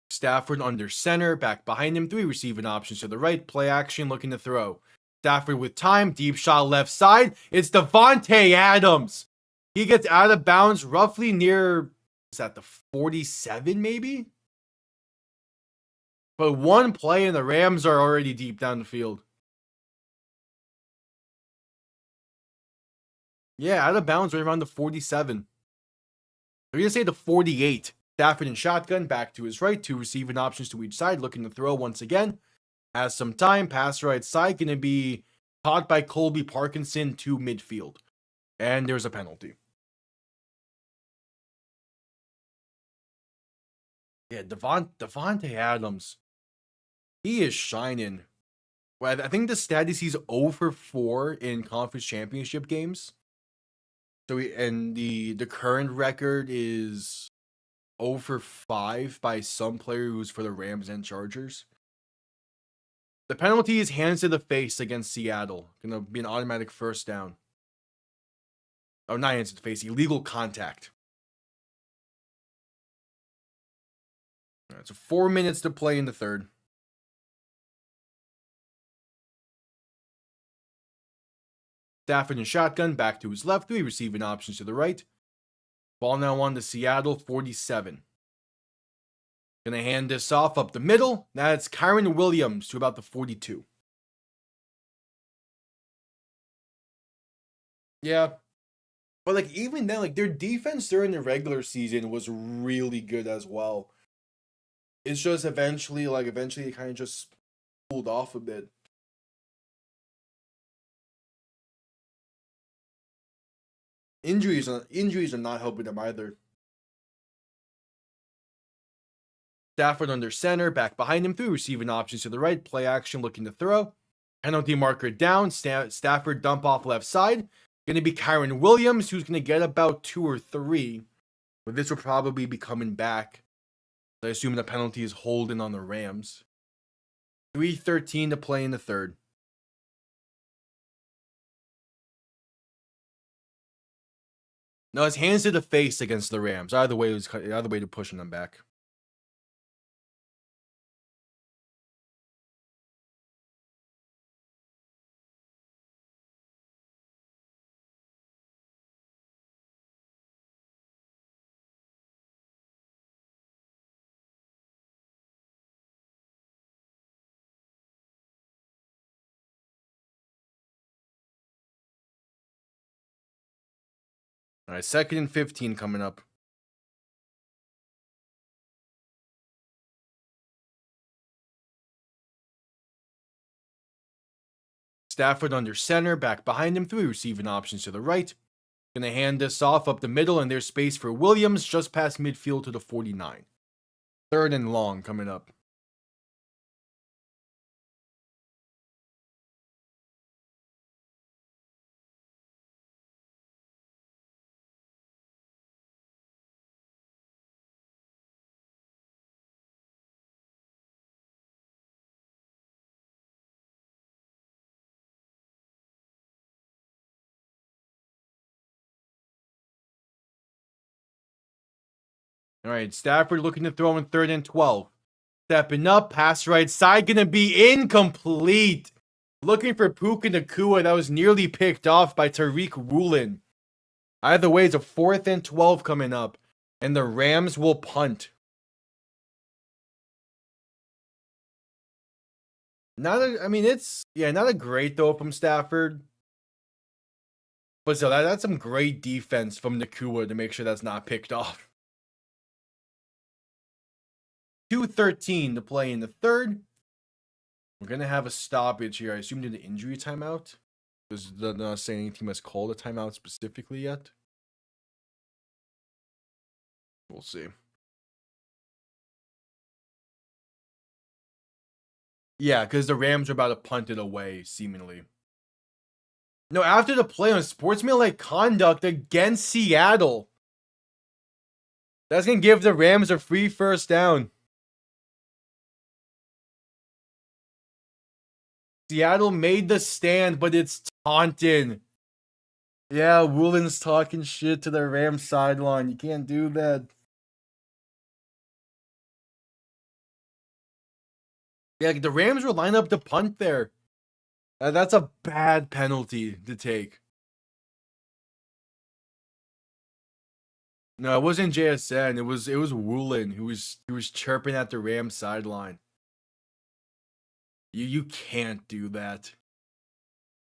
Stafford under center, back behind him, 3 receiving options to the right, play action, looking to throw. Stafford with time, deep shot left side. It's Devontae Adams. He gets out of bounds roughly near, is that the 47 maybe? But one play and the Rams are already deep down the field. Yeah, out of bounds right around the 47. We're going to say the 48. Stafford in shotgun, back to his right, 2 receiving options to each side, looking to throw once again. Has some time, pass right side, going to be caught by Colby Parkinson to midfield. And there's a penalty. Yeah, Devontae Adams. He is shining. Well, I think the stat is he's 0 for 4 in conference championship games. So the current record is 0 for 5 by some player who's for the Rams and Chargers. The penalty is hands to the face against Seattle. Gonna be an automatic first down. Oh, not hands to the face, illegal contact. All right, so 4 minutes to play in the third. Stafford in shotgun, back to his left, 3 receiving options to the right. Ball now on to Seattle, 47. Gonna hand this off up the middle. That's Kyron Williams to about the 42. Yeah. But like even then, like their defense during the regular season was really good as well. It's just eventually it kind of just pulled off a bit. Injuries are not helping them either. Stafford under center, back behind him, 3 receiving options to the right, play action looking to throw. Penalty marker down, Stafford dump off left side. Going to be Kyron Williams, who's going to get about 2 or 3. But this will probably be coming back. I assume the penalty is holding on the Rams. 3:13 to play in the third. No, his hands to the face against the Rams. Either way to pushing them back. All right, 2nd and 15 coming up. Stafford under center, back behind him, 3 receiving options to the right. Gonna hand this off up the middle, and there's space for Williams just past midfield to the 49. 3rd and long coming up. All right, Stafford looking to throw in 3rd and 12. Stepping up, pass right side, gonna be incomplete. Looking for Puka Nacua, that was nearly picked off by Tariq Woolen. Either way, it's a 4th and 12 coming up, and the Rams will punt. Not a great throw from Stafford. But still, that's some great defense from Nacua to make sure that's not picked off. 2:13 to play in the third. We're going to have a stoppage here. I assume due to injury timeout. Because they're not saying any team has called a timeout specifically yet. We'll see. Yeah, because the Rams are about to punt it away, seemingly. No, after the play on sportsmanlike conduct against Seattle. That's going to give the Rams a free first down. Seattle made the stand, but it's taunting. Yeah, Woolen's talking shit to the Rams sideline. You can't do that. Yeah, the Rams were lined up to punt there. That's a bad penalty to take. No, it wasn't JSN. It was Woolen who was chirping at the Rams sideline. You can't do that.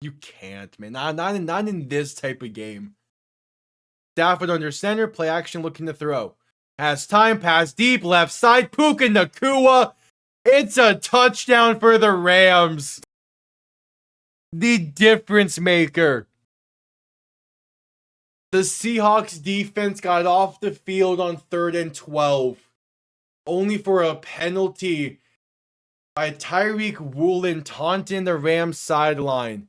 You can't, man. Not in this type of game. Stafford under center, play action looking to throw. Has time, pass deep, left side, Puka Nacua. It's a touchdown for the Rams. The difference maker. The Seahawks defense got off the field on 3rd and 12, only for a penalty by Tyreek Woolen taunting the Rams sideline.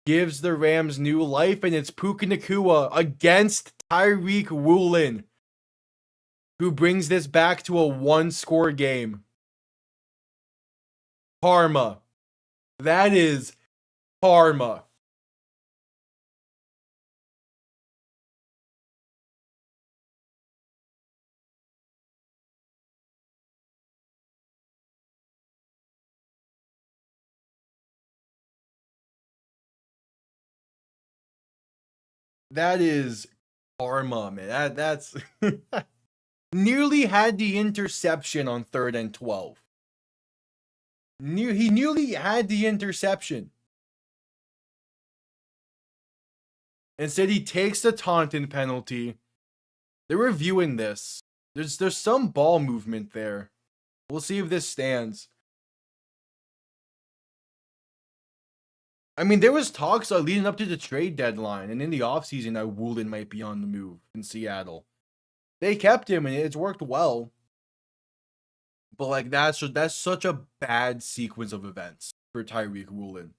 Gives the Rams new life, and it's Puka Nacua against Tyreek Woolen, who brings this back to a 1-score game. Karma. That is karma. That is karma, man. That's nearly had the interception on 3rd and 12. He nearly had the interception. Instead, he takes the taunting penalty. They're reviewing this. There's some ball movement there. We'll see if this stands. I mean, there was talks leading up to the trade deadline and in the offseason that Woolen might be on the move in Seattle. They kept him, and it's worked well. But like that's such a bad sequence of events for Tyreek Woolen.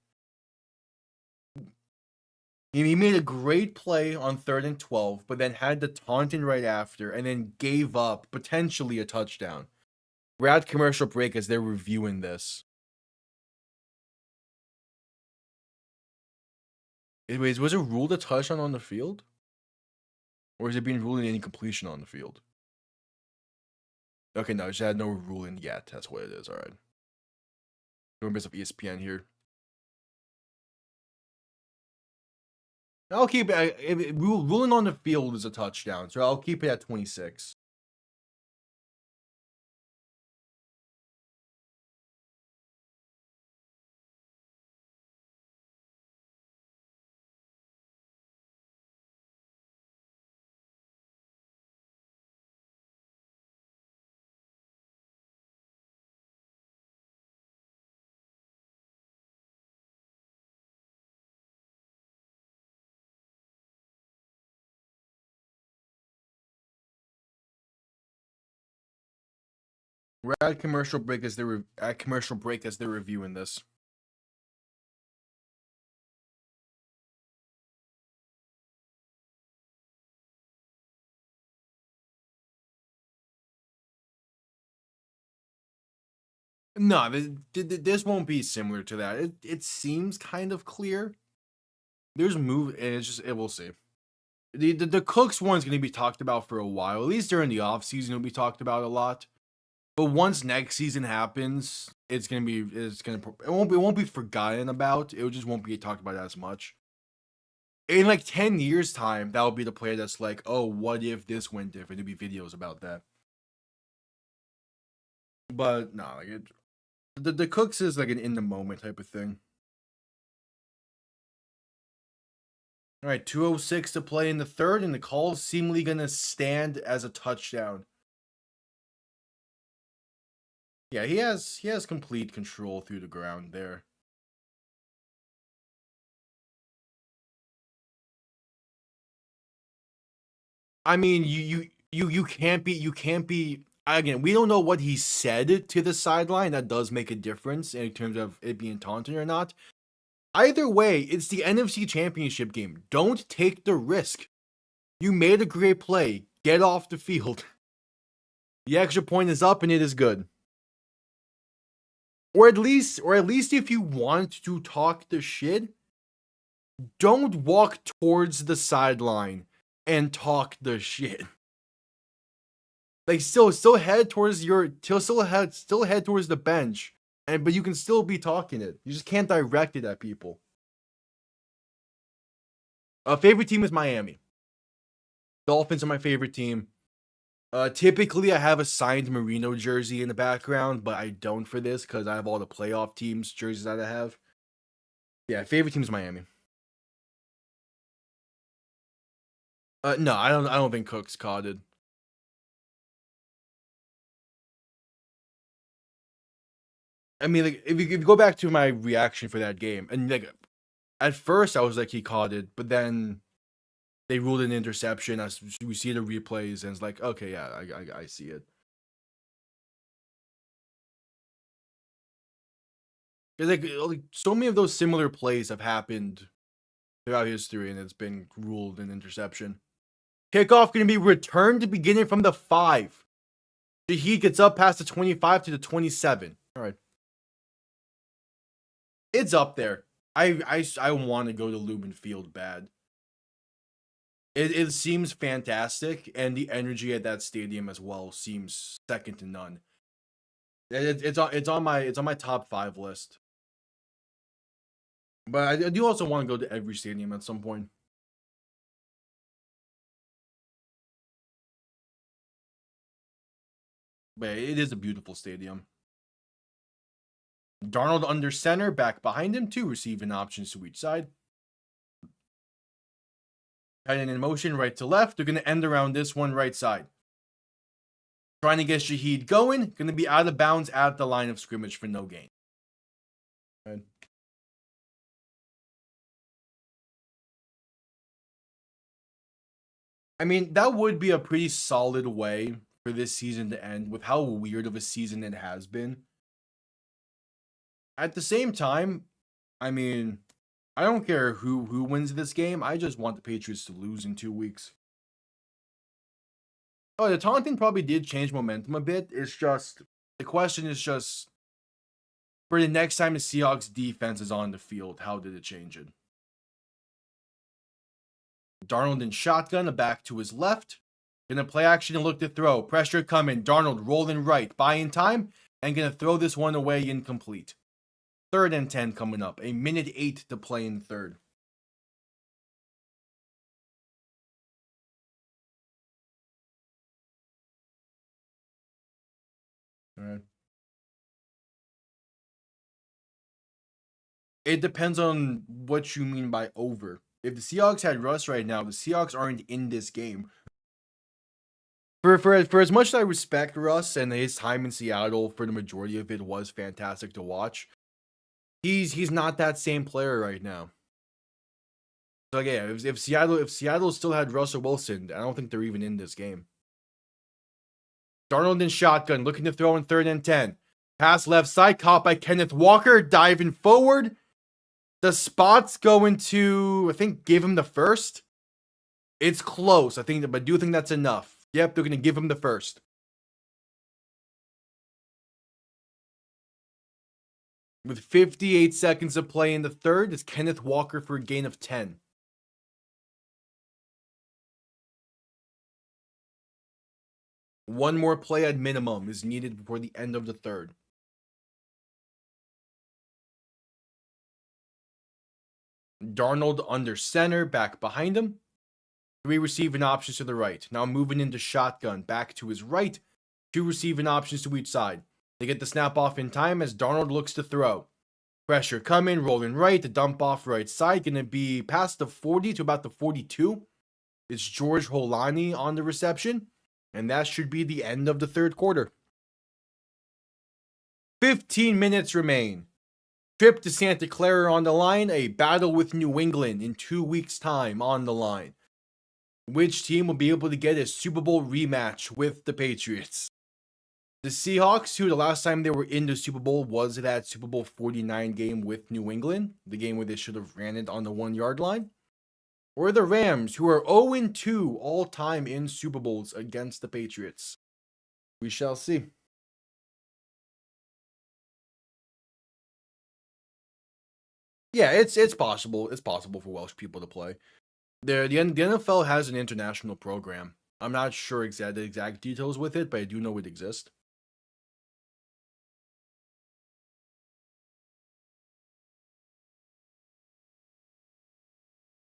He made a great play on 3rd and 12, but then had the taunting right after, and then gave up potentially a touchdown. We're at commercial break as they're reviewing this. Anyways, was it ruled a touchdown on the field? Or is it being ruled in any completion on the field? Okay, no, it had no ruling yet. That's what it is. All right. Going based off ESPN here. I'll keep it. Ruling on the field is a touchdown, so I'll keep it at 26. We're at commercial break as they're reviewing this. No, this won't be similar to that. It seems kind of clear. There's move, and we'll see. The Cooks one's going to be talked about for a while. At least during the offseason, it'll be talked about a lot. But once next season happens, it won't be forgotten about. It just won't be talked about as much. In like 10 years' time, that'll be the player that's like, oh, what if this went different? There'll be videos about that. But no, like the Cooks is like an in the moment type of thing. All right, 2:06 to play in the third, and the call's seemingly gonna stand as a touchdown. Yeah, he has complete control through the ground there. I mean, you can't be. Again, we don't know what he said to the sideline. That does make a difference in terms of it being taunted or not. Either way, it's the NFC Championship game. Don't take the risk. You made a great play. Get off the field. The extra point is up and it is good. Or at least if you want to talk the shit, don't walk towards the sideline and talk the shit. Like still head towards towards the bench, but you can still be talking it. You just can't direct it at people. Favorite team is Miami. Dolphins are my favorite team. Typically, I have a signed Marino jersey in the background, but I don't for this because I have all the playoff teams jerseys that I have. Yeah, favorite team is Miami. No, I don't think Cook's caught it. I mean, like if you go back to my reaction for that game, and like At first, I was like, he caught it, but then they ruled an interception. As we see the replays, and it's like, okay, yeah, I see it. It's like so many of those similar plays have happened throughout history, and it's been ruled an interception. Kickoff going to be returned beginning from the 5. He gets up past the 25 to the 27. All right. It's up there. I want to go to Lumen Field bad. It seems fantastic, and the energy at that stadium as well seems second to none. It's on my top 5 list. But I do also want to go to every stadium at some point. But it is a beautiful stadium. Darnold under center, back behind him, 2 receiving options to each side. Tight end in motion, right to left. They're going to end around this one right side. Trying to get Shaheed going. Going to be out of bounds at the line of scrimmage for no gain. Right. I mean, that would be a pretty solid way for this season to end with how weird of a season it has been. At the same time, I mean, I don't care who wins this game. I just want the Patriots to lose in 2 weeks. Oh, the taunting probably did change momentum a bit. It's just, the question is just, for the next time the Seahawks defense is on the field, how did it change it? Darnold in shotgun, a back to his left. Gonna play action and look to throw. Pressure coming. Darnold rolling right. Buying time. And gonna throw this one away incomplete. 3rd and 10 coming up. 1:08 to play in third. All right. It depends on what you mean by over. If the Seahawks had Russ right now, the Seahawks aren't in this game. For as much as I respect Russ and his time in Seattle, for the majority of it was fantastic to watch. He's not that same player right now. So yeah, if Seattle still had Russell Wilson, I don't think they're even in this game. Darnold in shotgun, looking to throw in 3rd and 10. Pass left side, caught by Kenneth Walker, diving forward. The spot's going to, I think, give him the first. It's close, I think, but I do think that's enough. Yep, they're going to give him the first. With 58 seconds of play in the third, it's Kenneth Walker for a gain of 10. One more play at minimum is needed before the end of the third. Darnold under center, back behind him. 3 receiving options to the right. Now moving into shotgun, back to his right. 2 receiving options to each side. They get the snap off in time as Darnold looks to throw. Pressure coming, rolling right, the dump off right side. Going to be past the 40 to about the 42. It's George Holani on the reception. And that should be the end of the third quarter. 15 minutes remain. Trip to Santa Clara on the line. A battle with New England in 2 weeks' time on the line. Which team will be able to get a Super Bowl rematch with the Patriots? The Seahawks, who the last time they were in the Super Bowl was that Super Bowl 49 game with New England, the game where they should have ran it on the 1-yard line. Or the Rams, who are 0-2 all-time in Super Bowls against the Patriots. We shall see. Yeah, it's possible. It's possible for Welsh people to play. The NFL has an international program. I'm not sure the exact details with it, but I do know it exists.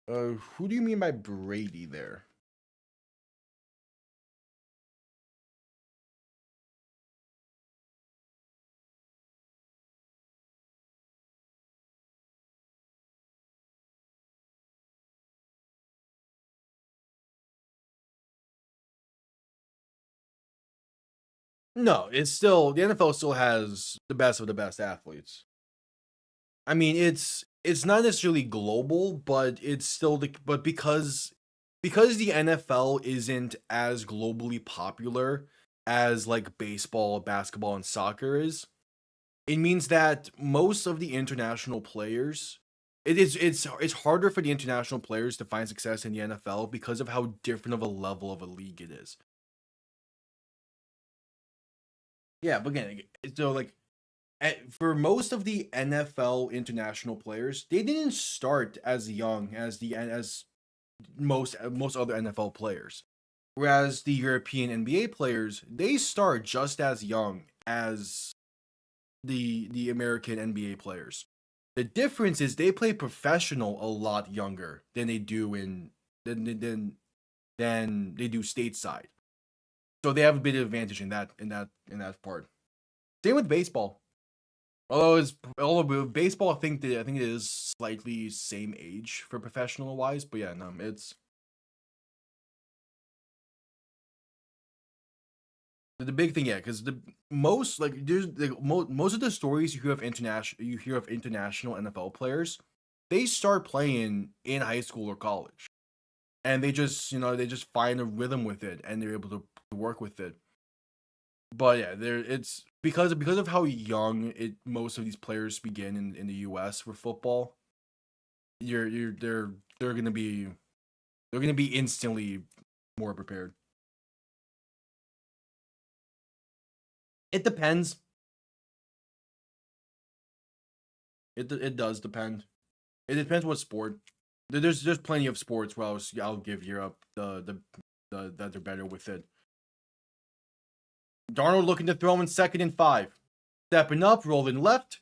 Who do you mean by Brady there? No, it's still, the NFL still has the best of the best athletes. I mean, it's it's not necessarily global, but it's still because the NFL isn't as globally popular as like baseball, basketball, and soccer is, it means that most of the international players, it's harder for the international players to find success in the NFL because of how different of a level of a league it is. Yeah, but again, so like for most of the NFL international players, they didn't start as young as most other NFL players. Whereas the European NBA players, they start just as young as the American NBA players. The difference is they play professional a lot younger than they do than they do stateside. So they have a bit of advantage in that part. Same with baseball. Although with baseball, I think it is slightly same age for professional wise, but yeah, no, it's the big thing, yeah, because the most like there's most of the stories you hear of international NFL players, they start playing in high school or college, and they just find a rhythm with it, and they're able to work with it. But yeah, it's because of how young most of these players begin in the U.S. for football. You're they're gonna be instantly more prepared. It depends. It does depend. It depends what sport. There's plenty of sports where I'll give Europe the that they're better with it. Darnold looking to throw in 2nd and 5. Stepping up, rolling left.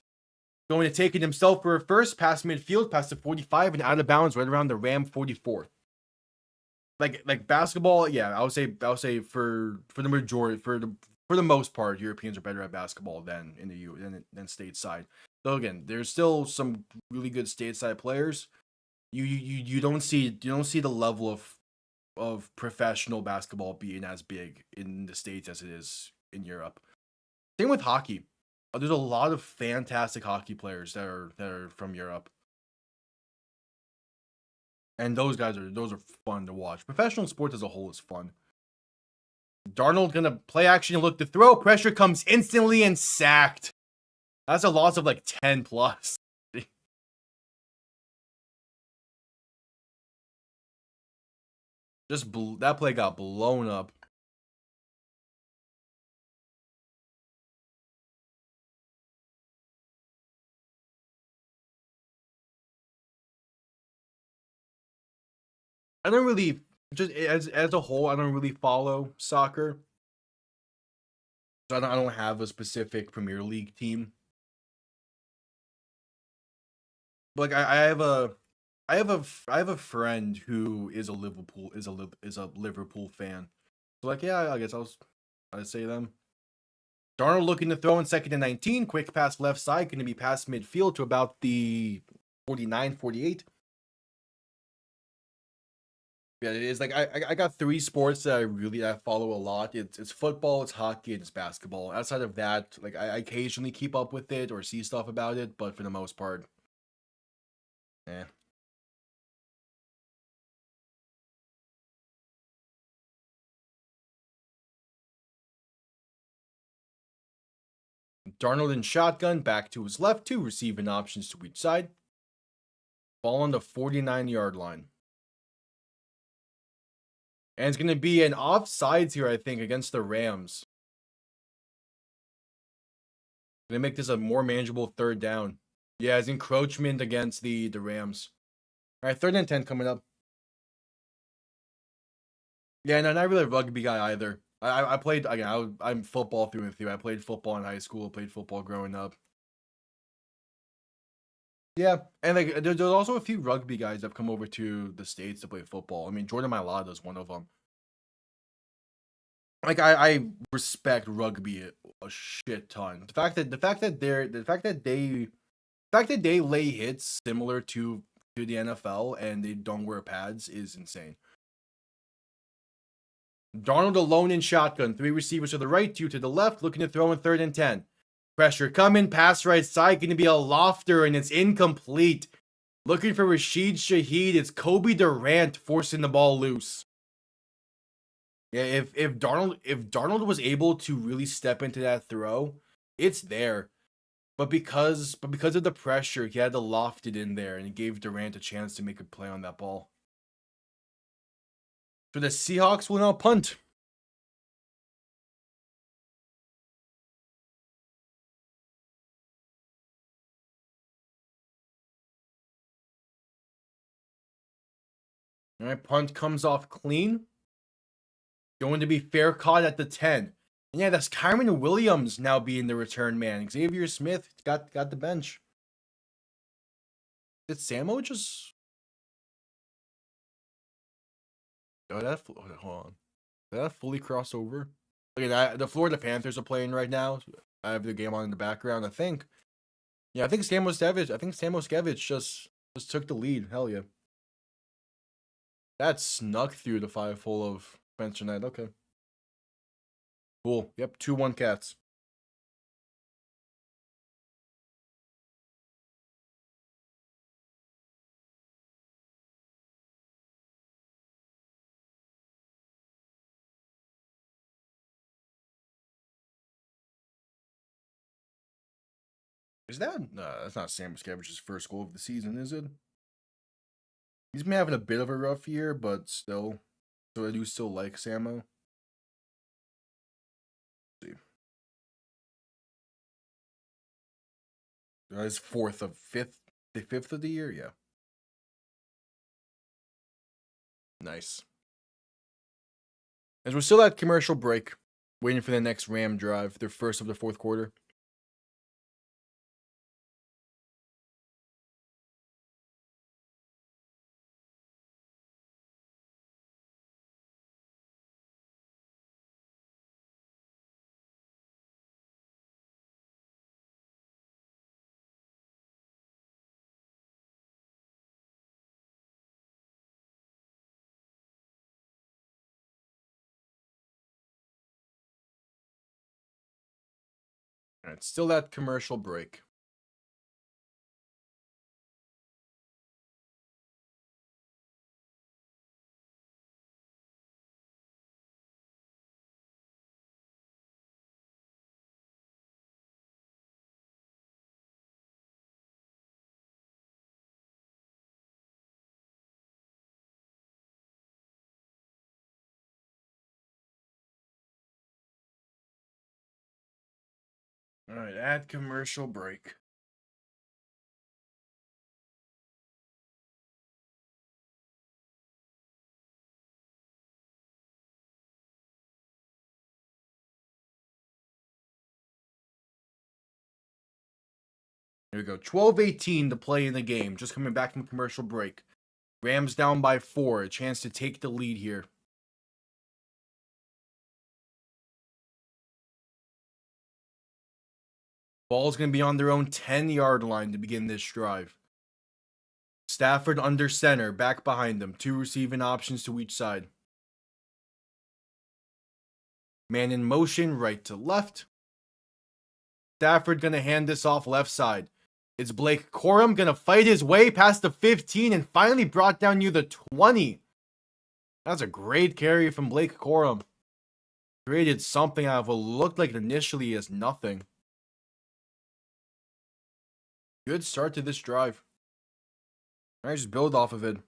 Going to take it himself for a first, past midfield, past the 45, and out of bounds right around the Ram 44. Like basketball, yeah, I would say for the majority for the most part, Europeans are better at basketball than in the U than stateside. So again, there's still some really good stateside players. You don't see the level of professional basketball being as big in the States as it is in Europe. Same with hockey. There's a lot of fantastic hockey players that are from Europe, and those are fun to watch. Professional sports as a whole is fun. Darnold gonna play action and look to throw. Pressure comes instantly and sacked. That's a loss of like 10 plus. That play got blown up. I don't really just as a whole. I don't really follow soccer, so I don't have a specific Premier League team. But like I have a friend who is a Liverpool fan. So like yeah, I guess I'd say them. Darnold looking to throw in 2nd and 19. Quick pass left side, going to be past midfield to about the 49, 48. Yeah, it is like I got three sports that I follow a lot. It's football, it's hockey, and it's basketball. Outside of that, like I occasionally keep up with it or see stuff about it, but for the most part, eh. Darnold in shotgun, back to his left, two receiving options to each side. Ball on the 49-yard line. And it's going to be an offsides here, I think, against the Rams. Going to make this a more manageable 3rd down. Yeah, it's encroachment against the Rams. All right, 3rd and 10 coming up. Yeah, no, not really a rugby guy either. I played, again, I'm football through and through. I played football in high school, played football growing up. Yeah, and like there's also a few rugby guys that have come over to the States to play football. I mean, Jordan Mailata is one of them. Like I respect rugby a shit ton. The fact that they lay hits similar to the NFL and they don't wear pads is insane. Darnold alone in shotgun, 3 receivers to the right, 2 to the left, looking to throw in 3rd and 10. Pressure coming, pass right side, going to be a lofter, and it's incomplete. Looking for Rashid Shaheed. It's Kobe Durant forcing the ball loose. Yeah, if Darnold was able to really step into that throw, it's there. But because of the pressure, he had to loft it in there, and it gave Durant a chance to make a play on that ball. So the Seahawks will now punt. All right, punt comes off clean. Going to be fair caught at the 10. And yeah, that's Kyron Williams now being the return man. Xavier Smith got the bench. Did Samo just... Oh, hold on. Did that fully cross over? Look at that. The Florida Panthers are playing right now. I have the game on in the background, I think. Yeah, I think Samo Skevich just took the lead. Hell yeah. That snuck through the 5 full of Spencer Knight. Okay. Cool. Yep, 2-1 Cats. Is that... that's not Sam Skevich's first goal of the season, is it? He's been having a bit of a rough year, but still. So I do still like Samo. Let's see. His fifth of the year, yeah. Nice. As we're still at commercial break, waiting for the next Ram drive, their first of the fourth quarter. All right, still that commercial break. All right, add commercial break. Here we go. 12:18 to play in the game. Just coming back from commercial break. Rams down by 4. A chance to take the lead here. Ball's going to be on their own 10-yard line to begin this drive. Stafford under center, back behind them. 2 receiving options to each side. Man in motion, right to left. Stafford going to hand this off left side. It's Blake Corum going to fight his way past the 15 and finally brought down you the 20. That's a great carry from Blake Corum. Created something out of what looked like initially as nothing. Good start to this drive. All right, just build off of it.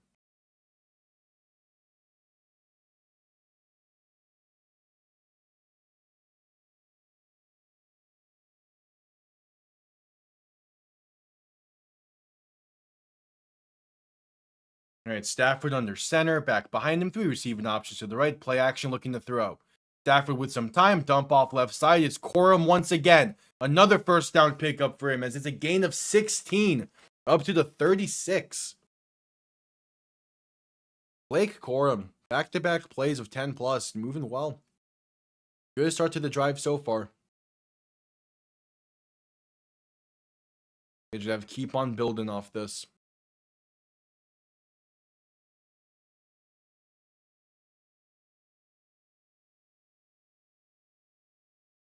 All right, Stafford under center, back behind him, 3 receiving options to the right, play action looking to throw. Stafford with some time, dump off left side. It's Corum once again. Another first down pickup for him as it's a gain of 16 up to the 36. Blake Corum, back-to-back plays of 10 plus, moving well. Good start to the drive so far. They just have to keep on building off this.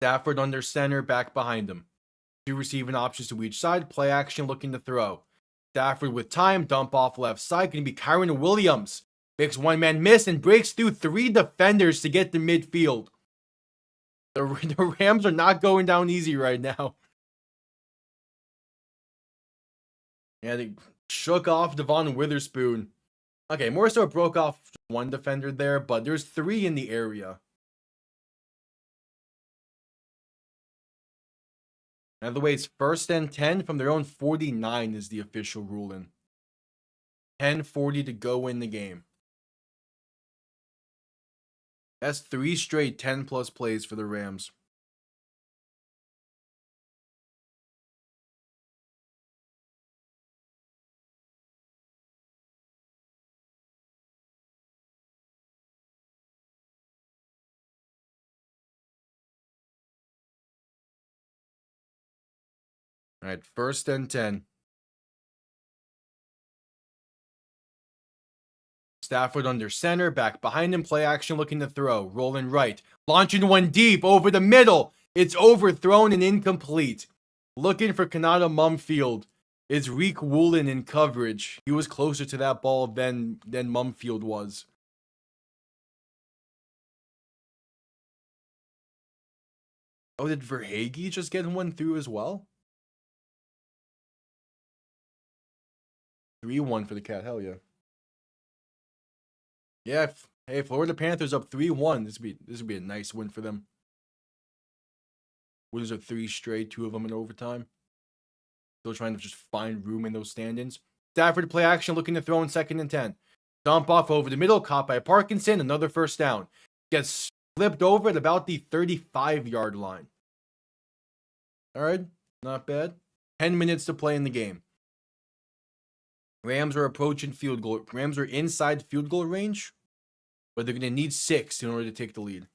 Stafford under center, back behind him. 2 receiving options to each side, play action looking to throw. Stafford with time, dump off left side, going to be Kyron Williams. Makes one-man miss and breaks through 3 defenders to get to midfield. The Rams are not going down easy right now. Yeah, they shook off Devon Witherspoon. Okay, more so broke off one defender there, but there's 3 in the area. By the way, it's 1st and 10 from their own 49 is the official ruling. 10:40 to go in the game. That's 3 straight 10-plus plays for the Rams. All right, 1st and 10. Stafford under center, back behind him, play action looking to throw, rolling right, launching one deep over the middle. It's overthrown and incomplete. Looking for Kanata Mumfield. It's Reek Woolen in coverage. He was closer to that ball than Mumfield was. Oh, did Verhage just get one through as well? 3-1 for the Cat, hell yeah. Yeah, hey, Florida Panthers up 3-1. This would be a nice win for them. Wins are 3 straight, 2 of them in overtime. Still trying to just find room in those stand-ins. Stafford play action looking to throw in 2nd and 10. Dump off over the middle, caught by Parkinson, another 1st down. Gets flipped over at about the 35-yard line. All right, not bad. 10 minutes to play in the game. Rams are approaching field goal. Rams are inside field goal range, but they're going to need 6 in order to take the lead.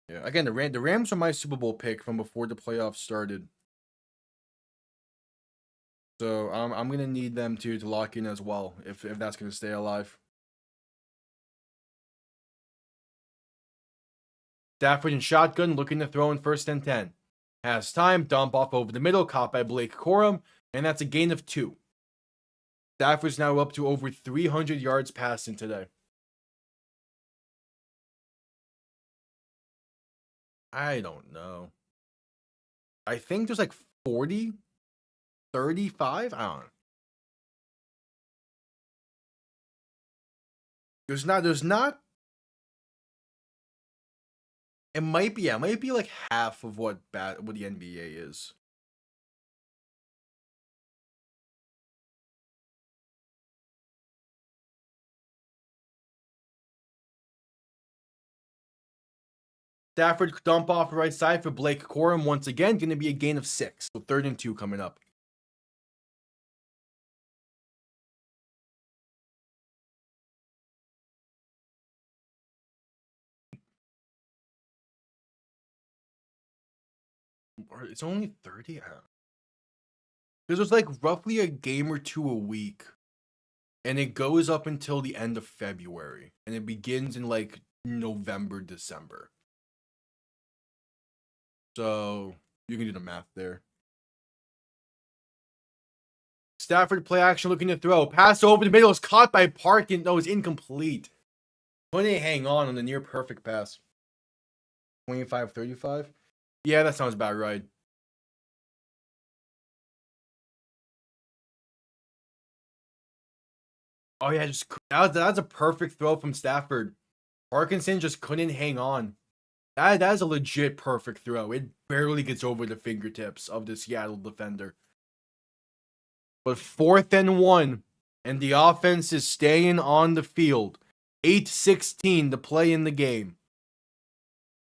Yeah, again, the Rams are my Super Bowl pick from before the playoffs started. So I'm going to need them to lock in as well if that's going to stay alive. Stafford in shotgun looking to throw in 1st and 10. Has time, dump off over the middle, caught by Blake Corum. And that's a gain of 2. Stafford's now up to over 300 yards passing today. I don't know. I think there's like 40, 35. I don't know. There's not. It might be like half of what the NBA is. Stafford dump off the right side for Blake Corum once again. Going to be a gain of 6. So 3rd and 2 coming up. It's only 30? Because there's like roughly a game or 2 a week. And it goes up until the end of February. And it begins in like November, December. So you can do the math there. Stafford play action looking to throw. Pass over the middle is caught by Parkin. No, it's incomplete. Couldn't hang on the near perfect pass. 25-35? Yeah, that sounds about right. Oh yeah, that's a perfect throw from Stafford. Parkinson just couldn't hang on. That is a legit perfect throw. It barely gets over the fingertips of the Seattle defender. But 4th and 1, and the offense is staying on the field. 8:16 to play in the game.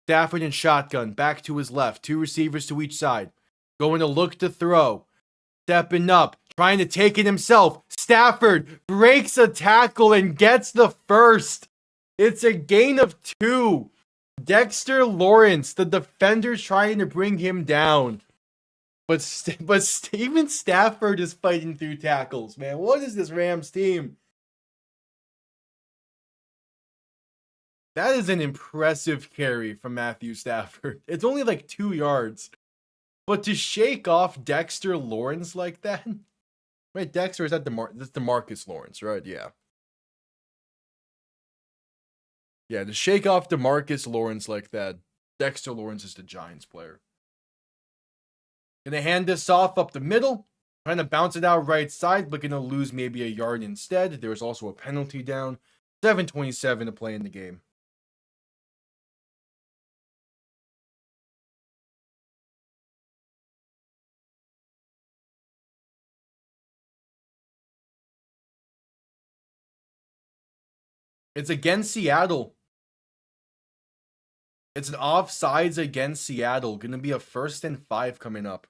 Stafford in shotgun, back to his left. 2 receivers to each side. Going to look to throw. Stepping up, trying to take it himself. Stafford breaks a tackle and gets the 1st. It's a gain of 2. Dexter Lawrence, the defender's trying to bring him down. But Steven Stafford is fighting through tackles, man. What is this Rams team? That is an impressive carry from Matthew Stafford. It's only like 2 yards. But to shake off Dexter Lawrence like that, right? Dexter is that that's DeMarcus Lawrence, right? Yeah. Yeah, to shake off DeMarcus Lawrence like that, Dexter Lawrence is the Giants player. Gonna hand this off up the middle, trying to bounce it out right side, but gonna lose maybe a yard instead. There was also a penalty down. 7:27 to play in the game. It's against Seattle. It's an offsides against Seattle. Gonna be a 1st and 5 coming up.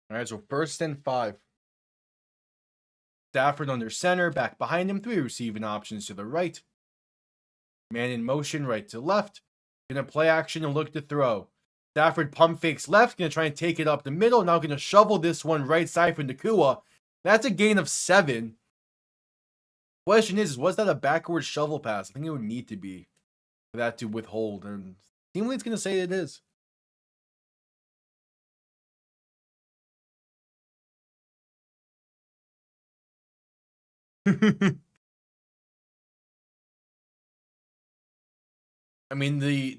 All right, so 1st and 5. Stafford under center, back behind him, 3 receiving options to the right. Man in motion, right to left. Gonna play action and look to throw. Stafford pump fakes left, gonna try and take it up the middle. Now gonna shovel this one right side for Nakua. That's a gain of 7. Question is, was that a backward shovel pass? I think it would need to be for that to withhold. And seemingly it's gonna say it is. I mean the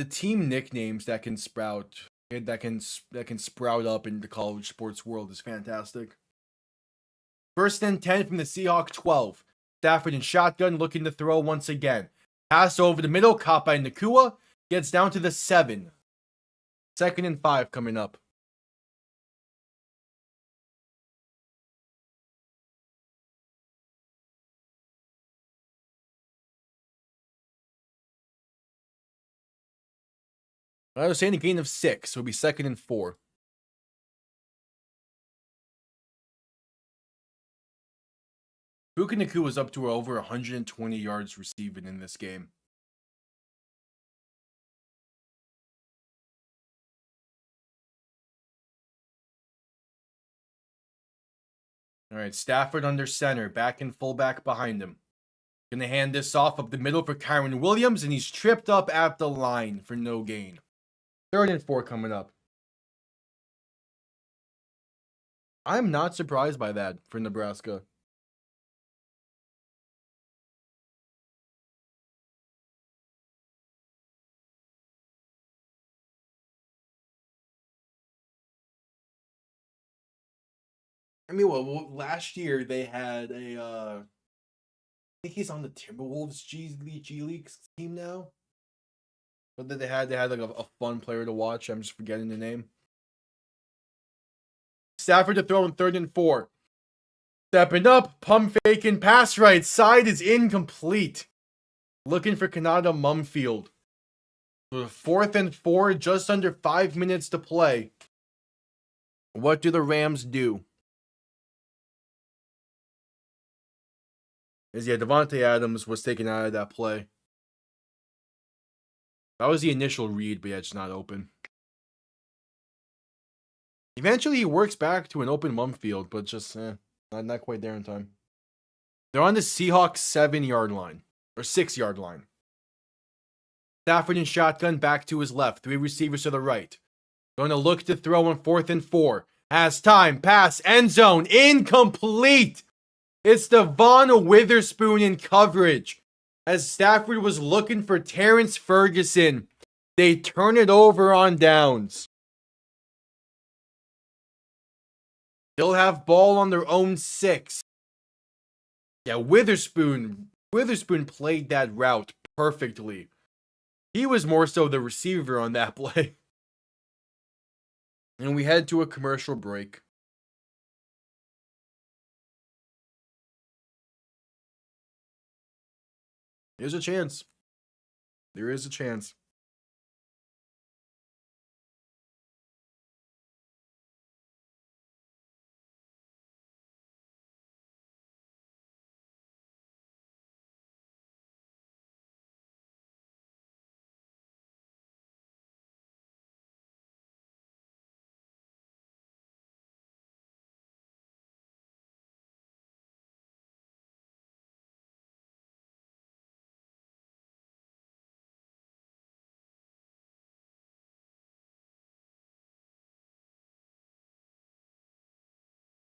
team nicknames that can sprout that can sprout up in the college sports world is fantastic. 1st and 10 from the Seahawks 12. Stafford in shotgun looking to throw once again. Pass over the middle, caught by Nakua. Gets down to the 7. 2nd and 5 coming up. I was saying a gain of 6, so it'll be 2nd and 4. Puka Nakua was up to over 120 yards receiving in this game. All right, Stafford under center, back and fullback behind him. Gonna hand this off up the middle for Kyron Williams, and he's tripped up at the line for no gain. 3rd and 4 coming up. I'm not surprised by that for Nebraska. I mean, well, last year they had I think he's on the Timberwolves G League team now. But then they had like a fun player to watch. I'm just forgetting the name. Stafford to throw in 3rd and 4. Stepping up, pump faking, pass right side is incomplete. Looking for Kanata Mumfield. 4th and 4, just under 5 minutes to play. What do the Rams do? Devontae Adams was taken out of that play. That was the initial read, but yeah, it's not open. Eventually, he works back to an open Mumfield, but just not quite there in time. They're on the Seahawks 7-yard line, or 6-yard line. Stafford in shotgun back to his left, 3 receivers to the right. Going to look to throw on 4th and 4. Has time, pass, end zone, incomplete! It's Devon Witherspoon in coverage. As Stafford was looking for Terrence Ferguson, they turn it over on downs. They'll have ball on their own 6. Yeah, Witherspoon played that route perfectly. He was more so the receiver on that play. And we head to a commercial break. There's a chance. There is a chance.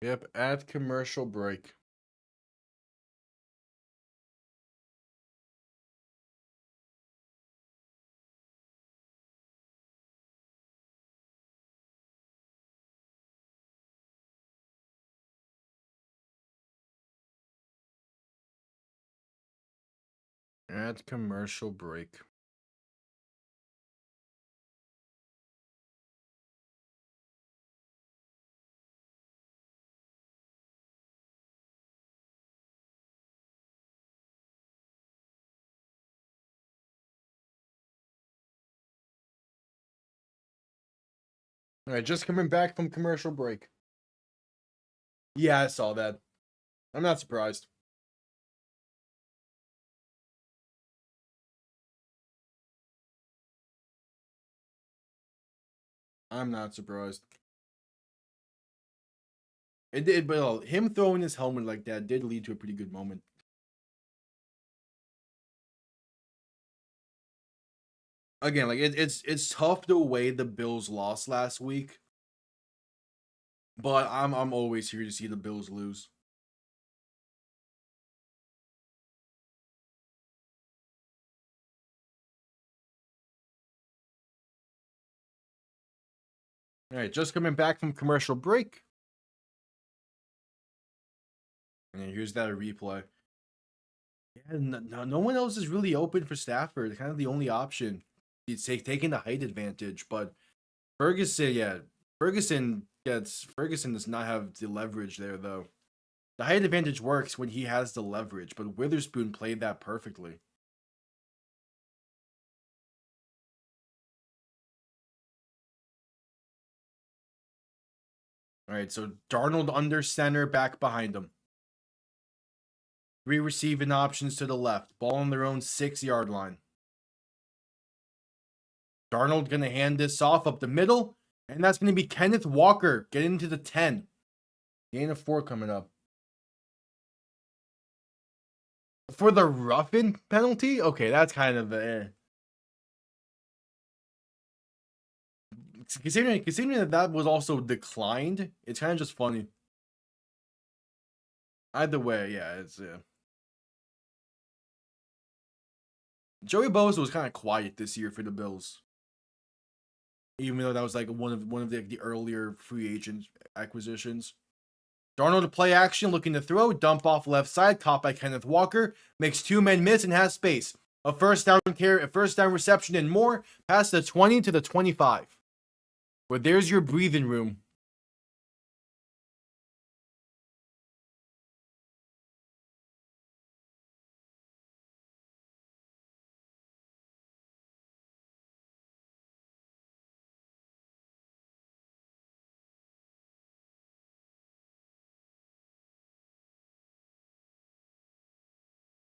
Yep, at commercial break. At commercial break. All right, just coming back from commercial break. Yeah, I saw that. I'm not surprised. I'm not surprised. It did, but him throwing his helmet like that did lead to a pretty good moment. Again, like it's tough the way the Bills lost last week, but I'm always here to see the Bills lose. All right, just coming back from commercial break. And here's that replay. Yeah, no one else is really open for Stafford. Kind of the only option. He's taking the height advantage, but Ferguson does not have the leverage there though. The height advantage works when he has the leverage, but Witherspoon played that perfectly. All right, so Darnold under center, back behind him. 3 receiving options to the left. Ball on their own 6-yard line. Darnold going to hand this off up the middle, and that's going to be Kenneth Walker getting into the 10. Gain of 4 coming up. For the roughing penalty? Okay, that's kind of Considering that was also declined, it's kind of just funny. Either way, yeah, it's Joey Bosa was kind of quiet this year for the Bills, even though that was like one of the earlier free agent acquisitions. Darnold to play action, looking to throw, dump off left side, caught by Kenneth Walker, makes 2 men miss and has space. A first down reception and more, past the 20 to the 25. But there's your breathing room.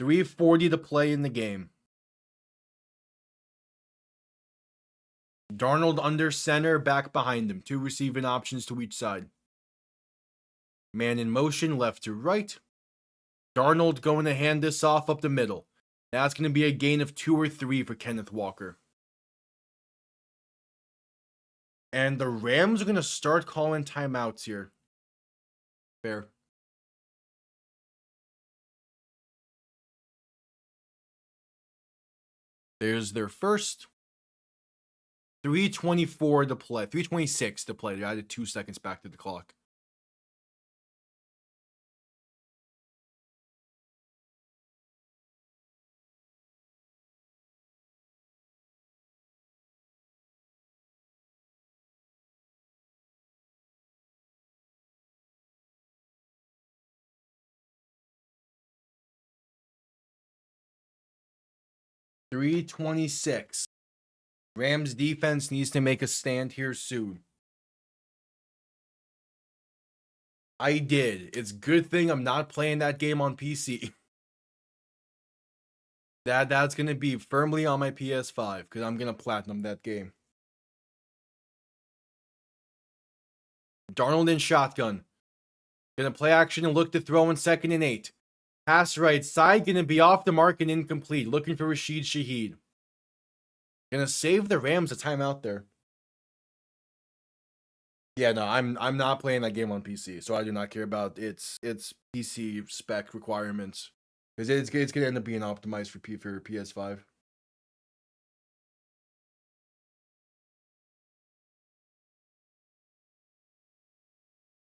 .340 to play in the game. Darnold under center, back behind him. 2 receiving options to each side. Man in motion, left to right. Darnold going to hand this off up the middle. That's going to be a gain of 2 or 3 for Kenneth Walker. And the Rams are going to start calling timeouts here. Fair. There's their first. 3:24 to play. 3:26 to play. They added 2 seconds back to the clock. .326. Rams defense needs to make a stand here soon. I did. It's a good thing I'm not playing that game on PC. That's going to be firmly on my PS5 because I'm going to platinum that game. Darnold in shotgun. Going to play action and look to throw in 2nd and 8. Pass right side, going to be off the mark and incomplete. Looking for Rashid Shaheed. Going to save the Rams a timeout there. Yeah, no, I'm not playing that game on PC, so I do not care about its PC spec requirements. Because it's gonna end up being optimized for PS5.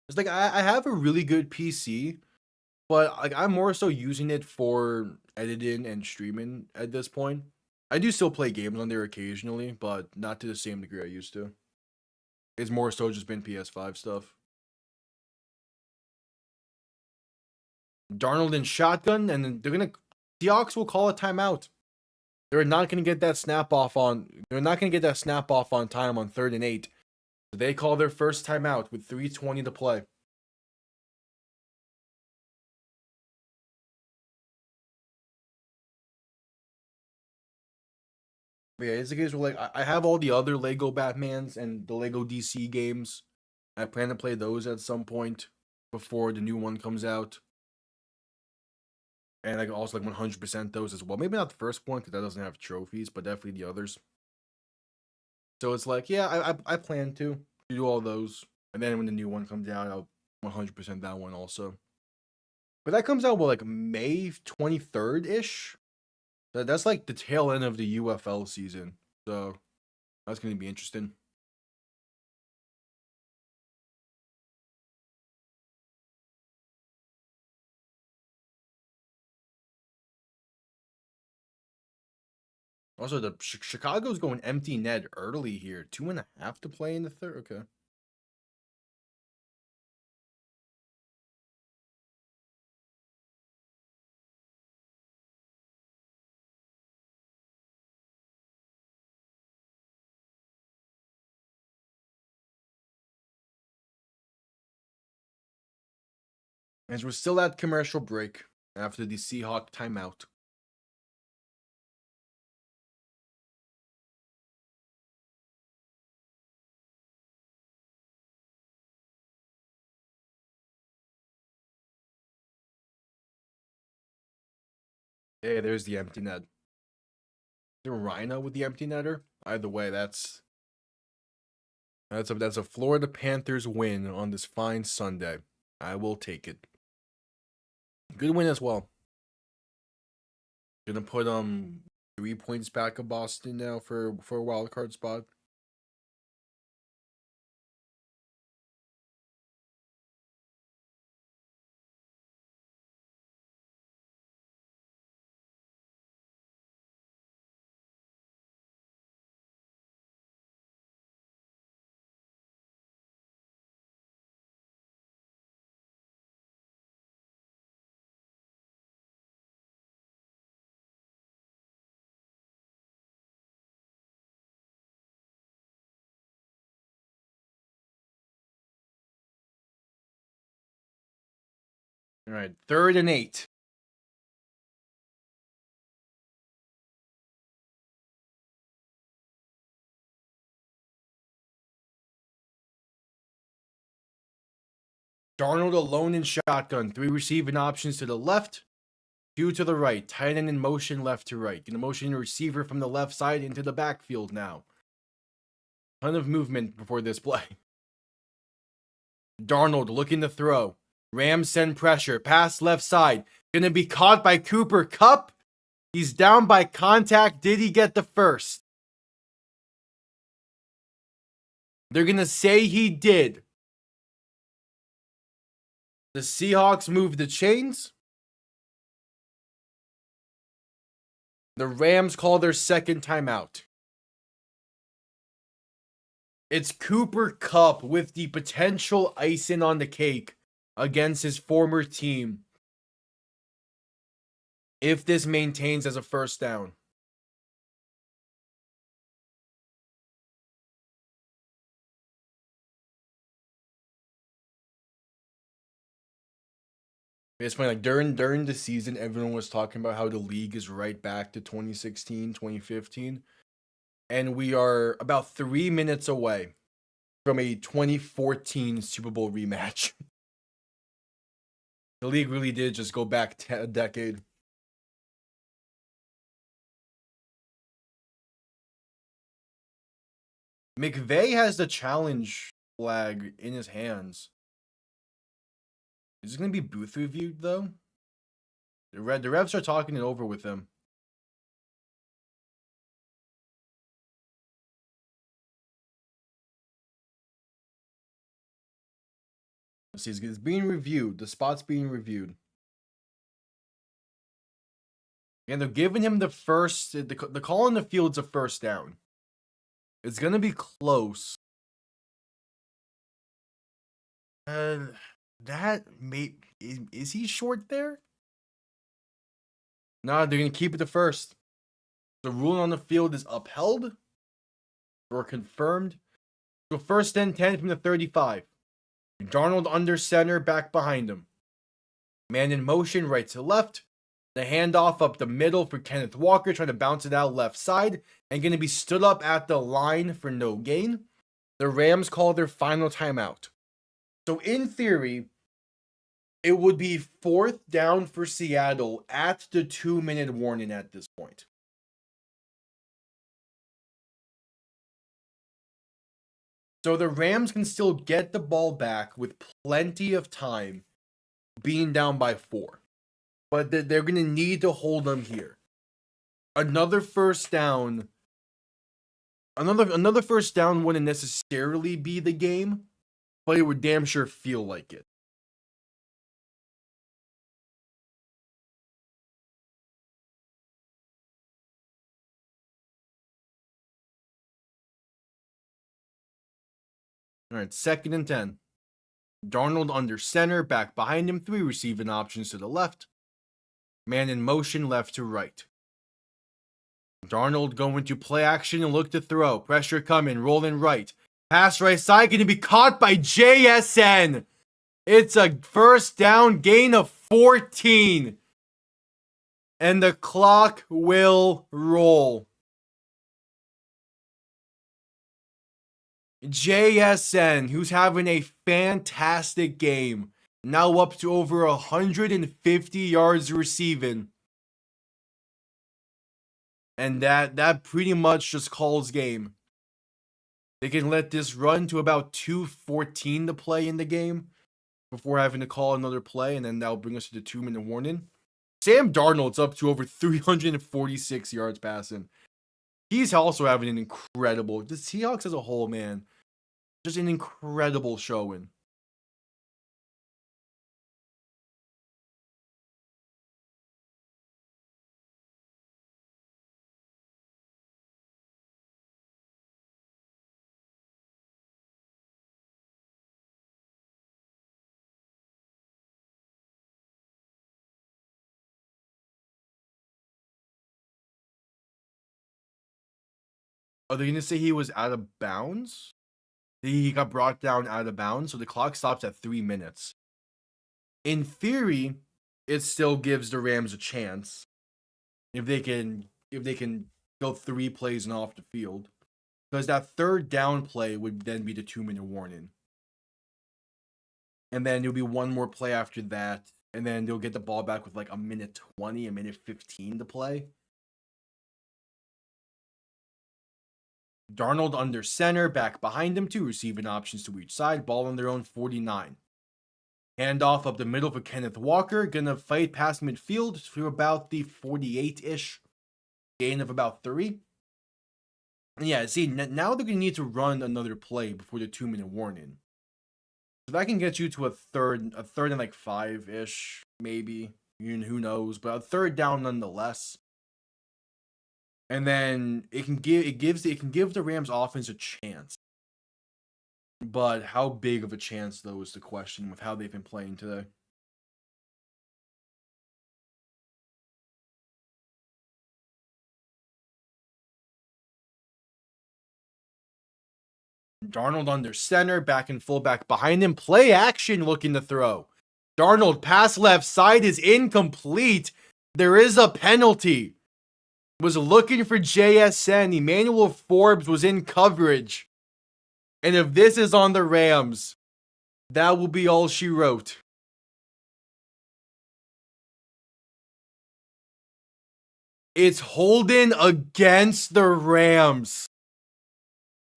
It's like I have a really good PC, but like I'm more so using it for editing and streaming at this point. I do still play games on there occasionally, but not to the same degree I used to. It's more so just been PS5 stuff. Darnold and shotgun, and Seahawks will call a timeout. They're not gonna get that snap off on. They're not gonna get that snap off on time on 3rd and 8. So they call their first timeout with 3:20 to play. But yeah, it's a case where like I have all the other Lego Batmans and the Lego DC games. I plan to play those at some point before the new one comes out. And I can also like 100% those as well. Maybe not the first one because that doesn't have trophies, but definitely the others. So it's like, yeah, I plan to do all those. And then when the new one comes out, I'll 100% that one also. But that comes out, well, like May 23rd ish. That's like the tail end of the UFL season. So that's going to be interesting. Also, the Chicago's going empty net early here. 2.5 to play in the third. Okay. As we're still at commercial break after the Seahawk timeout. Hey, there's the empty net. The Rhino with the empty netter. Either way, that's a Florida Panthers win on this fine Sunday. I will take it. Good win as well. Gonna put 3 points back of Boston now for a wild card spot. All right, 3rd and 8. Darnold alone in shotgun. 3 receiving options to the left, 2 to the right. Tight end in motion left to right. Gonna motion a receiver from the left side into the backfield now. Ton of movement before this play. Darnold looking to throw. Rams send pressure. Pass left side. Gonna be caught by Cooper Kupp. He's down by contact. Did he get the first? They're gonna say he did. The Seahawks move the chains. The Rams call their second timeout. It's Cooper Kupp with the potential icing on the cake against his former team. If this maintains as a first down. It's funny, like during the season, everyone was talking about how the league is right back to 2016, 2015. And we are about 3 minutes away from a 2014 Super Bowl rematch. The league really did just go back a decade. McVay has the challenge flag in his hands. Is it going to be booth reviewed, though? The refs are talking it over with him. Let's see, it's being reviewed. The spot's being reviewed. And they're giving him the first... The call on the field's a first down. It's going to be close. That may... Is he short there? Nah, they're going to keep it to first. The ruling on the field is upheld or confirmed. So first and 10 from the 35. Darnold under center, back behind him. Man in motion, right to left. The handoff up the middle for Kenneth Walker, trying to bounce it out left side. And going to be stood up at the line for no gain. The Rams call their final timeout. So in theory, it would be 4th down for Seattle at the 2-minute warning at this point. So the Rams can still get the ball back with plenty of time, being down by 4. But they're going to need to hold them here. Another first down. Another first down wouldn't necessarily be the game, but it would damn sure feel like it. All right, 2nd and 10. Darnold under center, back behind him, 3 receiving options to the left. Man in motion, left to right. Darnold going to play action and look to throw. Pressure coming, rolling right. Pass right side, going to be caught by JSN. It's a first down, gain of 14. And the clock will roll. JSN, who's having a fantastic game, now up to over 150 yards receiving. And that pretty much just calls game. They can let this run to about 2:14 to play in the game before having to call another play, and then that'll bring us to the 2-minute warning. Sam Darnold's up to over 346 yards passing. He's also having an incredible... The Seahawks as a whole, man, just an incredible showing. Are they going to say he was out of bounds? He got brought down out of bounds, so the clock stops at 3 minutes. In theory, it still gives the Rams a chance if they can go 3 plays and off the field, because that 3rd down play would then be the 2-minute warning, and then there'll be one more play after that, and then they'll get the ball back with like a minute 20, a minute 15 to play. Darnold under center, back behind him, 2 receiving options to each side, ball on their own 49. Handoff up the middle for Kenneth Walker, gonna fight past midfield to about the 48-ish, gain of about 3. And yeah, see, now they're gonna need to run another play before the 2-minute warning. So that can get you to a third and like 5-ish, maybe. Who knows? But a 3rd down nonetheless. And then it can give the Rams offense a chance. But how big of a chance, though, is the question with how they've been playing today. Darnold under center, back and fullback behind him. Play action looking to throw. Darnold pass left side is incomplete. There is a penalty. Was looking for JSN. Emmanuel Forbes was in coverage. And if this is on the Rams, that will be all she wrote. It's holding against the Rams.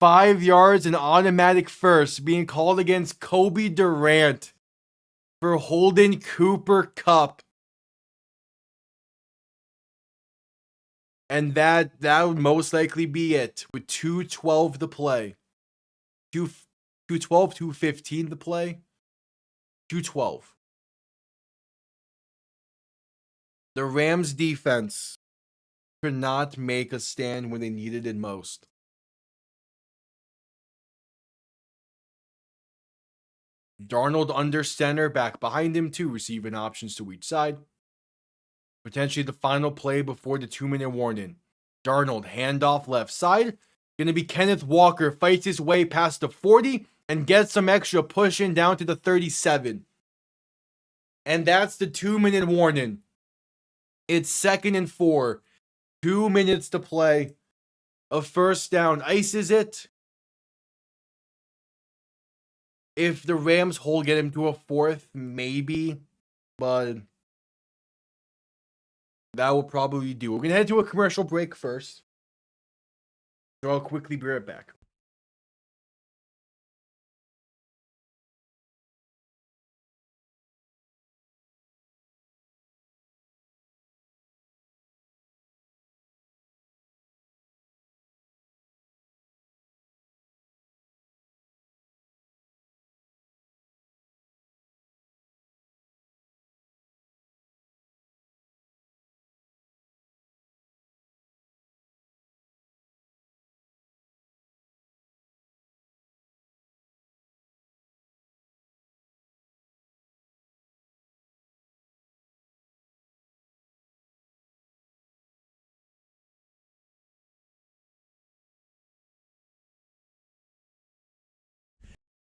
5 yards and automatic first being called against Kobe Durant for holding Cooper Kupp. And that would most likely be it with 2:12 to play. 2:12, 2:15 to play. 2:12. The Rams defense could not make a stand when they needed it most. Darnold under center, back behind him, 2 receiving options to each side. Potentially the final play before the 2-minute warning. Darnold, handoff left side. Going to be Kenneth Walker, fights his way past the 40 and gets some extra pushing down to the 37. And that's the 2-minute warning. It's 2nd and 4. 2 minutes to play. A first down ices it. If the Rams hold, get him to a 4th, maybe. But that will probably do. We're going to head to a commercial break first. So I'll quickly be right back.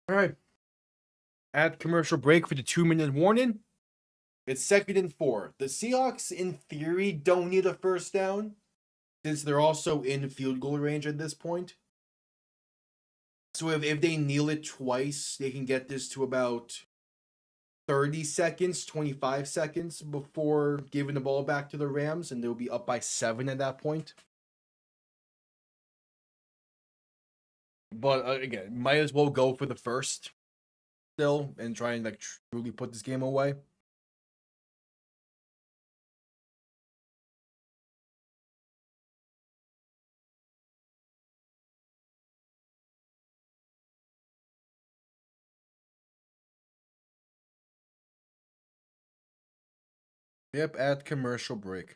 All right. At commercial break for the 2-minute warning. It's 2nd and 4. The Seahawks, in theory, don't need a first down since they're also in field goal range at this point. So if they kneel it twice, they can get this to about 30 seconds, 25 seconds before giving the ball back to the Rams, and they'll be up by 7 at that point. But again, might as well go for the first still and try and like truly put this game away. Yep, at commercial break.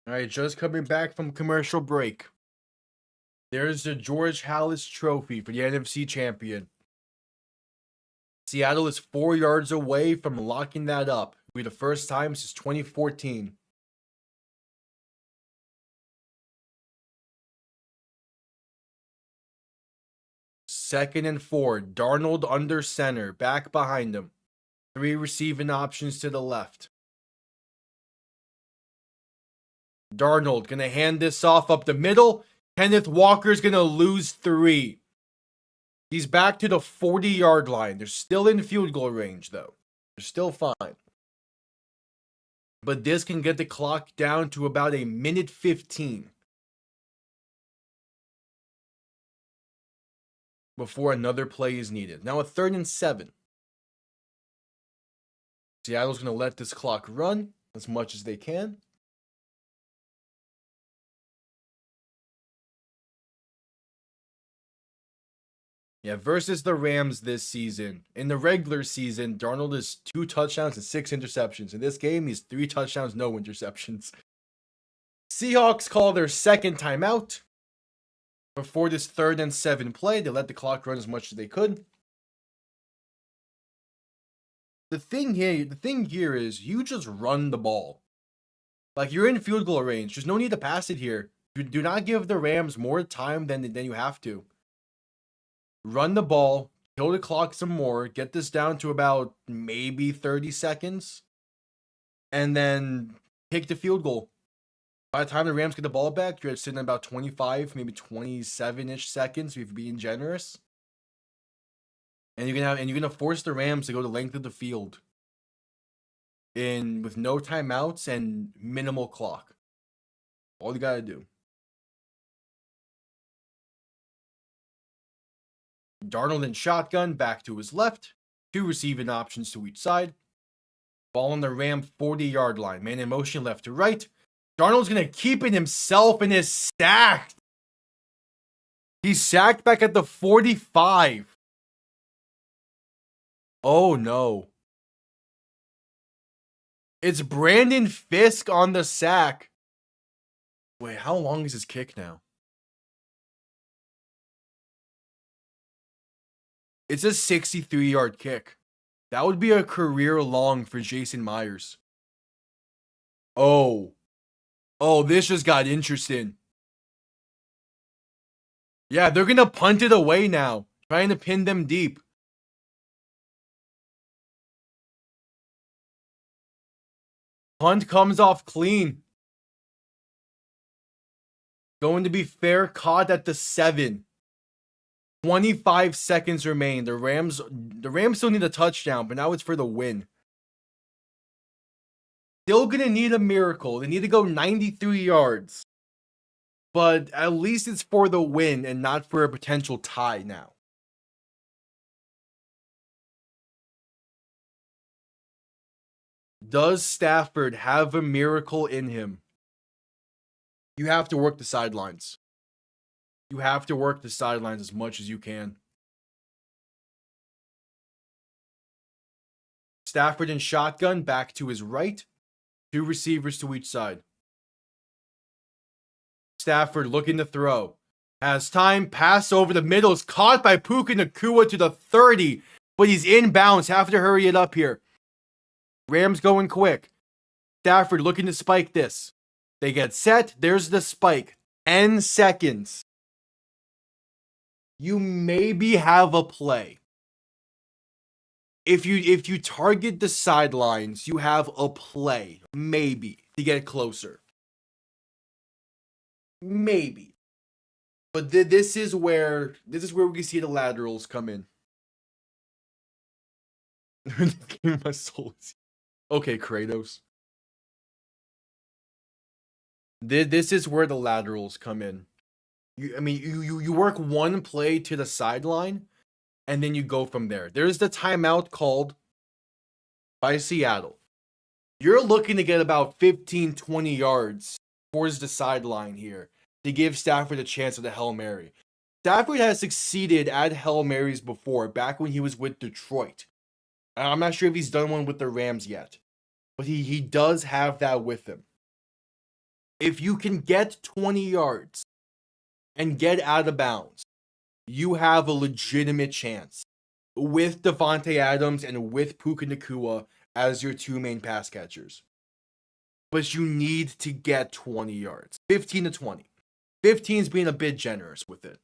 All right, just coming back from commercial break. There's the George Halas Trophy for the NFC champion. Seattle is 4 yards away from locking that up. It'll be the first time since 2014. Second and 4. Darnold under center, back behind him. 3 receiving options to the left. Darnold going to hand this off up the middle. Kenneth Walker's going to lose 3. He's back to the 40-yard line. They're still in field goal range, though. They're still fine. But this can get the clock down to about a minute 15 before another play is needed. Now a 3rd and 7. Seattle's going to let this clock run as much as they can. Yeah, versus the Rams this season. In the regular season, Darnold is 2 touchdowns and 6 interceptions. In this game, he's 3 touchdowns, no interceptions. Seahawks call their second timeout. Before this 3rd and 7 play, they let the clock run as much as they could. The thing here is you just run the ball. Like, you're in field goal range. There's no need to pass it here. Do not give the Rams more time than you have to. Run the ball, kill the clock some more, get this down to about maybe 30 seconds, and then take the field goal. By the time the Rams get the ball back, you're sitting at about 25, maybe 27-ish seconds if you're being generous. And you're gonna force the Rams to go the length of the field with no timeouts and minimal clock. All you gotta do. Darnold in shotgun, back to his left. 2 receiving options to each side. Ball on the Ram 40-yard line. Man in motion left to right. Darnold's going to keep it himself and is sacked. He's sacked back at the 45. Oh, no. It's Brandon Fisk on the sack. Wait, how long is his kick now? It's a 63-yard kick. That would be a career long for Jason Myers. Oh, this just got interesting. Yeah, they're going to punt it away now, trying to pin them deep. Punt comes off clean. Going to be fair, caught at the 7. 25 seconds remain. The Rams still need a touchdown, but now it's for the win. Still gonna need a miracle. They need to go 93 yards. But at least it's for the win and not for a potential tie now. Does Stafford have a miracle in him? You have to work the sidelines. You have to work the sidelines as much as you can. Stafford in shotgun, back to his right. 2 receivers to each side. Stafford looking to throw. Has time, pass over the middle, is caught by Puka Nacua to the 30, but he's inbounds. Have to hurry it up here. Rams going quick. Stafford looking to spike this. They get set. There's the spike. 10 seconds. You maybe have a play. If you target the sidelines, you have a play, maybe, to get closer. Maybe. But this is where we can see the laterals come in. My soul is... Okay, Kratos. This is where the laterals come in. You work one play to the sideline, and then you go from there. There's the timeout called by Seattle. You're looking to get about 15, 20 yards towards the sideline here to give Stafford a chance at a Hail Mary. Stafford has succeeded at Hail Marys before, back when he was with Detroit. I'm not sure if he's done one with the Rams yet, but he does have that with him. If you can get 20 yards and get out of bounds, you have a legitimate chance with Devontae Adams and with Puka Nacua as your 2 main pass catchers. But you need to get 20 yards. 15 to 20. 15 is being a bit generous with it.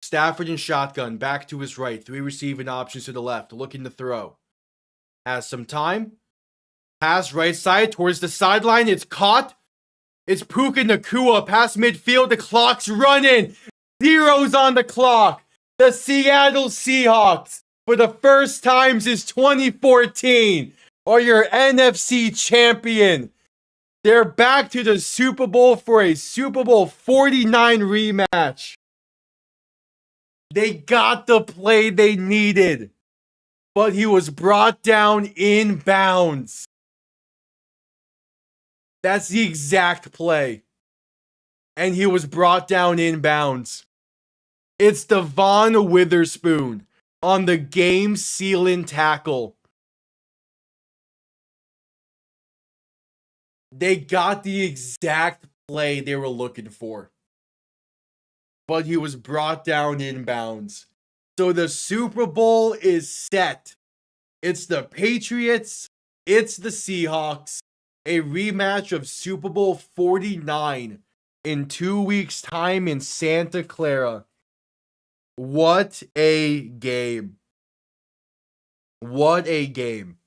Stafford in shotgun, back to his right. 3 receiving options to the left, looking to throw. Has some time. Pass right side towards the sideline. It's caught. It's Puka Nacua past midfield. The clock's running. 0's on the clock. The Seattle Seahawks, for the first time since 2014, are your NFC champion. They're back to the Super Bowl for a Super Bowl 49 rematch. They got the play they needed, but he was brought down in bounds. That's the exact play. And he was brought down in bounds. It's Devon Witherspoon on the game-sealing tackle. They got the exact play they were looking for. But he was brought down in bounds. So the Super Bowl is set. It's the Patriots. It's the Seahawks. A rematch of Super Bowl 49 in 2 weeks' time in Santa Clara. What a game. What a game.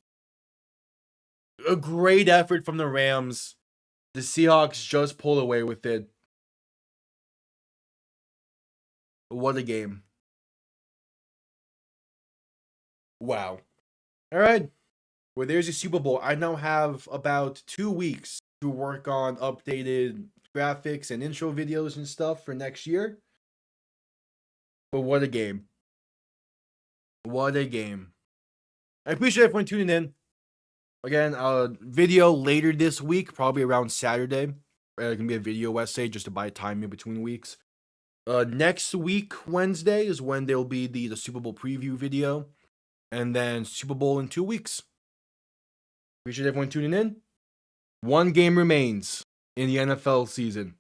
A great effort from the Rams. The Seahawks just pulled away with it. What a game. Wow. All right. Well, there's your Super Bowl. I now have about 2 weeks to work on updated graphics and intro videos and stuff for next year. But what a game. What a game. I appreciate everyone tuning in. Again, video later this week, probably around Saturday. It can be a video essay just to buy time in between weeks. Next week, Wednesday, is when there'll be the Super Bowl preview video. And then Super Bowl in 2 weeks. Appreciate everyone tuning in. 1 game remains in the NFL season.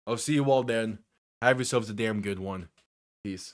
I'll see you all then. Have yourselves a damn good one. Peace.